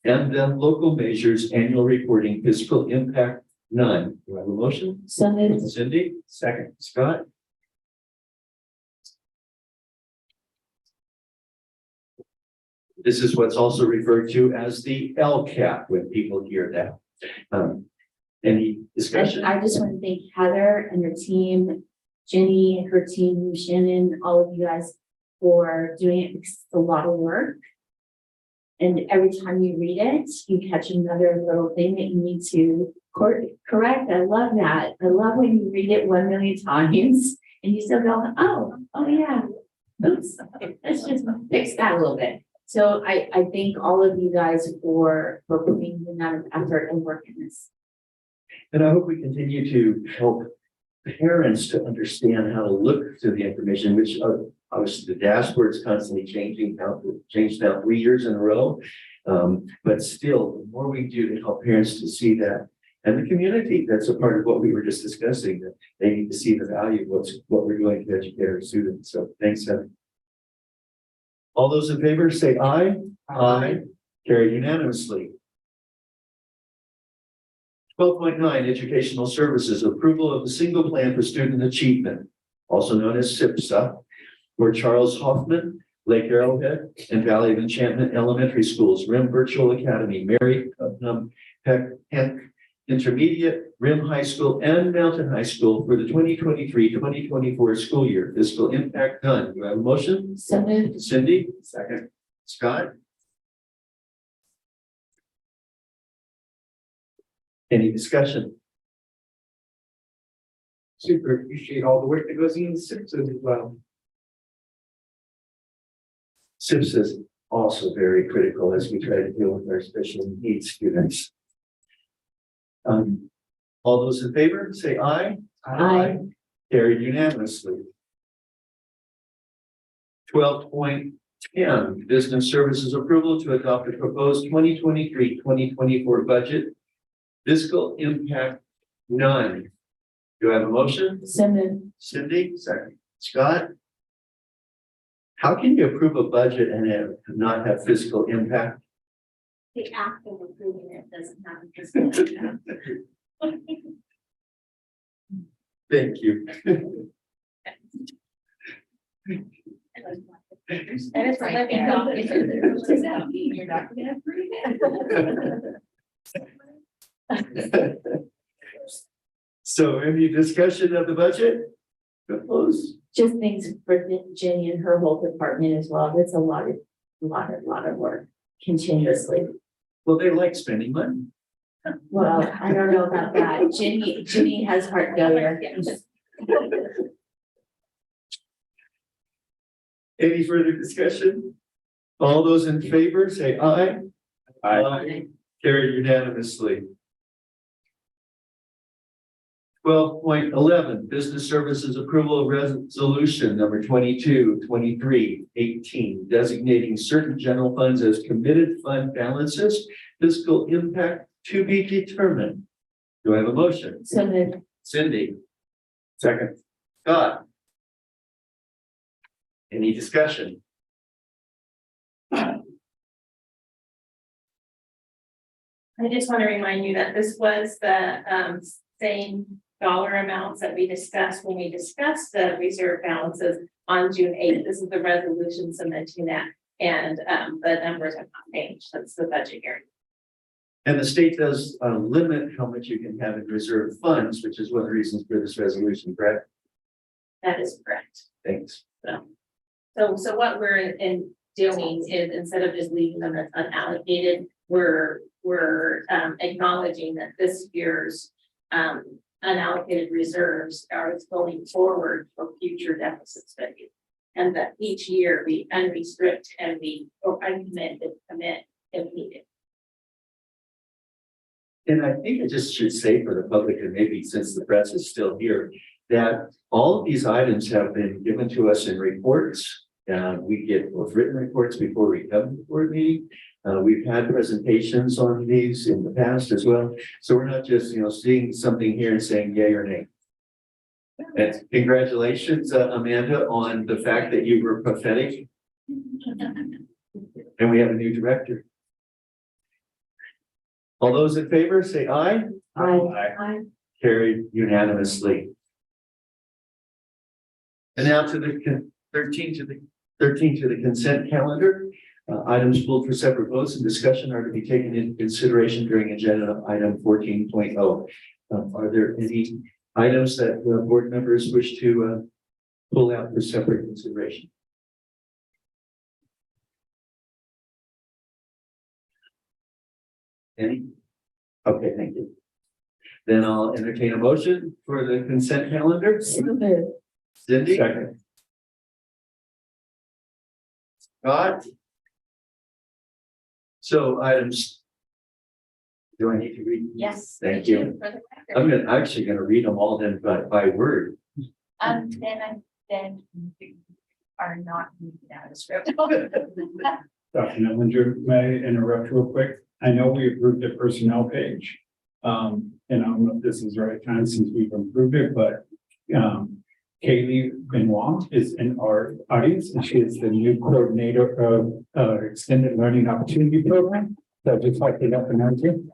And then local measures, annual reporting, fiscal impact, none. Do I have a motion? So moved. Cindy, second. Scott? This is what's also referred to as the LCAP when people hear that. Any discussion? I just want to thank Heather and her team, Jenny, her team, Shannon, all of you guys for doing it. It's a lot of work. And every time you read it, you catch another little thing that you need to correct. I love that. I love when you read it 1 million times and you still go, oh yeah. Oops, let's just fix that a little bit. So I thank all of you guys for putting the amount of effort and work in this. And I hope we continue to help parents to understand how to look through the information, which obviously the dashboard is constantly changed now 3 years in a row. But still, the more we do to help parents to see that, and the community, that's a part of what we were just discussing, that they need to see the value of what we're doing to educate our students. So thanks, Heather. All those in favor say aye. Aye. Carried unanimously. 12.9 Educational Services, approval of the single plan for student achievement, also known as SIPSA, for Charles Hoffman, Lake Arrowhead, and Valley of Enchantment Elementary Schools, RIM Virtual Academy, Mary Peck Intermediate, RIM High School, and Mountain High School for the 2023-2024 school year. Fiscal impact none. Do I have a motion? So moved. Cindy, second. Scott? Any discussion? Super appreciate all the work that goes into SIPs as well. SIPS is also very critical as we try to deal with our special needs students. All those in favor, say aye. Aye. Carried unanimously. 12.10 Business Services approval to adopt a proposed 2023-2024 budget. Fiscal impact none. Do I have a motion? So moved. Cindy, second. Scott? How can you approve a budget and not have fiscal impact? The act of approving it doesn't have a fiscal impact. Thank you. And it's right there. Does that mean you're not gonna approve it? So any discussion of the budget? Propose? Just things for Jenny and her whole department as well. It's a lot of work continuously. Well, they like spending money. Well, I don't know about that. Jenny has heart failure. Any further discussion? All those in favor say aye. Aye. Carried unanimously. 12.11 Business Services Approval of Resolution number 22-23-18 designating certain general funds as committed fund balances, fiscal impact to be determined. Do I have a motion? So moved. Cindy. Second. Scott. Any discussion? I just want to remind you that this was the same dollar amounts that we discussed when we discussed the reserve balances on June 8th. This is the resolution cementing that, and the numbers have not changed. That's the budget hearing. And the state does limit how much you can have in reserve funds, which is one of the reasons for this resolution, correct? That is correct. Thanks. So what we're doing is instead of just leaving them as unallocated, we're acknowledging that this year's unallocated reserves are going forward for future deficit spending. And that each year we unrestrict and we commit if needed. And I think I just should say for the public, and maybe since the press is still here, that all of these items have been given to us in reports. We get both written reports before we come to the board meeting. We've had presentations on these in the past as well. So we're not just, seeing something here and saying yay or nay. And congratulations, Amanda, on the fact that you were prophetic. And we have a new director. All those in favor, say aye. Aye. Carried unanimously. And now to the 13 to the consent calendar. Items pulled for separate votes and discussion are to be taken into consideration during agenda item 14.0. Are there any items that board members wish to pull out for separate consideration? Any? Okay, thank you. Then I'll entertain a motion for the consent calendar. Cindy? Second. Scott? So items. Do I need to read? Yes. Thank you. I'm actually gonna read them all then by word. Then are not moving out of script. Dr. Nellinger, may I interrupt real quick? I know we approved the personnel page. And I don't know if this is the right time since we've approved it, but Kaylee Benoit is in our audience and she is the new coordinator of Extended Learning Opportunity Program. So I'd just like to let them know you.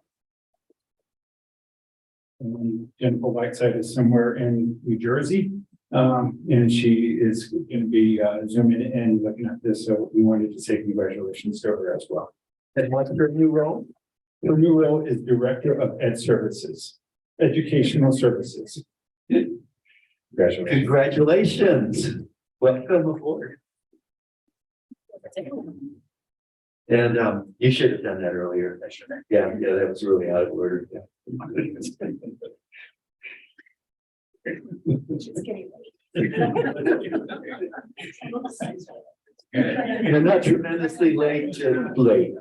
And Jennifer Whiteside is somewhere in New Jersey. And she is going to be zooming in and looking at this. So we wanted to say congratulations to her as well. And what's her new role? Her new role is Director of Ed Services, Educational Services. Congratulations. Congratulations. Welcome aboard. And you should have done that earlier. Yeah, that was really out of order. You're not tremendously late, just late.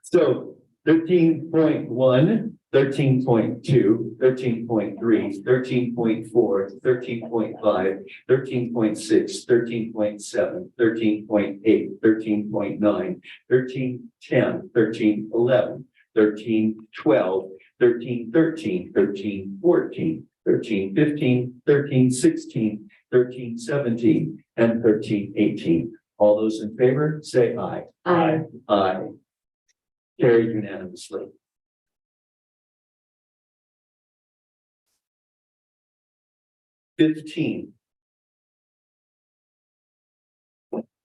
So 13.1, 13.2, 13.3, 13.4, 13.5, 13.6, 13.7, 13.8, 13.9, 13.10, 13.11, 13.12, 13.13, 13.14, 13.15, 13.16, 13.17, and 13.18. All those in favor, say aye. Aye. Aye. Carried unanimously. (15)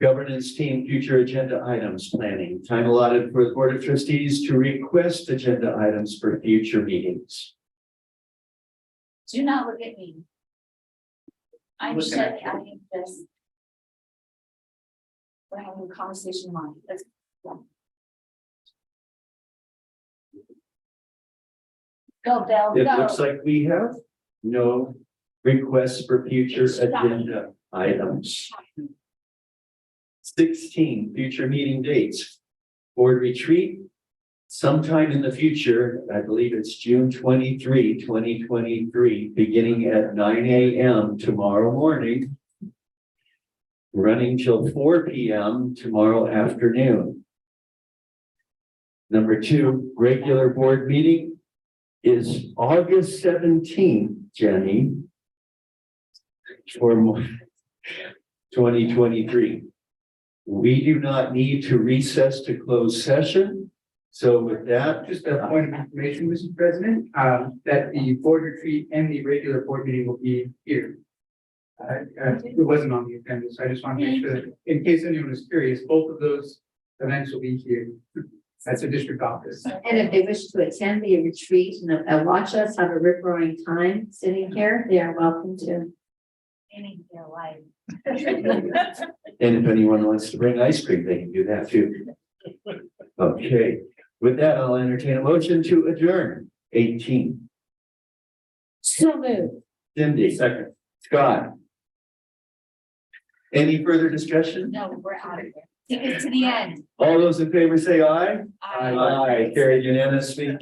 Governance team future agenda items planning. Time allotted for the Board of Trustees to request agenda items for future meetings. Do not look at me. I'm Looking shutting at you. out of this. We're having a conversation on. Let's go, Bill, It go. looks like we have no requests for future agenda items. 16, future meeting dates. Board retreat sometime in the future, I believe it's June 23, 2023, beginning at 9 a.m. tomorrow morning, running till 4 p.m. tomorrow afternoon. Number 2, regular board meeting is August 17th, Jenny, for 2023. We do not need to recess to close session. So with that, Just a point of information, Mr. President, that the board retreat and the regular board meeting will be here. It wasn't on the agenda, so I just want to make sure that in case anyone is curious, both of those events will be here. That's a district office. And if they wish to attend the retreat and watch us have a rip roaring time sitting here, they are welcome to. Meaning their life. And if anyone wants to bring ice cream, they can do that too. Okay, with that, I'll entertain a motion to adjourn. 18. So moved. Cindy. Second. Scott. Any further discussion? No, we're out of here. Take it to the end. All those in favor say aye. Aye. Aye, carried unanimously.